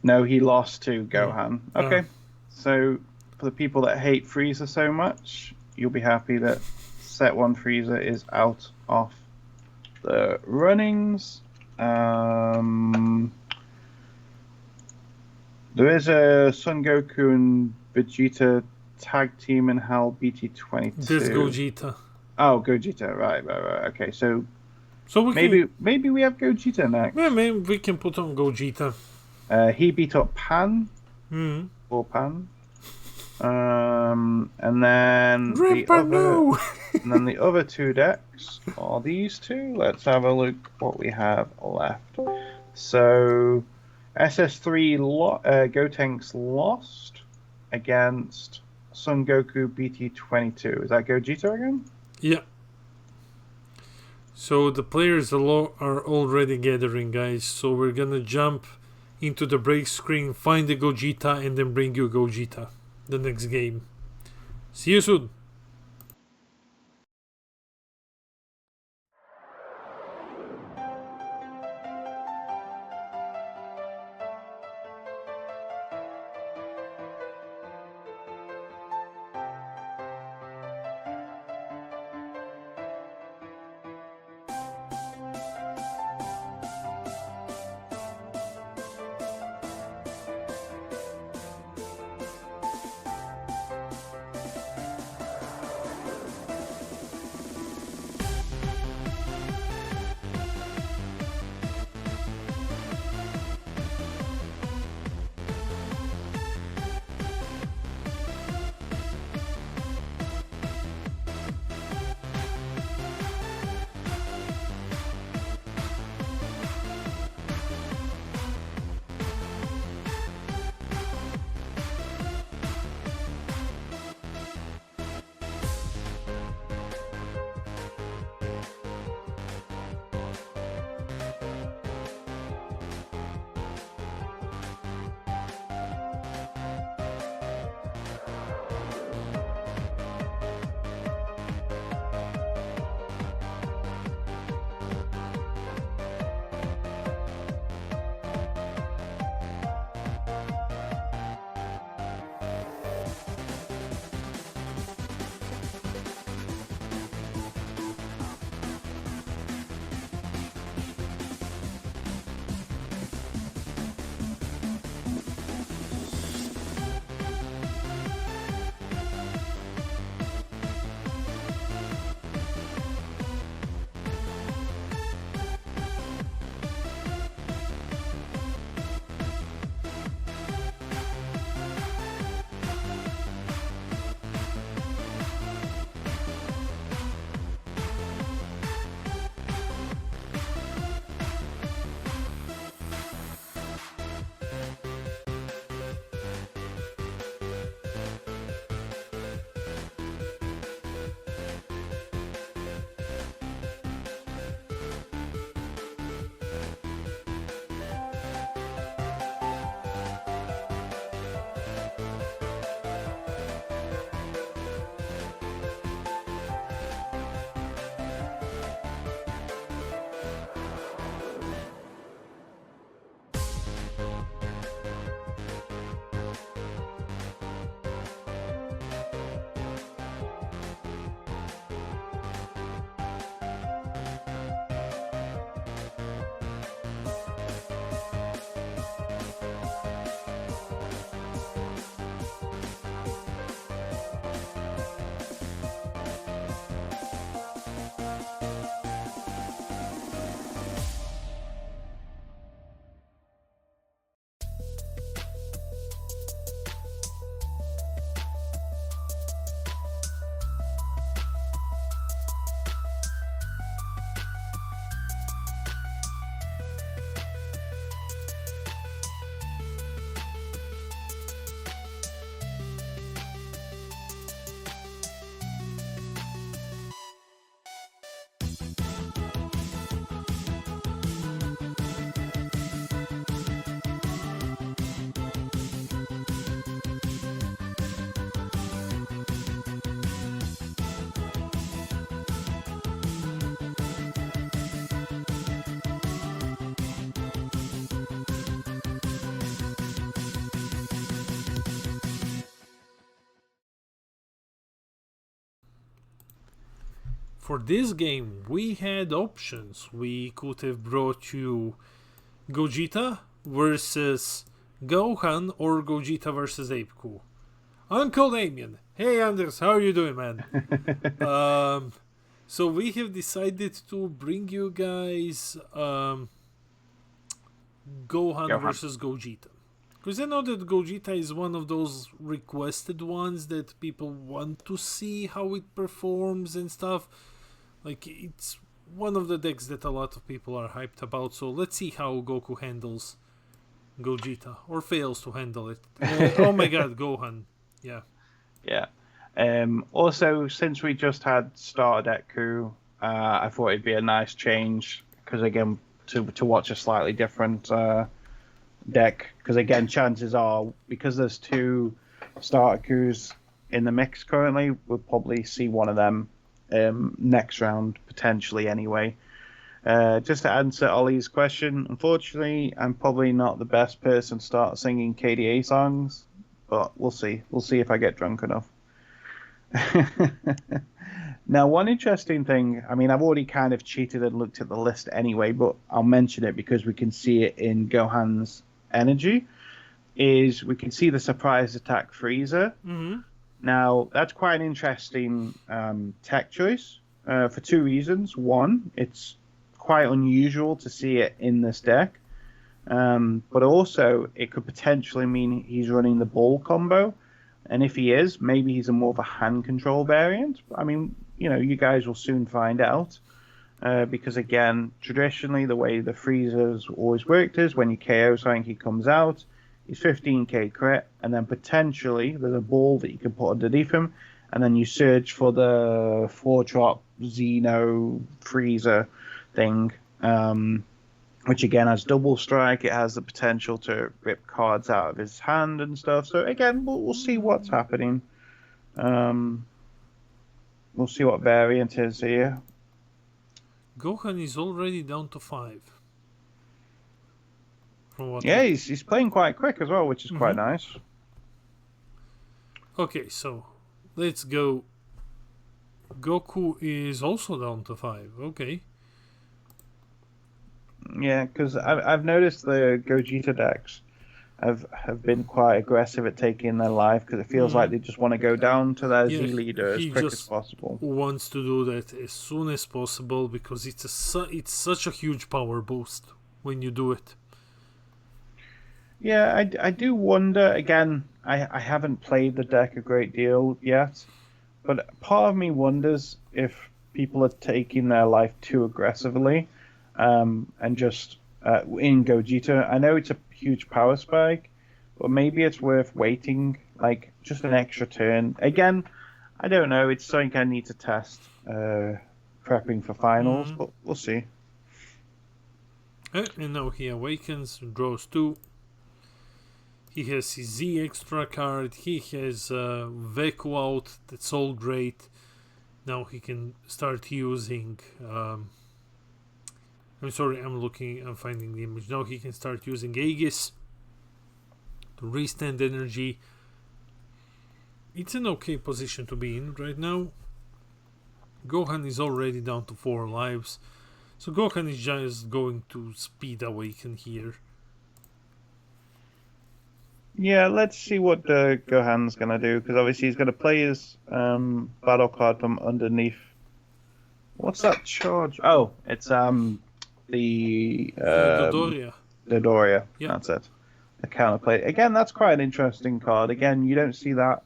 No, he lost to Gohan. Okay, so for the people that hate Frieza so much, you'll be happy that set 1 Frieza is out of the runnings. There is a Son Goku and Vegeta tag team in Hell BT22. There's Gogeta. Oh, Gogeta, right. Okay, so maybe we have Gogeta next. Yeah, maybe we can put on Gogeta. He beat up Pan. Or Pan. And then Grandpa, no! and then the other two decks are these two. Let's have a look what we have left. So SS3 Gotenks lost against Son Goku BT22. Is that Gogeta again? Yeah. So the players are already gathering, guys. So we're gonna jump into the break screen, find the Gogeta, and then bring you Gogeta the next game. See you soon. For this game, we had options. We could have brought you Gogeta versus Gohan or Gogeta versus Apecool. Uncle Damien. Hey Anders, how are you doing, man? So we have decided to bring you guys Gohan versus Gogeta. Because I know that Gogeta is one of those requested ones that people want to see how it performs and stuff. Like, it's one of the decks that a lot of people are hyped about, so let's see how Goku handles Gogeta, or fails to handle it. Oh my god, Gohan. Yeah. Yeah. Also, since we just had Starter Deku, I thought it'd be a nice change, because again, to watch a slightly different deck, because again, chances are, because there's two Starter in the mix currently, we'll probably see one of them next round, potentially anyway. Just to answer Ollie's question, unfortunately, I'm probably not the best person to start singing KDA songs, but we'll see. We'll see if I get drunk enough. Now, one interesting thing, I mean, I've already kind of cheated and looked at the list anyway, but I'll mention it because we can see it in Gohan's energy, is we can see the surprise attack Freezer. Mm-hmm. Now, that's quite an interesting tech choice for two reasons. One, it's quite unusual to see it in this deck, but also it could potentially mean he's running the ball combo, and if he is, maybe he's a more of a hand control variant. I mean, you know, you guys will soon find out, because again, traditionally the way the Freezers always worked is when you KO something, he comes out, he's 15k crit, and then potentially there's a ball that you can put underneath him, and then you search for the 4-drop Xeno Freezer thing, which again has double strike. It has the potential to rip cards out of his hand and stuff. So again, we'll see what's happening. We'll see what variant is here. Gohan is already down to 5. From what Yeah, he's playing quite quick as well, which is quite nice. Okay, so let's go. Goku is also down to 5. Okay. Yeah, because I've noticed the Gogeta decks have been quite aggressive at taking their life, because it feels like they just want to go down to their Z leader as quick as possible. Wants to do that as soon as possible, because it's such a huge power boost when you do it. Yeah, I do wonder, again, I haven't played the deck a great deal yet, but part of me wonders if people are taking their life too aggressively, and just in Gogeta. I know it's a huge power spike, but maybe it's worth waiting, like just an extra turn. Again, I don't know, it's something I need to test prepping for finals, but we'll see. And now he awakens, draws 2. He has his Z extra card, he has Veku out, that's all great. Now he can start using... I'm sorry, I'm finding the image. Now he can start using Aegis to restand energy. It's an okay position to be in right now. Gohan is already down to 4 lives. So Gohan is just going to speed awaken here. Yeah, let's see what Gohan's going to do, because obviously he's going to play his battle card from underneath. What's that charge? Oh, it's the Dodoria. Dodoria. Yeah. That's it. The counterplay. Again, that's quite an interesting card. Again, you don't see that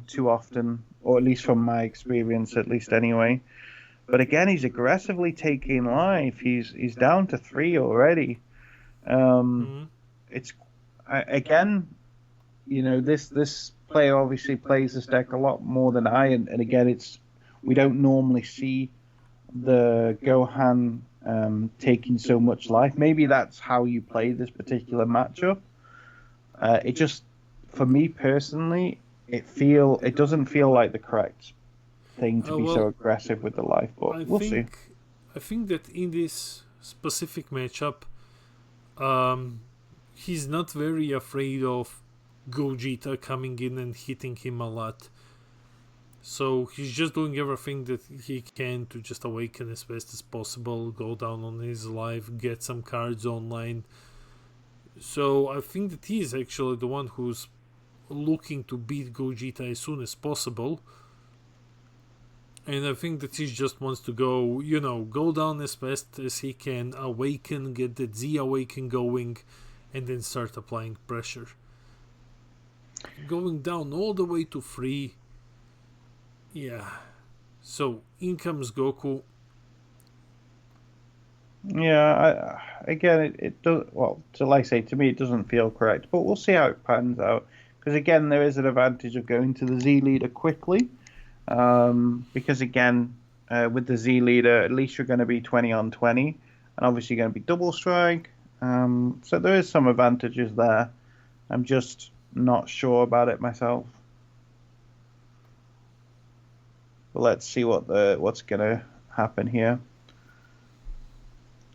too often, or at least from my experience, at least anyway. But again, he's aggressively taking life. He's down to 3 already. It's again, you know, this player obviously plays this deck a lot more than I, and again, we don't normally see the Gohan taking so much life. Maybe that's how you play this particular matchup. It just, for me personally, it doesn't feel like the correct thing to be so aggressive with the life, but we'll see. I think that in this specific matchup, he's not very afraid of Gogeta coming in and hitting him a lot. So he's just doing everything that he can to just awaken as best as possible, go down on his life, get some cards online. So I think that he is actually the one who's looking to beat Gogeta as soon as possible. And I think that he just wants to go down as fast as he can, awaken, get the Z awaken going, and then start applying pressure. Going down all the way to 3. Yeah. So in comes Goku. Yeah, again, it does. Well, like I say, to me, it doesn't feel correct, but we'll see how it pans out. Because again, there is an advantage of going to the Z leader quickly. Because again, with the Z leader, at least you're going to be 20 on 20, and obviously you're going to be double strike. So there is some advantages there. I'm just not sure about it myself. But let's see what's going to happen here.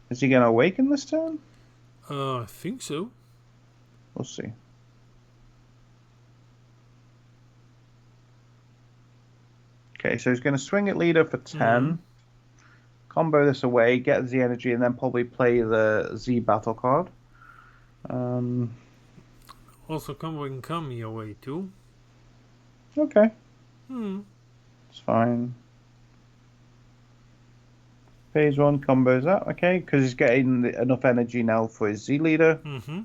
Is he going to awaken this turn? I think so. We'll see. Okay, so he's going to swing at leader for 10. Combo this away, get Z energy, and then probably play the Z battle card. Also comboing Kami away too. Okay. It's fine. Phase 1 combos that, okay, because he's getting enough energy now for his Z leader. Mm-hmm.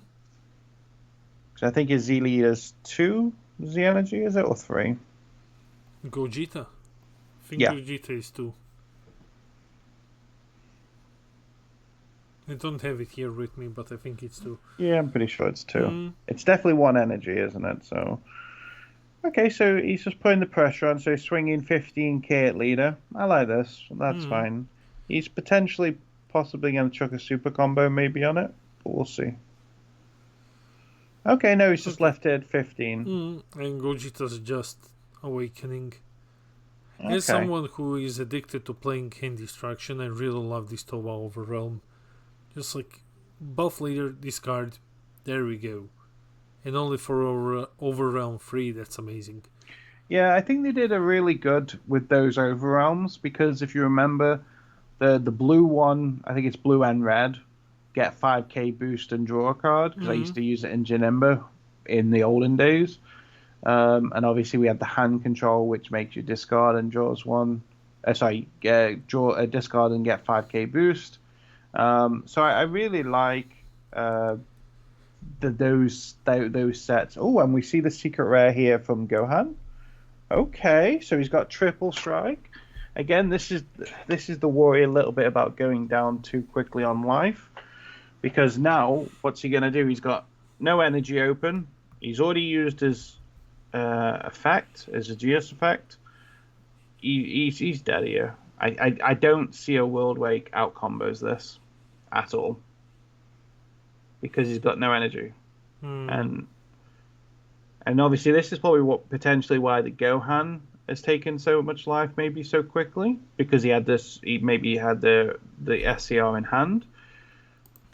So I think his Z leader's 2 Z energy, is it, or 3? Gogeta. I think Yeah. Gogeta is 2. I don't have it here with me, but I think it's 2. Yeah, I'm pretty sure it's 2. It's definitely 1 energy, isn't it? So, okay, so he's just putting the pressure on, so he's swinging 15k at leader. I like this. That's fine. He's potentially, possibly going to chuck a super combo maybe on it, but we'll see. Okay, no, he's just left it at 15. And Gogeta's just awakening. Okay. As someone who is addicted to playing hand destruction, I really love this Toba Overwhelm. Just like buff leader, discard, there we go. And only for Overwhelm 3, that's amazing. Yeah, I think they did a really good with those Overwhelms, because if you remember, the blue one, I think it's blue and red, get 5k boost and draw a card, because I used to use it in Janemba in the olden days. And obviously we had the hand control, which makes you discard and draws one. Draw a discard and get 5k boost. So I really like those sets. Oh, and we see the secret rare here from Gohan. Okay, so he's got triple strike. Again, this is the worry a little bit about going down too quickly on life, because now what's he gonna do? He's got no energy open. He's already used his effect, as a GS effect. He's dead here. I don't see a world where he out combos this at all, because he's got no energy. And obviously this is probably potentially why the Gohan has taken so much life maybe so quickly, because he had the SCR in hand.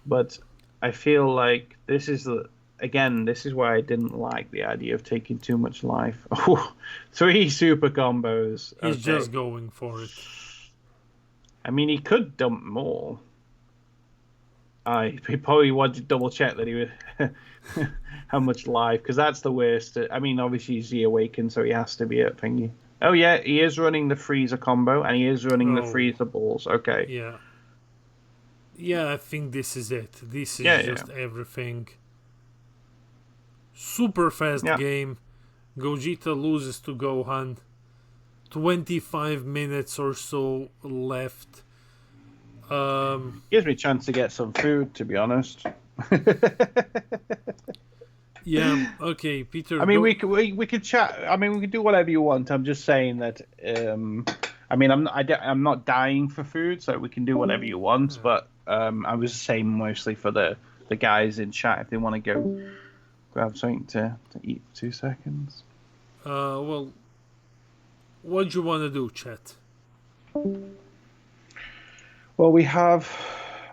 But I feel like this is why I didn't like the idea of taking too much life. 3 super combos. He's just going for it. I mean, he could dump more. He probably wanted to double check that he was how much life, because that's the worst. I mean, obviously he's the awakened, so he has to be at thingy. Oh yeah, he is running the freezer combo, and he is running the freezer balls. Okay. Yeah, I think this is it. This is just everything. Super fast game. Gogeta loses to Gohan. 25 minutes or so left. Gives me a chance to get some food, to be honest. Yeah. Okay, Peter. I mean, we could chat. I mean, we could do whatever you want. I'm just saying that. I mean, I'm not dying for food, so we can do whatever you want. But I was saying mostly for the guys in chat, if they want to go grab something to eat for 2 seconds. Well, what do you want to do, chat? Well, we have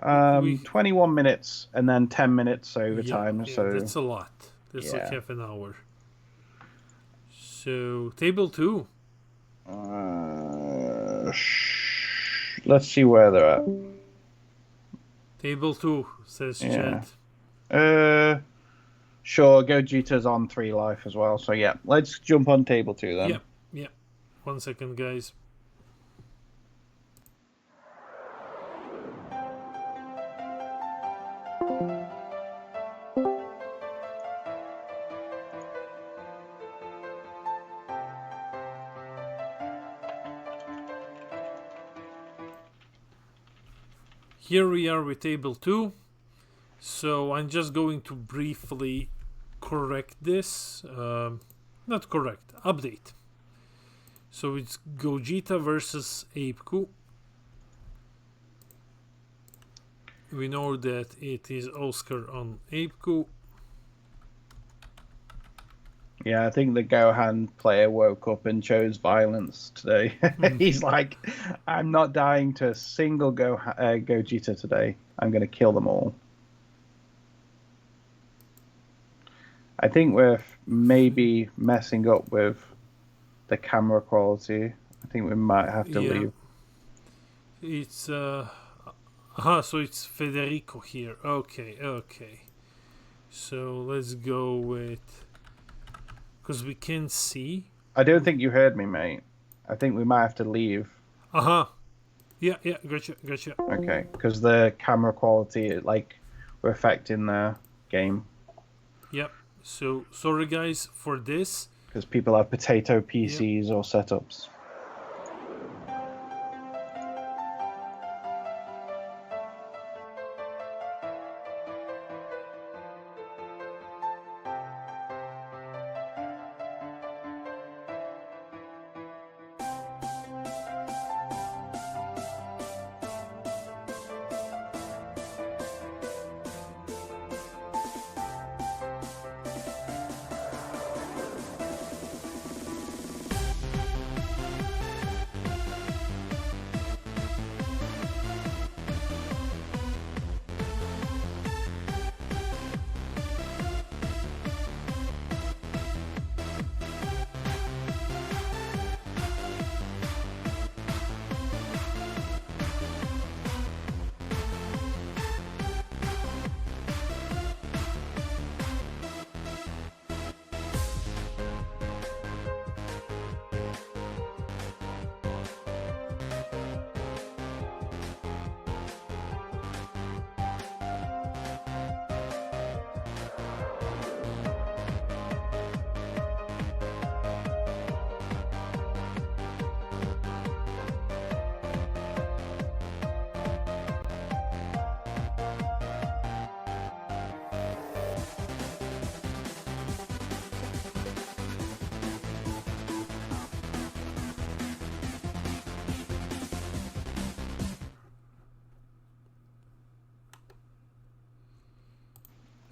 21 minutes and then 10 minutes overtime. So that's a lot. That's like half an hour. So, table 2. Let's see where they're at. Table 2, says chat. Sure, Gogeta's on 3 life as well. So, yeah, let's jump on table 2 then. Yeah. 1 second, guys. here we are with table 2. So I'm just going to briefly correct this. Not correct, update. So it's Gogeta versus Apeku. We know that it is Oscar on Apeku. Yeah, I think the Gohan player woke up and chose violence today. He's like, I'm not dying to a single Gogeta today. I'm going to kill them all. I think we're maybe messing up with the camera quality. I think we might have to leave. It's so it's Federico here. Okay. So let's go with, because we can see. I don't think you heard me, mate. I think we might have to leave. Yeah, gotcha. Okay, because the camera quality, we're affecting the game. Yep. So sorry guys for this. Because people have potato PCs or setups.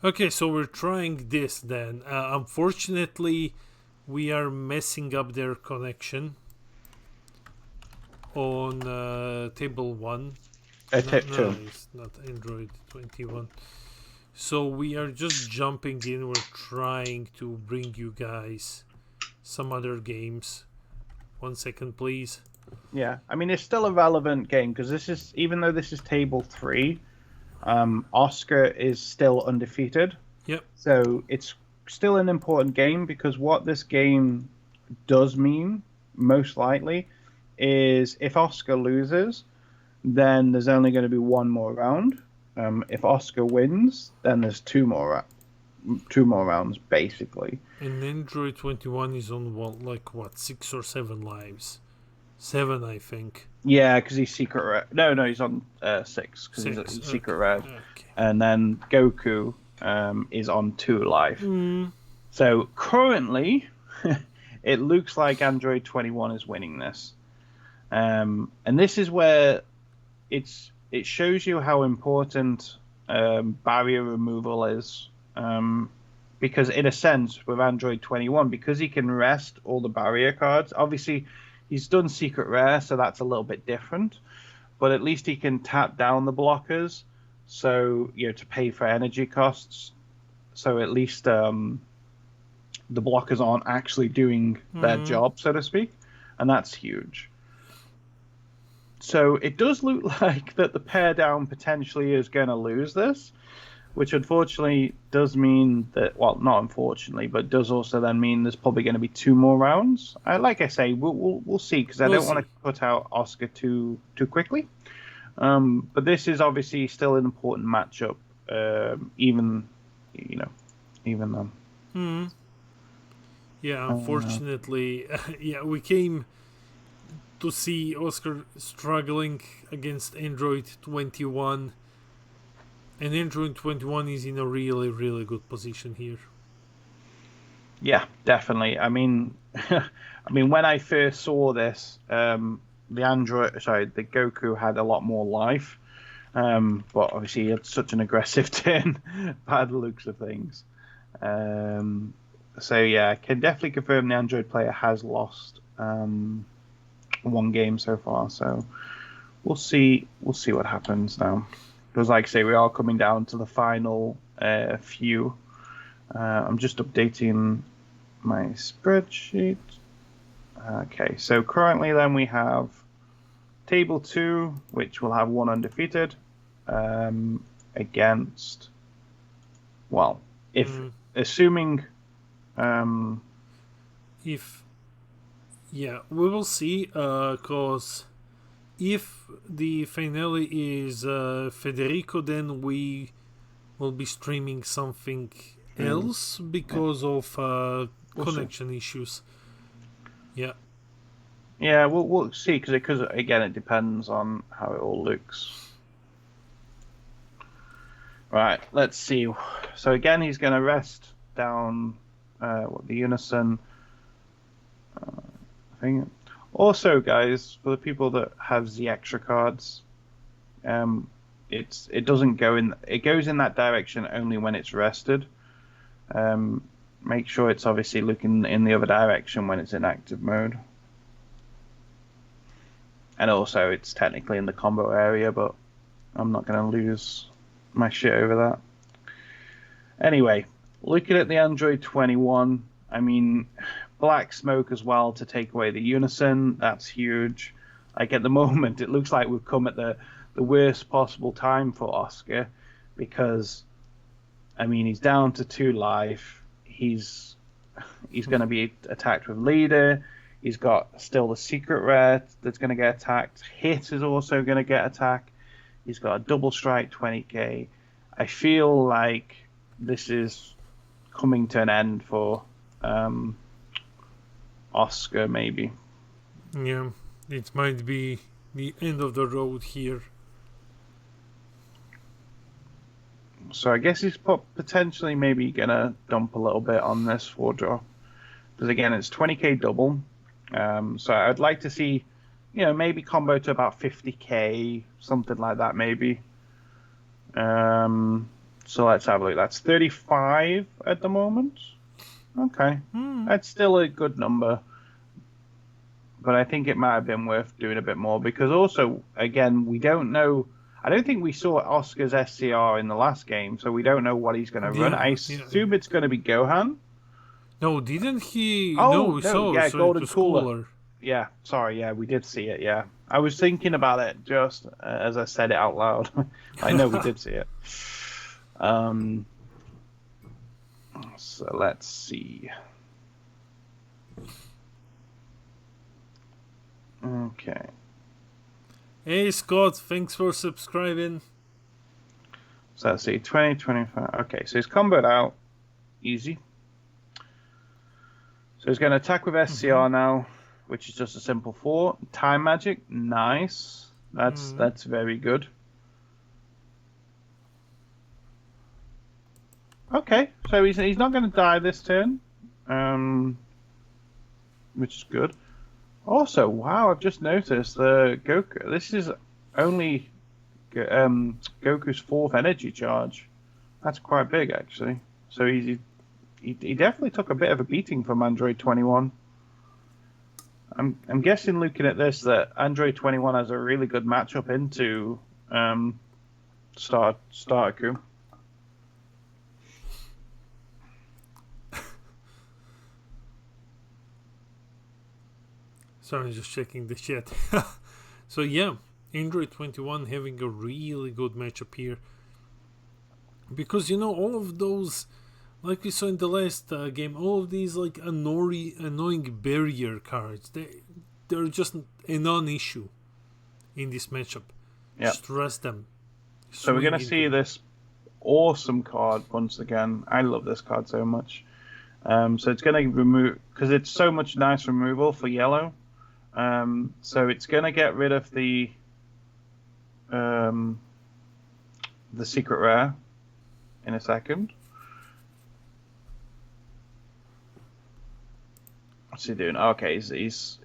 Okay, so we're trying this then. Unfortunately, we are messing up their connection on table 1. Tip 2. No, it's not Android 21. So we are just jumping in. We're trying to bring you guys some other games. 1 second, please. Yeah, I mean, it's still a relevant game because this is, even though this is table 3, Oscar is still undefeated. Yep. So it's still an important game because what this game does mean, most likely, is if Oscar loses, then there's only going to be one more round. If Oscar wins, then there's two more rounds, basically. And Android 21 is on what, 6 or 7 lives? 7, I think. Yeah, because he's secret red. No, he's on 6 because he's secret red. Okay. And then Goku is on 2 life. So currently, it looks like Android 21 is winning this. And this is where it shows you how important barrier removal is. Because in a sense, with Android 21, because he can rest all the barrier cards, obviously he's done secret rare, so that's a little bit different. But at least he can tap down the blockers, so to pay for energy costs. So at least the blockers aren't actually doing their job, so to speak, and that's huge. So it does look like that the pair down potentially is going to lose this, which unfortunately does mean that, well, not unfortunately, but does also then mean there's probably going to be 2 more rounds. Like I say, we'll see, because I don't want to put out Oscar too quickly. But this is obviously still an important matchup, even then. Yeah, unfortunately, we came to see Oscar struggling against Android 21. And Android 21 is in a really, really good position here. Yeah, definitely. I mean, when I first saw this, the Goku had a lot more life, but obviously he had such an aggressive turn by the looks of things. So yeah, I can definitely confirm the Android player has lost one game so far. So we'll see what happens now. Because, like I say, we are coming down to the final few. I'm just updating my spreadsheet. Okay, so currently then we have Table 2, which will have one undefeated, against, well, assuming... Yeah, we will see, because... if the finale is Federico, then we will be streaming something else because of connection issues. Yeah. Yeah, we'll see, because again, it depends on how it all looks. Right, let's see. So again, he's going to rest down the Unison. I think. Also, guys, for the people that have the extra cards, it doesn't go in. It goes in that direction only when it's rested. Make sure it's obviously looking in the other direction when it's in active mode. And also, it's technically in the combo area, but I'm not going to lose my shit over that. Anyway, looking at the Android 21, I mean, black smoke as well to take away the Unison. That's huge. Like, at the moment, it looks like we've come at the worst possible time for Oscar, because, I mean, he's down to 2 life. He's going to be attacked with Leader. He's got still the secret rare that's going to get attacked. Hit is also going to get attacked. He's got a double strike 20k. I feel like this is coming to an end for Oscar, maybe. Yeah, it might be the end of the road here. So I guess he's potentially maybe going to dump a little bit on this 4-drop. Because again, it's 20k double. So I'd like to see, maybe combo to about 50k, something like that, maybe. So let's have a look. That's 35 at the moment. Okay. That's still a good number. But I think it might have been worth doing a bit more, because also, again, we don't know. I don't think we saw Oscar's SCR in the last game, so we don't know what he's going to run. I assume it's going to be Gohan. No, didn't he? Oh, no, we saw. Yeah, so Golden it was Cooler. Yeah, sorry, yeah, we did see it, yeah. I was thinking about it just as I said it out loud. I know we did see it. So let's see. Okay. Hey, Scott, thanks for subscribing. So let's see, 20, 25. Okay, so he's comboed out. Easy. So he's going to attack with SCR now, which is just a simple 4. Time Magic, nice. That's very good. Okay, so he's not going to die this turn, which is good. Also, wow, I've just noticed the Goku. This is only Goku's 4th energy charge. That's quite big, actually. So he definitely took a bit of a beating from Android 21. I'm guessing, looking at this, that Android 21 has a really good matchup into Starku. Sorry, just checking the chat. So yeah, Android 21 having a really good matchup here. Because, all of those, like we saw in the last game, all of these like annoying barrier cards, they're just a non-issue in this matchup. Yeah. Just rest them. So we're going to see this awesome card once again. I love this card so much. So it's going to remove, because it's so much nice removal for yellow. So it's gonna get rid of the secret rare in a second. What's he doing? Okay, he's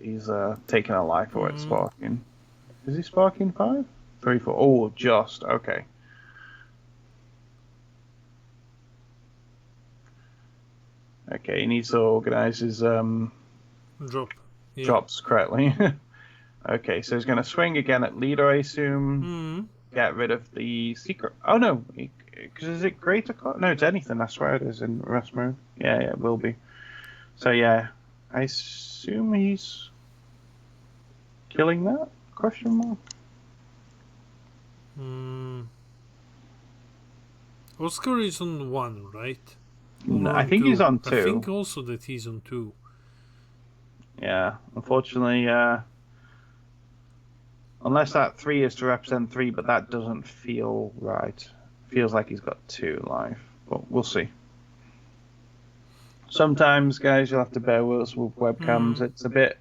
taking a life away. Sparking. Is he sparking 5? 3, 4. Oh, just okay. Okay, he needs to organize his drops correctly. Okay, so he's going to swing again at leader, I assume. Get rid of the secret. Oh no, because is it greater? No, it's anything. I swear it is in rest mode. Yeah, it will be. So yeah, I assume he's killing that? Question mark. Oscar is on 1, right? No, I think he's on 2. I think also that he's on 2. Yeah, unfortunately, unless that 3 is to represent 3, but that doesn't feel right. Feels like he's got 2 life, but we'll see. Sometimes, guys, you'll have to bear with us with webcams. It's a bit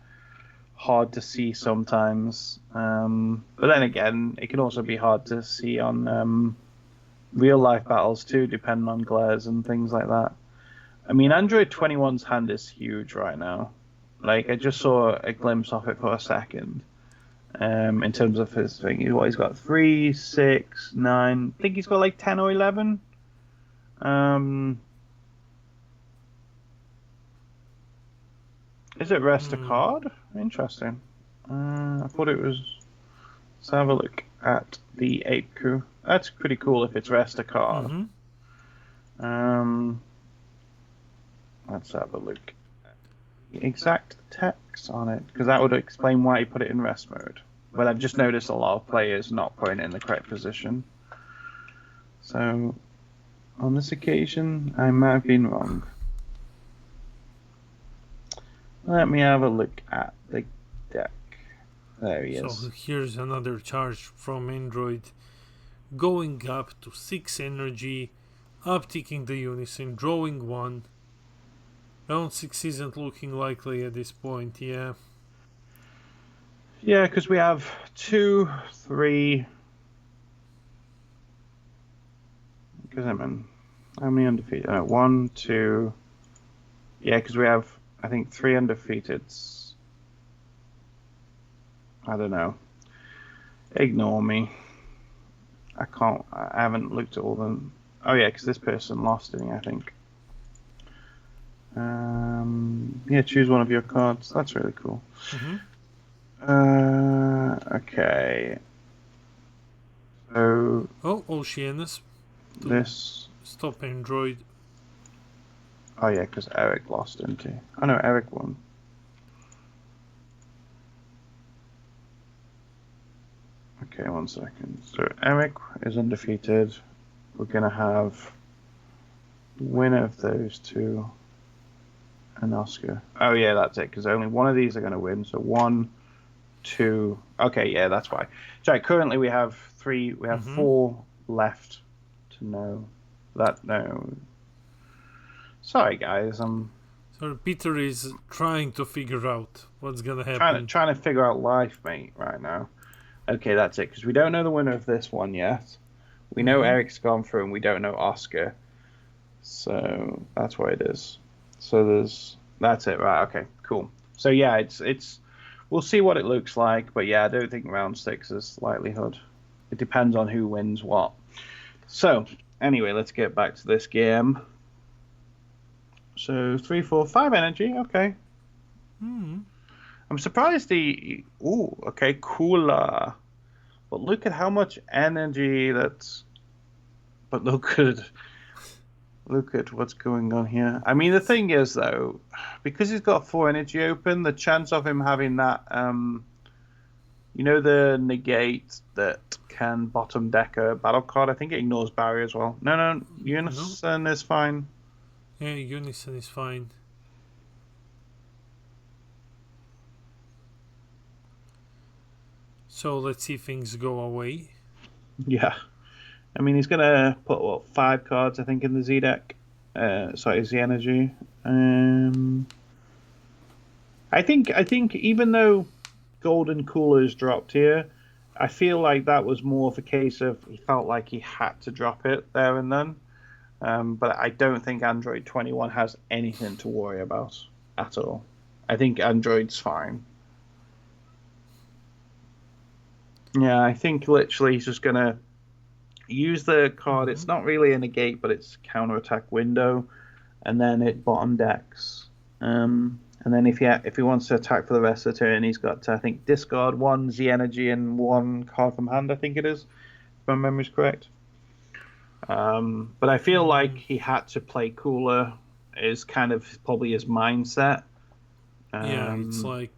hard to see sometimes. But then again, it can also be hard to see on real-life battles too, depending on glares and things like that. I mean, Android 21's hand is huge right now. Like, I just saw a glimpse of it for a second. In terms of his thing, he's got 3, 6, 9. I think he's got like 10 or 11. Is it rest a card? Interesting. I thought it was. Let's have a look at the Ape Coup. That's pretty cool if it's rest a card. Let's have a look at the exact text on it, because that would explain why he put it in rest mode. But I've just noticed a lot of players not putting it in the correct position. So, on this occasion, I might have been wrong. Let me have a look at the deck. There he is. So here's another charge from Android. Going up to 6 energy, upticking the unison, drawing 1. Round 6 isn't looking likely at this point, yeah. Yeah, because we have 2, 3. Because I'm in. How many undefeated? 1, 2. Yeah, because we have, I think, 3 undefeateds. I don't know. Ignore me. I haven't looked at all of them. Oh yeah, because this person lost, didn't he, I think. Yeah, choose one of your cards. That's really cool. Okay. So. Oh, Oceanus. This. Stop Android. Oh yeah, because Eric lost, didn't he? Oh no, Eric won. Okay, 1 second. So Eric is undefeated. We're gonna have winner of those 2 and Oscar. Oh yeah, that's it. Because only one of these are gonna win. So 1, 2. Okay, yeah, that's why. So currently we have 3. We have 4 left to know. No. Sorry, guys. So Peter is trying to figure out what's gonna happen. Trying to figure out life, mate, right now. Okay, that's it, because we don't know the winner of this one yet. We know Eric's gone through, and we don't know Oscar. So that's what it is. So that's it, right? Okay, cool. So yeah, it's we'll see what it looks like, but yeah, I don't think round 6 is likelihood. It depends on who wins what. So anyway, let's get back to this game. So 3, 4, 5 energy. Okay. I'm surprised okay, cooler. But look at how much energy that's. But look at what's going on here. I mean, the thing is though, because he's got 4 energy open, the chance of him having that, the negate that can bottom deck a battle card. I think it ignores barrier as well. No, Unison is fine. Yeah, Unison is fine. So let's see if things go away. Yeah. I mean, he's going to put, 5 cards, I think, in the Z deck. Sorry, Z energy. I think even though golden coolers dropped here. I feel like that was more of a case of he felt like he had to drop it there and then. But I don't think Android 21 has anything to worry about at all. I think Android's fine. Yeah, I think literally he's just gonna use the card. It's not really a negate, but it's counterattack window, and then it bottom decks. And then if he wants to attack for the rest of the turn, he's got to, I think, discard 1 Z energy and 1 card from hand. I think it is, if my memory's correct. But I feel like he had to play cooler. Is kind of probably his mindset. Yeah, it's like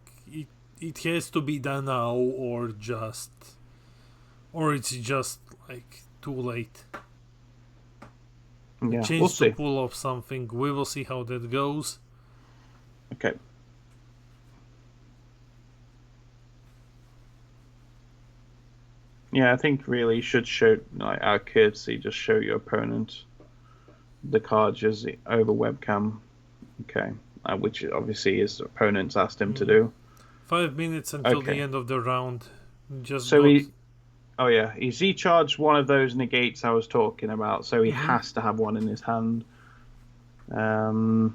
it has to be done now, or it's just like too late. Yeah, Chance we'll to see. pull off something. We will see how that goes. Okay. Yeah, I think really you should show, like, our courtesy, just show your opponent the card just over webcam. Okay. Which obviously his opponent's asked him to do. 5 minutes until Okay. the end of the round. Just So got... oh yeah, he Z-charged one of those negates I was talking about, so he has to have one in his hand. Because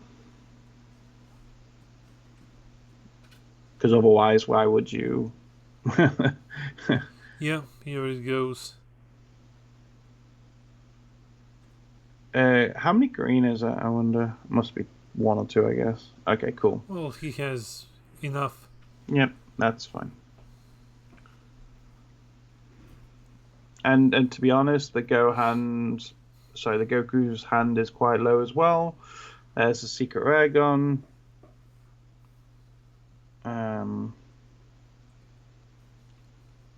otherwise, why would you? Yeah, here it goes. How many green is that? I wonder. Must be 1 or 2, I guess. Okay, cool. Well, he has enough. Yep, that's fine. And to be honest, the Goku's hand is quite low as well. There's a secret rare gun.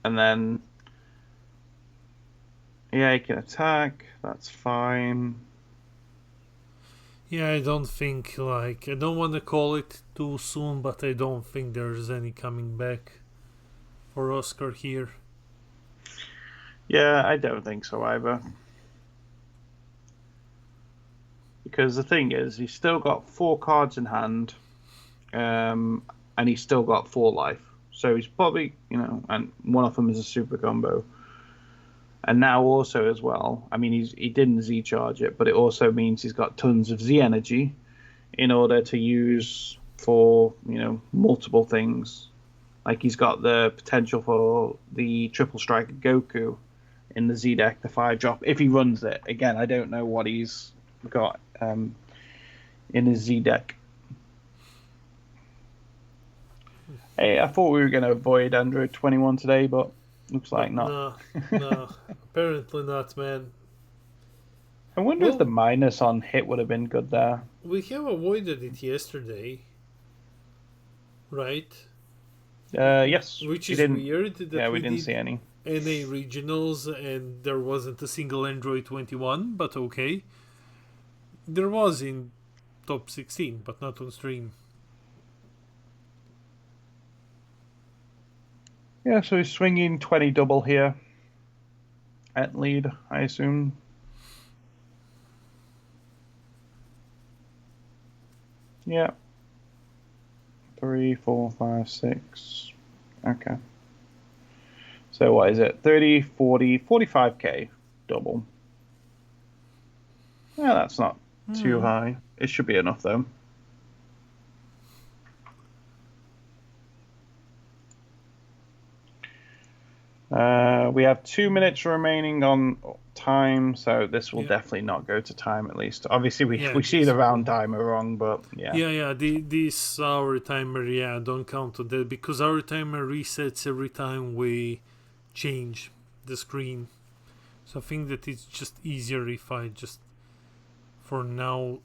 And then, yeah, he can attack. That's fine. Yeah, I don't think, like, I don't want to call it too soon, but I don't think there's any coming back for Oscar here. Yeah, I don't think so either. Because the thing is, he's still got 4 cards in hand, and he's still got 4 life. So he's probably, and one of them is a super combo. And now also as well, I mean, he didn't Z-charge it, but it also means he's got tons of Z energy in order to use for, multiple things. Like he's got the potential for the triple strike Goku in the Z deck, the 5-drop, if he runs it. Again, I don't know what he's got in his Z deck. Hey, I thought we were going to avoid Android 21 today, but looks like not. No, apparently not, man. I wonder if the minus on hit would have been good there. We have avoided it yesterday, right? Yes. Which is weird. That we didn't see any. NA regionals and there wasn't a single Android 21, but okay. There was in top 16, but not on stream. Yeah, so he's swinging 20 double here at lead, I assume. Yeah. 3, 4, 5, 6. Okay. So what is it? 30, 40, 45k double. Yeah, that's not too high. It should be enough though. We have 2 minutes remaining on time, so this will definitely not go to time at least. Obviously, we see the round timer wrong, but yeah. Yeah, this our timer, don't count on that because our timer resets every time we change the screen. So I think that it's just easier if I just, for now,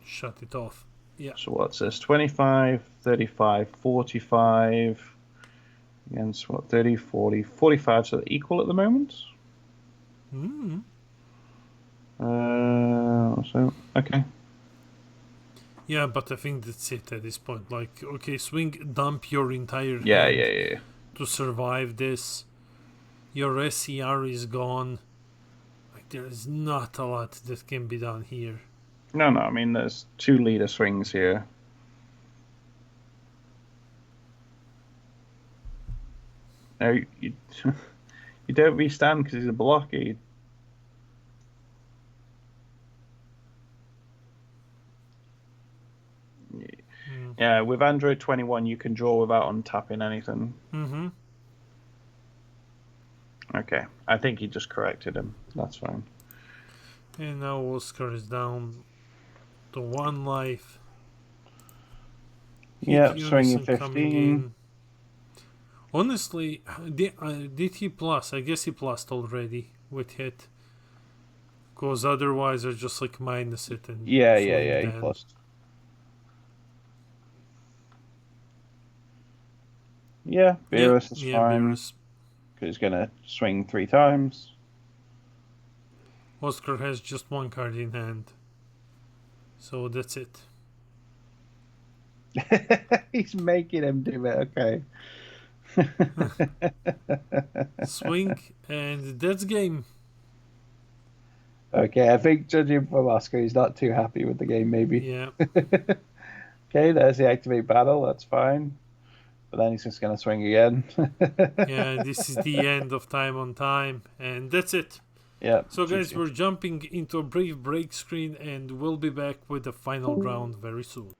shut it off. Yeah. So what's this? 25, 35, 45... against what, 30, 40, 45, so they're equal at the moment. So, okay. Yeah, but I think that's it at this point. Like, okay, swing, dump your entire hand Yeah. to survive this. Your SCR is gone. Like, there is not a lot that can be done here. No, I mean, there's 2 leader swings here. No, you you don't restand because he's a blockade. Yeah, with Android 21, you can draw without untapping anything. Mm-hmm. Okay, I think he just corrected him. That's fine. And now Oscar is down to 1 life. Yeah, Hit swinging Unison coming 15. in. Honestly, did he plus? I guess he plussed already with hit. Because otherwise I just like minus it and Yeah, swing he then. plus. Yeah, Beerus is fine. Beerus. Because he's going to swing 3 times. Oscar has just 1 card in hand. So that's it. He's making him do it, okay. Swing, and that's game. Okay, I think judging from Oscar, he's not too happy with the game, maybe. Yeah. Okay, there's the activate battle, that's fine. But then he's just going to swing again. Yeah, this is the end of Time on Time, and that's it. Yeah. So guys, we're jumping into a brief break screen, and we'll be back with the final round very soon.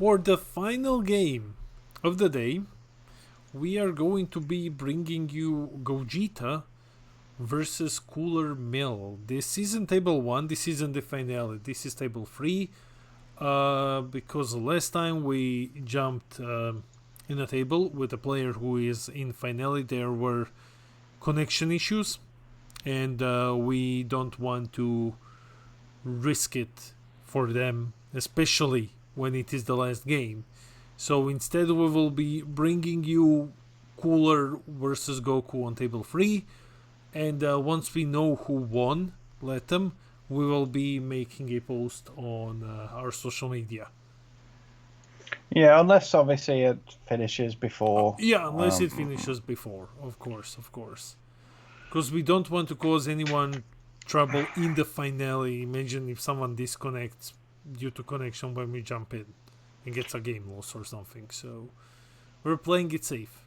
for the final game of the day, we are going to be bringing you Gogeta versus Cooler Mill. This isn't table 1, this isn't the finale, this is table 3. Because last time we jumped in a table with a player who is in finale, there were connection issues, and we don't want to risk it for them, especially when it is the last game. So instead we will be bringing you Cooler versus Goku on table 3, and once we know who won Latam, we will be making a post on our social media. Yeah, unless obviously it finishes before. Yeah, unless it finishes before, of course. Because we don't want to cause anyone trouble in the finale. Imagine if someone disconnects due to connection when we jump in and gets a game loss or something. So we're playing it safe.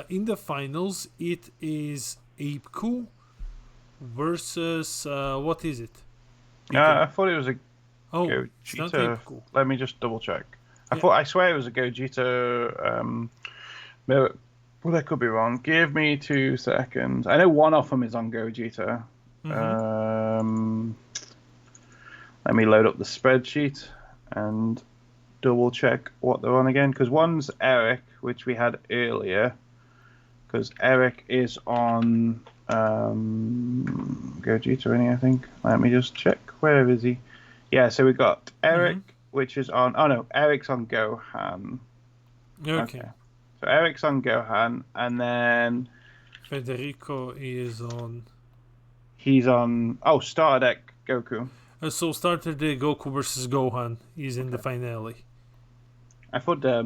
In the finals, it is Apeku versus what is it? I thought it was a it's not Gogeta. Apeku. Let me just double check. Yeah. I swear it was a Gogeta. Well, I could be wrong. Give me 2 seconds. I know one of them is on Gogeta. Let me load up the spreadsheet and double check what they're on again. Because one's Eric, which we had earlier. Because Eric is on Gogeta, I think. Let me just check. Where is he? Yeah, so we got Eric, which is on. Oh no, Eric's on Gohan. Okay. So Eric's on Gohan, and then Federico is on. He's on. Oh, starter deck Goku. So starter day Goku versus Gohan is in the finale. I thought there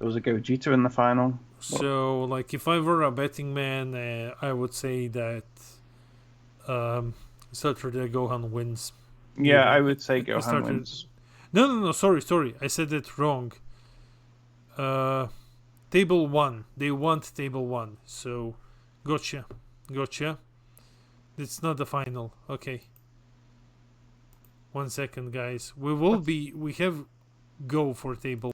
was a Gogeta in the final. So, like, if I were a betting man, I would say that starter day Gohan wins. Yeah, I would say Gohan wins. No, sorry. I said it wrong. Table 1. They want table 1. So, gotcha. It's not the final. Okay. 1 second, guys. We have go for table.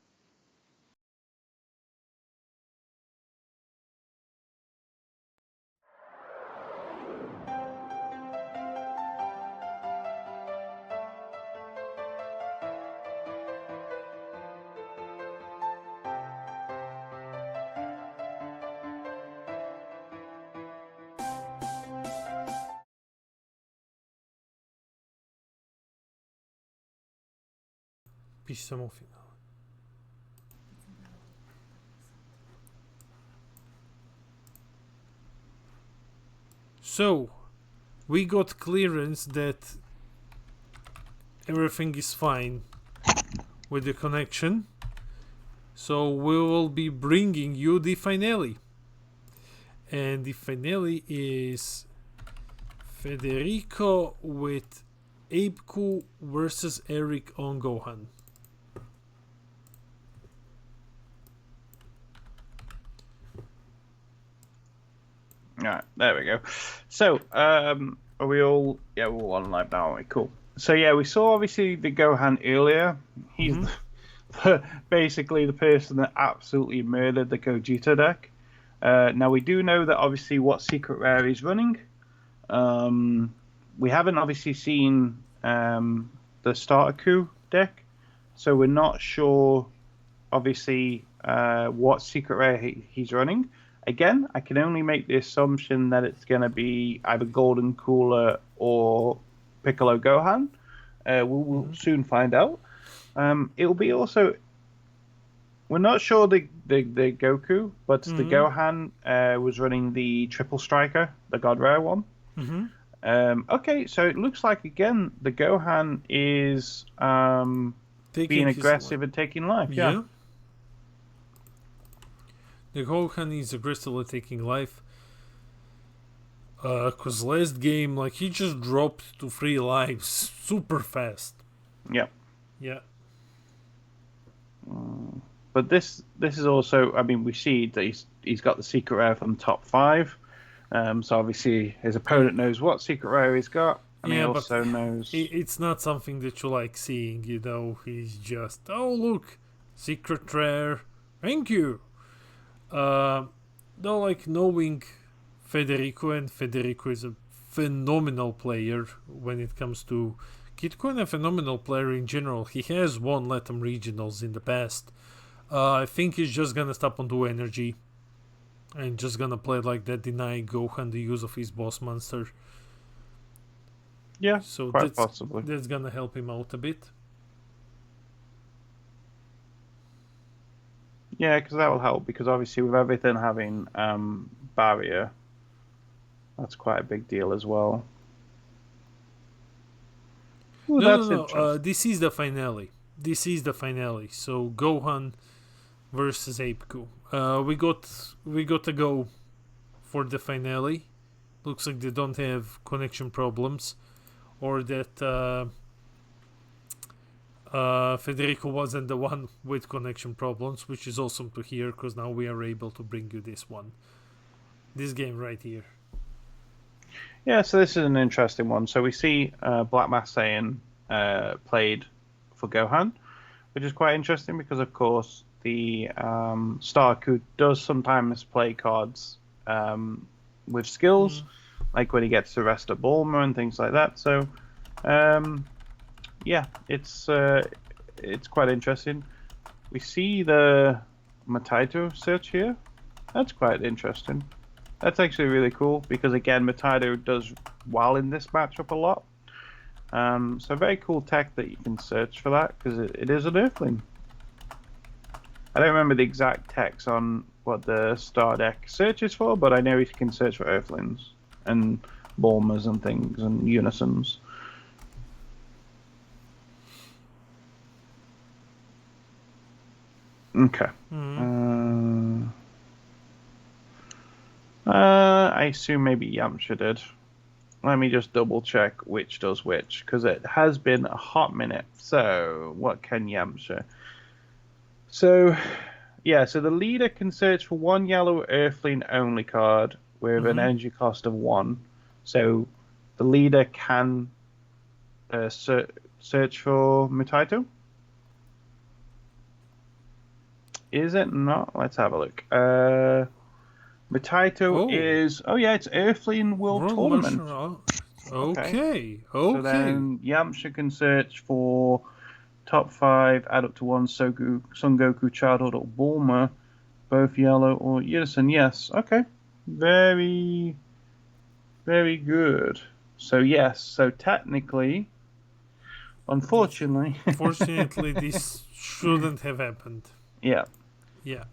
Pisamo final. So, we got clearance that everything is fine with the connection. So we will be bringing you the finale. And the finale is Federico with Apeku versus Eric on Gohan. Alright, there we go. So, are we all... Yeah, we're all on live now, aren't we? Cool. So, yeah, we saw, obviously, the Gohan earlier. He's basically the person that absolutely murdered the Gogeta deck. Now, we do know that, obviously, what secret rare he's running. We haven't, obviously, seen the starter coup deck. So, we're not sure, obviously, what secret rare he's running. Again, I can only make the assumption that it's going to be either Golden Cooler or Piccolo Gohan. We'll soon find out. It'll be also... We're not sure the Goku, but the Gohan was running the Triple Striker, the God Rare one. Okay, so it looks like, again, the Gohan is being aggressive and taking life. Yeah. The Gohan is aggressively taking life. Because last game, like, he just dropped to 3 lives super fast. Yeah. Yeah. But this is also, I mean, we see that he's got the secret rare from top 5. So obviously his opponent knows what secret rare he's got. and he Yeah, but also knows. it's not something that you like seeing, you know. He's just, oh look, secret rare, thank you. Though, like, knowing Federico, and Federico is a phenomenal player when it comes to Kid Koen, a phenomenal player in general. He has won Latam regionals in the past. I think he's just gonna stop on do energy and just gonna play like that, deny Gohan the use of his boss monster. Yeah, So quite possibly. that's gonna help him out a bit. Yeah, because that will help. Because obviously, with everything having barrier, that's quite a big deal as well. Ooh, that's interesting. This is the finale. This is the finale. So Gohan versus Apeku. We got to go for the finale. Looks like they don't have connection problems, or that Federico wasn't the one with connection problems, which is awesome to hear, because now we are able to bring you this game right here. Yeah, so this is an interesting one. So we see Black Mass Saiyan played for Gohan, which is quite interesting because, of course, the Starku does sometimes play cards with skills, like when he gets to rest at Bulma and things like that. So, yeah, it's quite interesting. We see the Mataito search here. That's quite interesting. That's actually really cool because, again, Mataito does well in this matchup a lot. So very cool tech that you can search for that because it is an Earthling. I don't remember the exact text on what the star deck searches for, but I know you can search for Earthlings and Bulmas and things and Unisons. Okay. I assume maybe Yamcha did. Let me just double check which does which, because it has been a hot minute. So, what can Yamcha? So, yeah, so the leader can search for one yellow Earthling only card with an energy cost of 1. So, the leader can search for Mutaito. Is it not? Let's have a look. Mataito is... Oh, yeah, it's Earthling World Tournament. Okay. So then Yamcha can search for top 5, add up to 1, Son Goku, Childhood, or Bulma, both yellow or Unison. Yes, okay. Very, very good. So, yes, so technically, unfortunately... Unfortunately, this shouldn't have happened. Yeah. Yeah.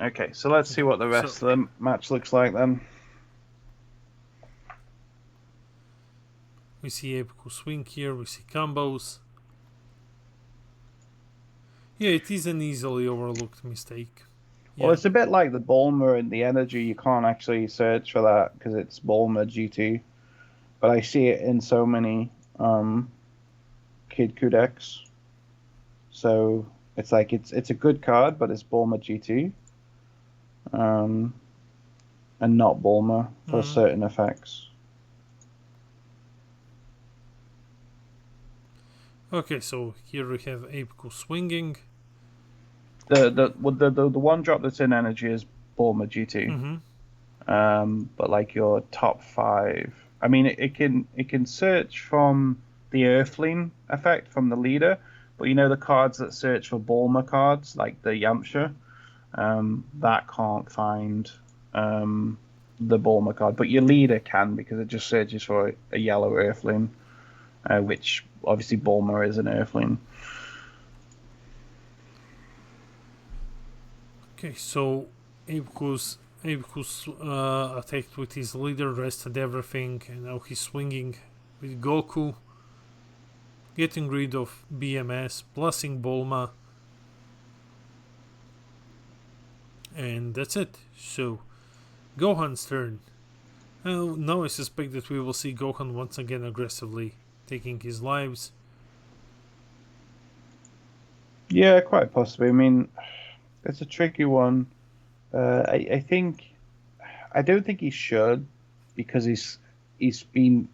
Okay, so let's see what the rest of the match looks like then. We see Apeku swing here, we see combos. Yeah, it is an easily overlooked mistake. Yeah. Well, it's a bit like the Bulma and the energy. You can't actually search for that because it's Bulma GT. But I see it in so many Kid Codex. So it's like it's a good card, but it's Bulma GT. And not Bulma for certain effects. Okay, so here we have Apeku swinging. The one drop that's in energy is Bulma GT. But like your top 5, I mean, it can search from the Earthling effect from the leader, but you know the cards that search for Bulma cards, like the Yamcha, that can't find the Bulma card, but your leader can because it just searches for a yellow Earthling, which obviously Bulma is an Earthling. Okay, so Apeku's attacked with his leader, rested everything, and now he's swinging with Goku, getting rid of BMS, plusing Bulma, and that's it. So, Gohan's turn. Now I suspect that we will see Gohan once again aggressively taking his lives. Yeah, quite possibly. I mean, It's a tricky one. I think I don't think he should because he's been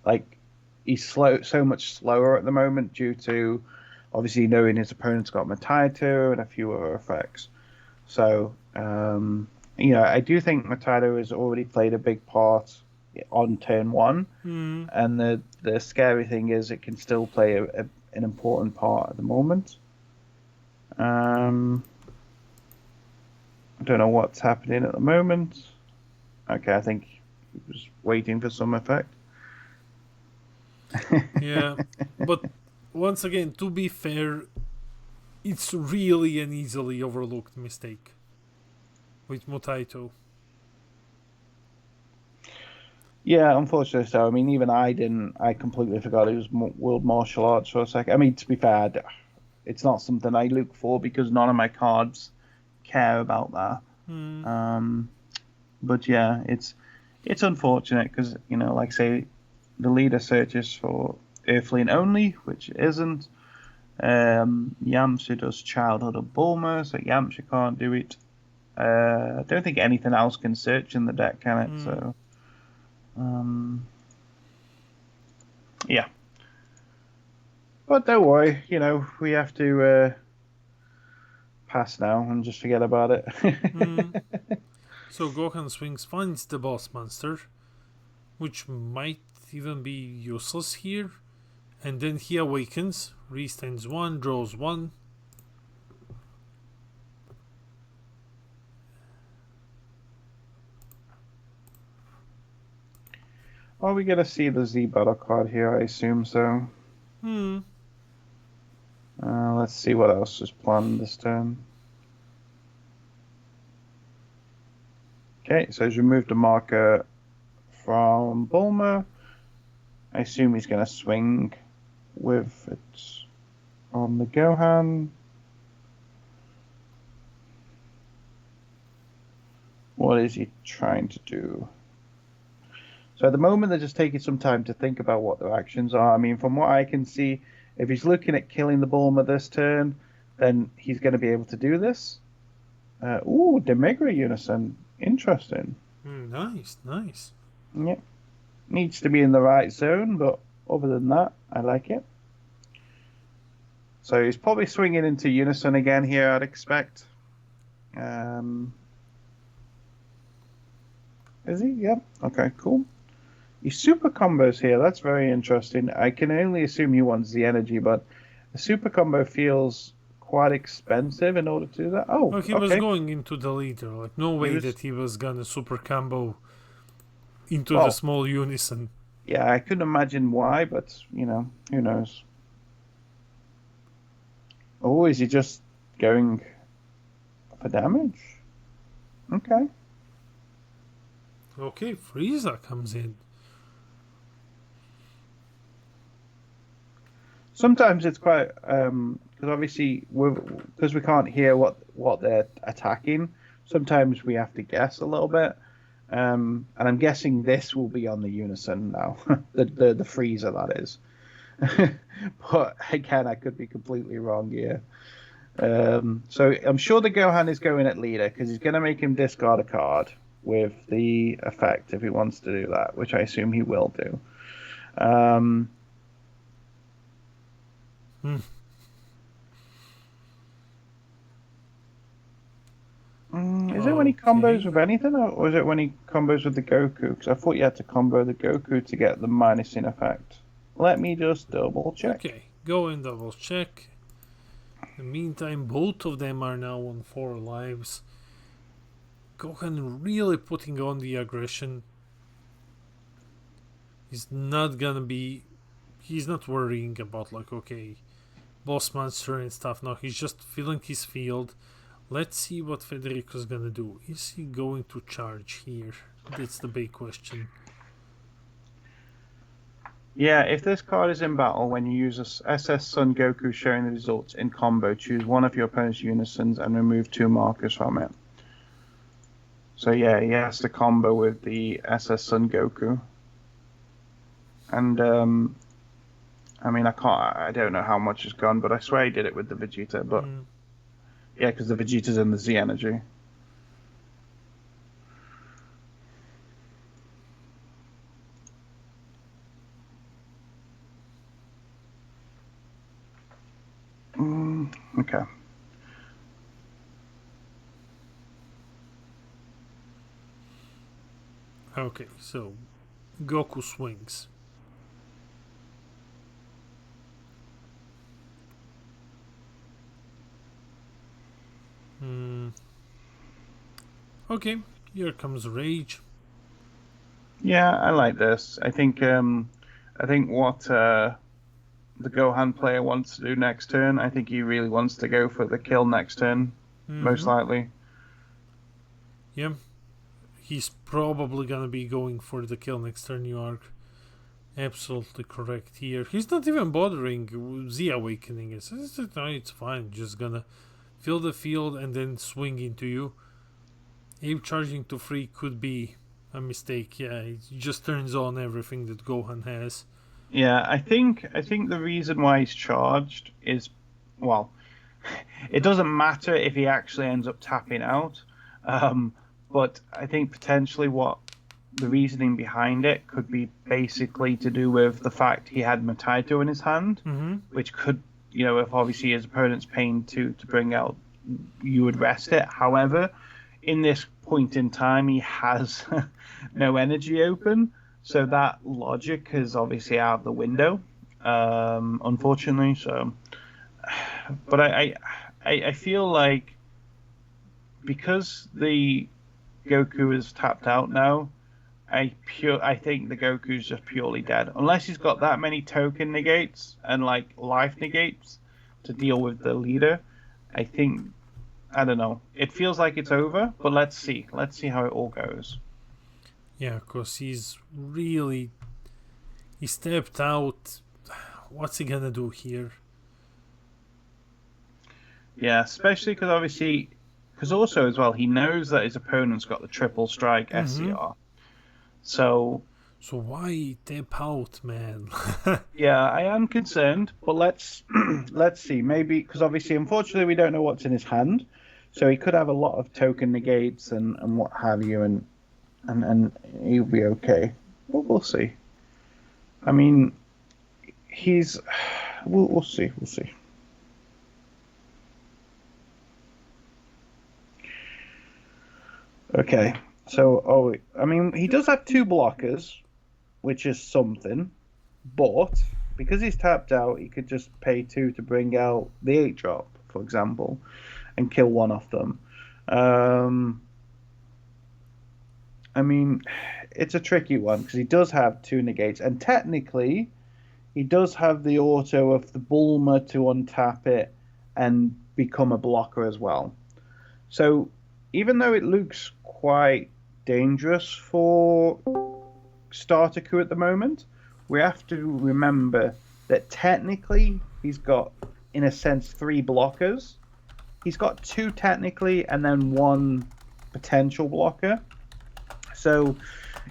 like he's so much slower at the moment due to obviously knowing his opponent's got Mataito and a few other effects. So I do think Mataito has already played a big part on turn one, and the scary thing is it can still play an important part at the moment. I don't know what's happening at the moment. Okay, I think he was waiting for some effect. Yeah, but once again, to be fair, it's really an easily overlooked mistake with Motaito. Yeah, unfortunately so. I mean, even I didn't. I completely forgot it was World Martial Arts for a second. I mean, to be fair, it's not something I look for because none of my cards care about that. But yeah, it's unfortunate because like say, the leader searches for Earthling only, which it isn't. Yamcha does Childhood of Bulma, so Yamcha can't do it. I don't think anything else can search in the deck, can it? So, yeah. But don't worry, we have to pass now and just forget about it. So Gohan swings, finds the boss monster, which might even be useless here, and then he awakens, restends 1, draws 1. Are we gonna see the Z battle card here? I assume so. Let's see what else is planned this turn. Okay, so he's removed the marker from Bulma. I assume he's going to swing with it on the Gohan. What is he trying to do? So at the moment, they're just taking some time to think about what their actions are. I mean, from what I can see, if he's looking at killing the Bulma this turn, then he's going to be able to do this. Demigra Unison. Interesting. Nice. Yep. Needs to be in the right zone, but other than that, I like it. So he's probably swinging into Unison again here, I'd expect. Is he? Yep. Okay, cool. He super combos here. That's very interesting. I can only assume he wants the energy, but the super combo feels quite expensive in order to do that. Oh, he was going into the leader. Like, no way that he was gonna super combo into the small Unison. Yeah, I couldn't imagine why, but, who knows. Oh, is he just going for damage? Okay. Okay, Frieza comes in. Sometimes it's quite because obviously because we can't hear what they're attacking. Sometimes we have to guess a little bit, and I'm guessing this will be on the Unison now, the Frieza that is. But again, I could be completely wrong here. So I'm sure the Gohan is going at leader because he's going to make him discard a card with the effect if he wants to do that, which I assume he will do. Is it when he combos with anything, or is it when he combos with the Goku? Because I thought you had to combo the Goku to get the minusing effect. Let me just double check. Okay, go and double check. In the meantime, both of them are now on 4 lives. Gohan really putting on the aggression. He's not worrying about boss monster and stuff. No, he's just filling his field. Let's see what Federico's gonna do. Is he going to charge here? That's the big question. Yeah, if this card is in battle, when you use a SS Son Goku showing the results in combo, choose one of your opponent's unisons and remove 2 markers from it. So yeah, he has to combo with the SS Son Goku. And I mean, I don't know how much has gone, but I swear he did it with the Vegeta. But Yeah, because the Vegeta's in the Z energy. Okay. Okay, so Goku swings. Okay, here comes Rage. Yeah, I like this. I think what the Gohan player wants to do next turn, I think he really wants to go for the kill next turn, most likely. Yeah, he's probably gonna be going for the kill next turn, you are absolutely correct here. He's not even bothering Z Awakening. It's fine, just gonna fill the field and then swing into you. Ape charging to 3 could be a mistake. Yeah, it just turns on everything that Gohan has. Yeah, I think the reason why he's charged is, well, it doesn't matter if he actually ends up tapping out, but I think potentially what the reasoning behind it could be basically to do with the fact he had Mataito in his hand, which could, if obviously his opponent's paying to bring out, you would rest it. However, in this point in time, he has no energy open, so that logic is obviously out of the window, unfortunately. So, but I feel like because the Goku is tapped out now, I think the Goku's just purely dead. Unless he's got that many token negates and like life negates to deal with the leader, I don't know. It feels like it's over, but let's see. Let's see how it all goes. Yeah, because he stepped out. What's he gonna do here? Yeah, especially because also as well, he knows that his opponent's got the triple strike SCR. So why tap out, man? yeah, I am concerned, but let's see. Maybe because obviously, unfortunately, we don't know what's in his hand, so he could have a lot of token negates and what have you, and he'll be okay. But we'll see. I mean, we'll see. We'll see. Okay, so I mean, he does have 2 blockers, which is something, but because he's tapped out, he could just pay 2 to bring out the 8-drop, for example, and kill one of them. I mean, it's a tricky one because he does have 2 negates, and technically, he does have the auto of the Bulma to untap it and become a blocker as well. So even though it looks quite dangerous for starter coup at the moment, we have to remember that technically he's got, in a sense, 3 blockers. He's got 2 technically and then 1 potential blocker. So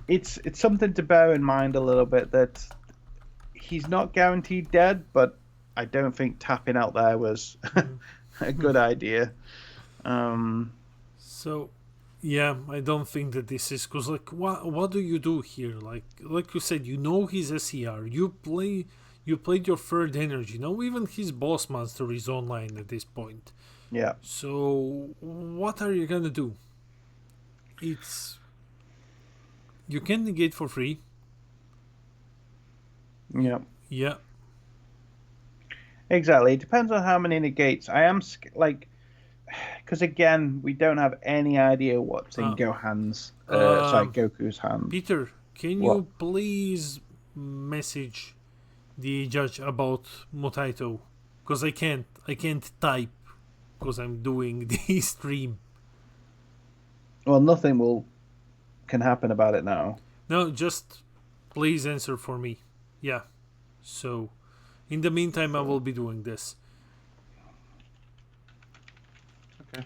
it's something to bear in mind a little bit, that he's not guaranteed dead, but I don't think tapping out there was a good idea. So, yeah, I don't think that this is because, like, what do you do here? Like you said, his SCR. You played your third energy. Now even his boss monster is online at this point. Yeah. So what are you gonna do? You can negate for free. Yeah. Yeah. Exactly. It depends on how many negates. I am because again, we don't have any idea what's in Goku's hand. Peter, can you please message the judge about Motaito? Because I can't type because I'm doing the stream. Well, nothing can happen about it now. No, just please answer for me. Yeah. So, in the meantime, I will be doing this. Okay.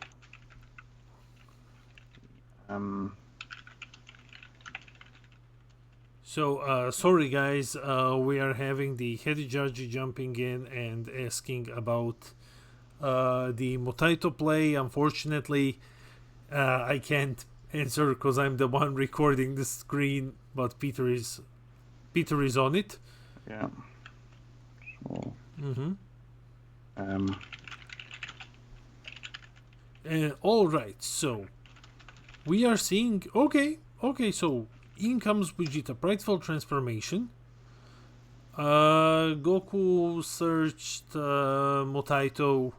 So, sorry guys, we are having the head judge jumping in and asking about The Motaito play, unfortunately, I can't answer because I'm the one recording the screen, but Peter is on it. Yeah. So, all right, so we are seeing. Okay. So in comes Gogeta, Prideful Transformation. Goku searched Motaito,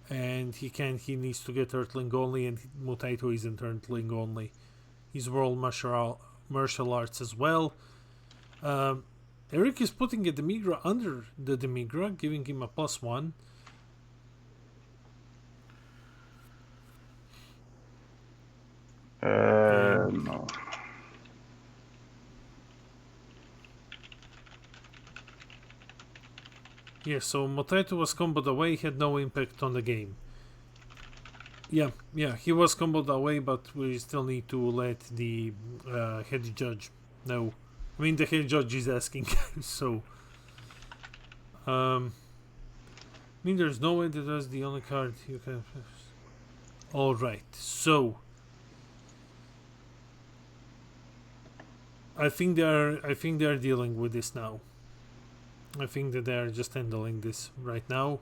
and he needs to get Earthling only, and Motaito isn't Earthling only. He's World Martial Arts as well. Eric is putting a Demigra under the Demigra, giving him a +1. no. Yeah, so Motaito was comboed away, had no impact on the game. Yeah, he was comboed away, but we still need to let the head judge know. I mean, the head judge is asking, so... I mean, there's no way that that's the only card you can... Alright, so... I think they are dealing with this now. I think that they are just handling this right now.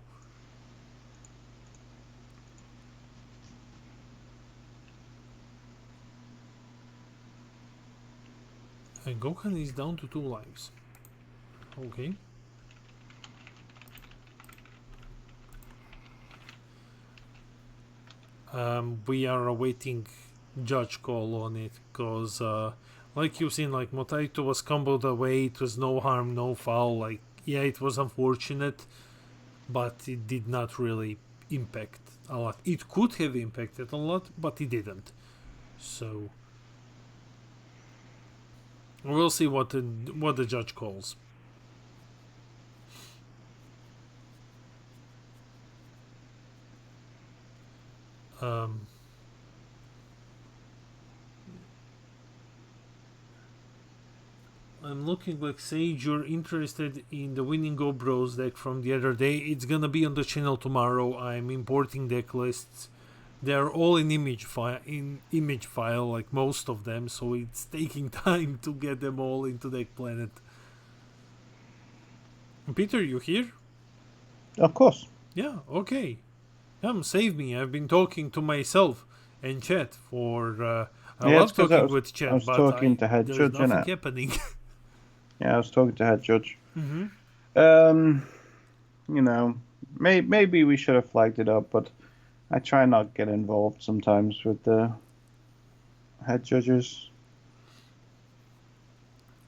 And Gohan is down to 2 lives. Okay. We are awaiting judge call on it because like you've seen, like Motaito was comboed away, it was no harm, no foul. Like, yeah, it was unfortunate, but it did not really impact a lot. It could have impacted a lot, but it didn't. So we'll see what the judge calls. I'm looking like Sage, you're interested in the winning Go Bros deck from the other day. It's gonna be on the channel tomorrow. I'm importing deck lists. They're all in image file, like most of them, so it's taking time to get them all into Deck Planet. Peter, you here? Of course. Yeah, okay. Save me. I've been talking to myself and chat for... I love talking with chat, I was talking to Head there's Judge, nothing happening. Yeah, I was talking to Head Judge. Mm-hmm. You know, maybe we should have flagged it up, but I try not get involved sometimes with the Head Judges.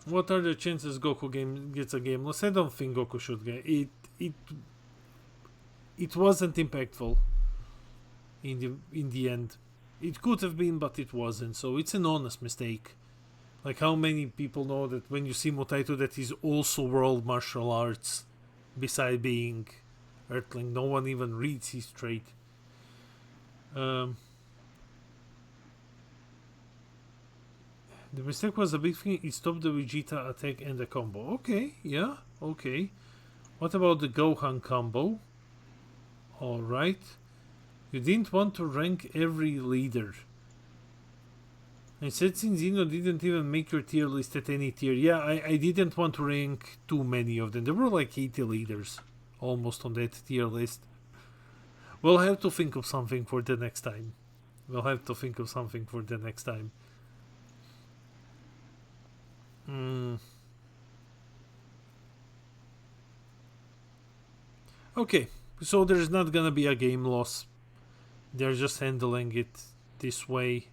What are the chances Goku gets a gameless? I don't think Goku should get it. It wasn't impactful in the end. It could have been, but it wasn't. So it's an honest mistake. Like, how many people know that when you see Motaito that he's also World Martial Arts, beside being Earthling? No one even reads his trait. The mistake was a big thing. It stopped the Vegeta attack and the combo. Okay, yeah, okay. What about the Gohan combo? Alright. You didn't want to rank every leader. I said since Zeno didn't even make your tier list at any tier. Yeah, I didn't want to rank too many of them. There were like 80 leaders almost on that tier list. We'll have to think of something for the next time. Okay, so there's not gonna be a game loss. They're just handling it this way.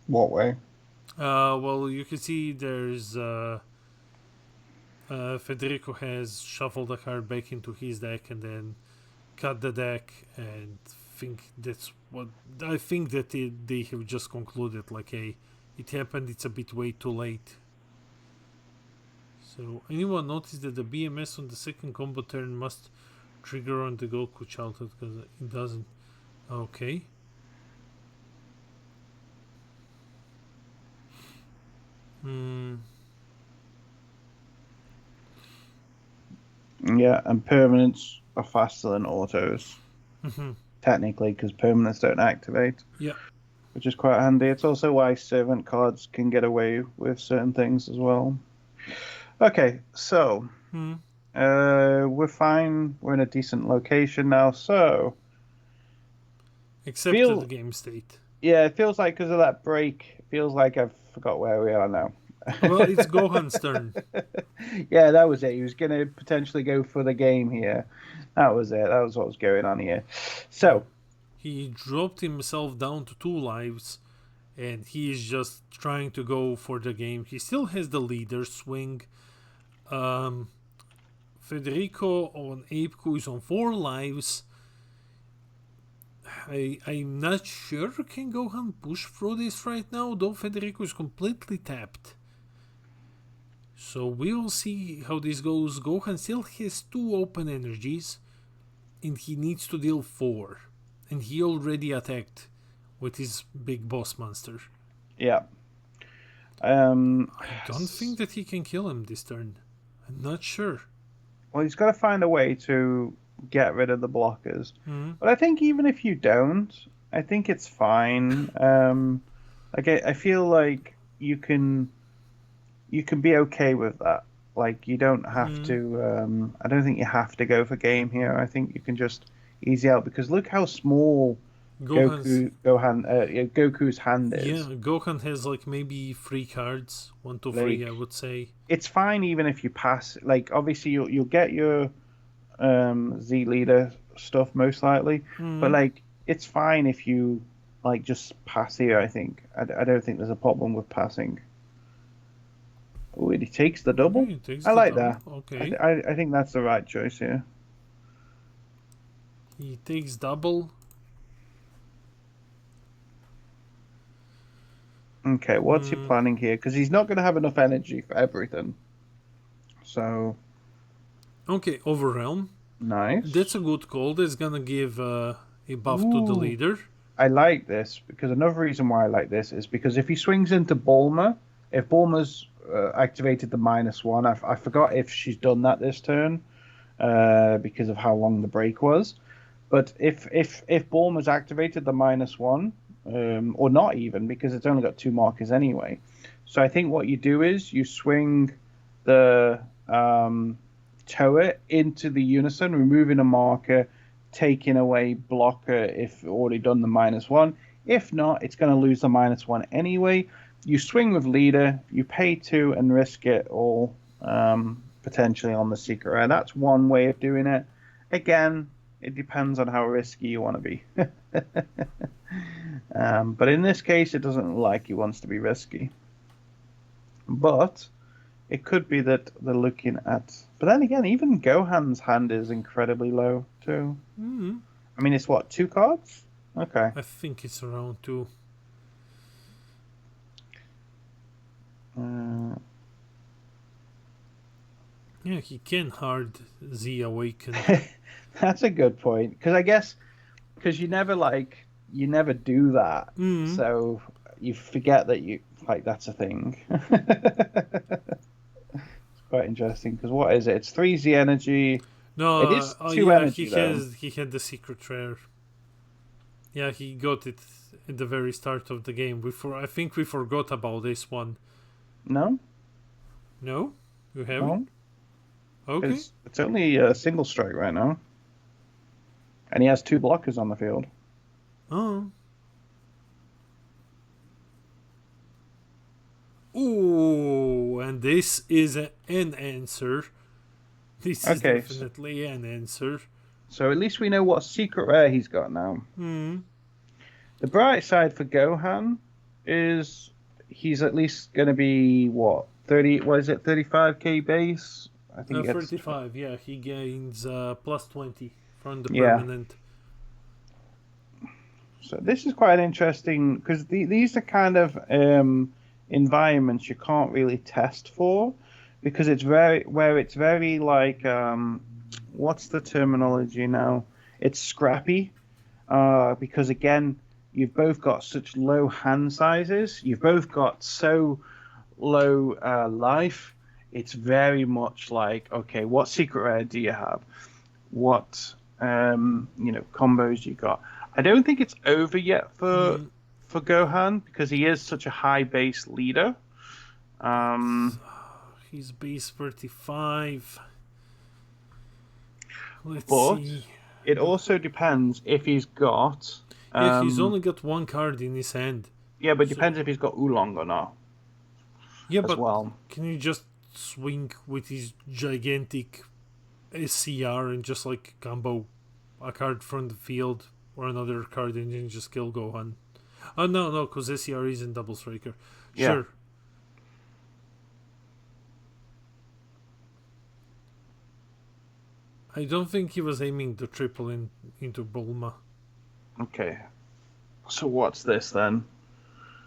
What way? Well, you can see there's Federico has shuffled the card back into his deck and then cut the deck, and think that's what I think that they have just concluded. Like, hey, it happened. It's a bit way too late. So, anyone notice that the BMS on the second combo turn must trigger on the Goku childhood because it doesn't? Okay. Yeah, and permanents are faster than autos, Mm-hmm. technically, because permanents don't activate, Yeah. which is quite handy. It's also why servant cards can get away with certain things as well. Okay, so Mm. we're fine. We're in a decent location now. So Except to the game state. yeah, it feels like because of that break, it feels like I've forgot where we are now. Well, it's Gohan's turn. Yeah, that was it. He was going to potentially go for the game here. That was it. That was what was going on here. So He dropped himself down to 2 lives, and he is just trying to go for the game. He still has the leader swing. Federico on Apeku is on 4 lives. I'm not sure can Gohan push through this right now, though Federico is completely tapped. So we'll see how this goes. Gohan still has 2 open energies, and he needs to deal 4. And he already attacked with his big boss monster. yeah. I don't think that he can kill him this turn. I'm not sure. Well, he's got to find a way to get rid of the blockers. Mm-hmm. But I think even if you don't, I think it's fine. Like I feel like you can be okay with that. Like you don't have to. I don't think you have to go for game here. I think you can just easy out because look how small Goku's hand is. Yeah, Gohan has like maybe 3 cards, 1 to 3, I would say. It's fine even if you pass. Like obviously you'll get your Z leader stuff most likely, but like it's fine if you like just pass here. I think I don't think there's a problem with passing. Oh, he takes the double. I like that. Okay. I think that's the right choice here. He takes double. Okay, what's he planning here? Because he's not going to have enough energy for everything. So. Okay, Overrealm. Nice. That's a good call. That's gonna give a buff to the leader. I like this because another reason why I like this is because if he swings into Bulma, if Bulma's activated the -1, I forgot if she's done that this turn because of how long the break was. But if Bulma's activated the -1, or not even because it's only got 2 markers anyway. So I think what you do is you swing the turret into the unison, removing a marker, taking away blocker if already done the -1. If not, it's going to lose the -1 anyway. You swing with leader, you pay 2 and risk it all potentially on the secret rare. That's one way of doing it. Again, it depends on how risky you want to be. But in this case, it doesn't look like he wants to be risky. But it could be that they're looking at... But then again, even Gohan's hand is incredibly low, too. Mm-hmm. I mean, it's what, 2 cards? Okay. I think it's around 2. Yeah, he can hard Z awaken. That's a good point. Because I guess... Because you never do that. So you forget that that's a thing. Quite interesting because what is it? It's 3 Z energy. No, it is 2 energy. He had the secret rare. Yeah, he got it at the very start of the game. I think we forgot about this one. No, you haven't. No. Okay, it's only a single strike right now, and he has 2 blockers on the field. Oh. Ooh, and this is an answer. This is definitely an answer. So at least we know what secret rare he's got now. The bright side for Gohan is he's at least going to be, what, 35k base? I think 35, yeah. He gains plus 20 from the permanent. So this is quite interesting because these are kind of environments you can't really test for because it's very like what's the terminology now? It's scrappy because again you've both got such low hand sizes, you've both got so low life. it's very much like, okay, what secret rare do you have? What combos you got? I don't think it's over yet for Gohan because he is such a high base leader. He's base 35. Let's but see. It also depends if he's got. Yeah, he's only got one card in his hand. Yeah, but it depends if he's got Oolong or not. Yeah, as but well. Can you just swing with his gigantic SCR and just like combo a card from the field or another card and then just kill Gohan? Oh, no, because SCR isn't double striker. Yeah. Sure. I don't think he was aiming the triple into Bulma. Okay. So what's this then?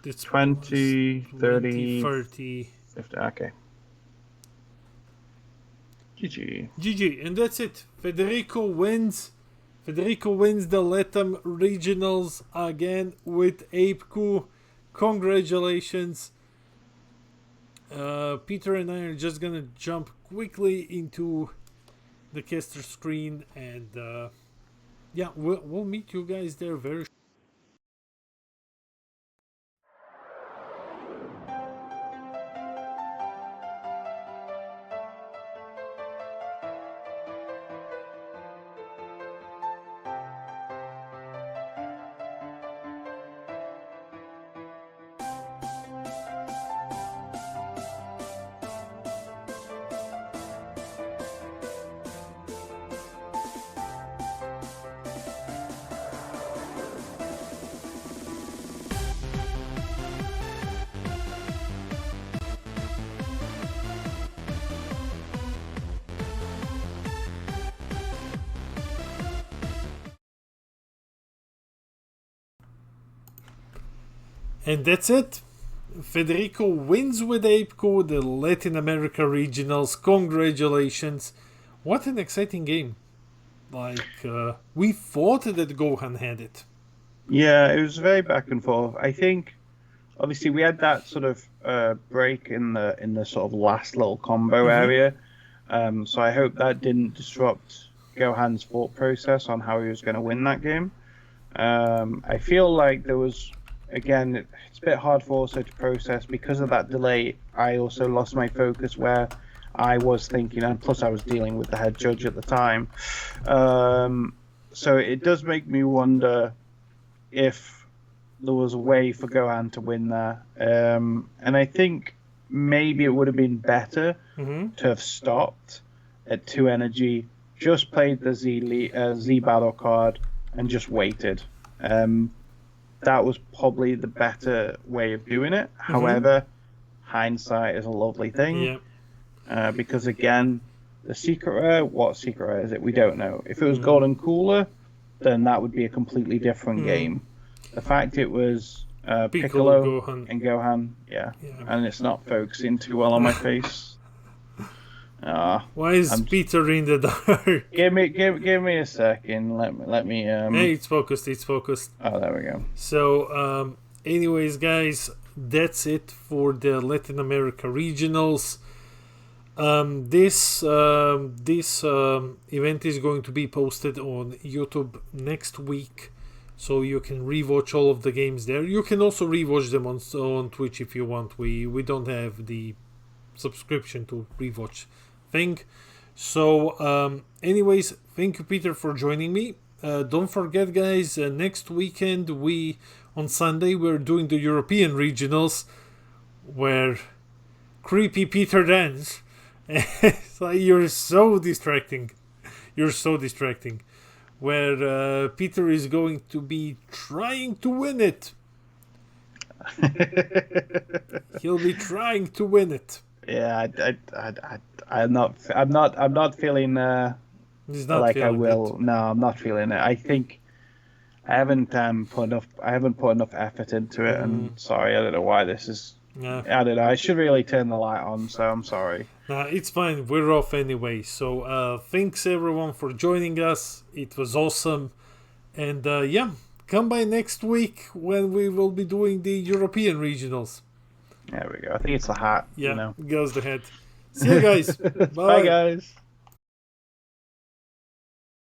It's 20, 30, 30. 50. Okay. GG. GG, and that's it. Federico wins. Federico wins the Latam regionals again with ApeCo. Congratulations. Peter and I are just gonna jump quickly into the caster screen, and yeah, we'll meet you guys there very soon. And that's it. Federico wins with ApeCo, the Latin America regionals. Congratulations. What an exciting game. Like, we thought that Gohan had it. Yeah, it was very back and forth. I think, obviously, we had that sort of break in the sort of last little combo area. So I hope that didn't disrupt Gohan's thought process on how he was going to win that game. I feel like there was, again, it's a bit hard for also to process because of that delay. I also lost my focus where I was thinking, and plus I was dealing with the head judge at the time. So it does make me wonder if there was a way for Gohan to win there. And I think maybe it would have been better to have stopped at 2 energy, just played the Z battle card, and just waited. That was probably the better way of doing it. However, hindsight is a lovely thing. Yeah. Because again, the secret rare, what secret rare is it? We don't know. If it was Golden Cooler, then that would be a completely different game. The fact it was Piccolo Gohan. and Gohan, and it's not focusing too well on my face. Why is Peter in the dark? Give me a second. Let me. Hey, it's focused. Oh, there we go. So, anyways, guys, that's it for the Latin America regionals. This event is going to be posted on YouTube next week, so you can rewatch all of the games there. You can also rewatch them on Twitch if you want. We don't have the subscription to rewatch thing. So anyways, thank you, Peter, for joining me. Don't forget, guys, next weekend on Sunday we're doing the European regionals where creepy Peter dance. You're so distracting. Where Peter is going to be trying to win it. He'll be trying to win it. Yeah, I'm not feeling like I will. It. No, I'm not feeling it. I think I haven't put enough effort into it, and sorry, I don't know why this is. Yeah. I don't know. I should really turn the light on, so I'm sorry. Nah, it's fine. We're off anyway. So thanks everyone for joining us. It was awesome, and come by next week when we will be doing the European regionals. There we go. I think it's the hat. Yeah, you know. goes the head. See you guys. Bye, guys.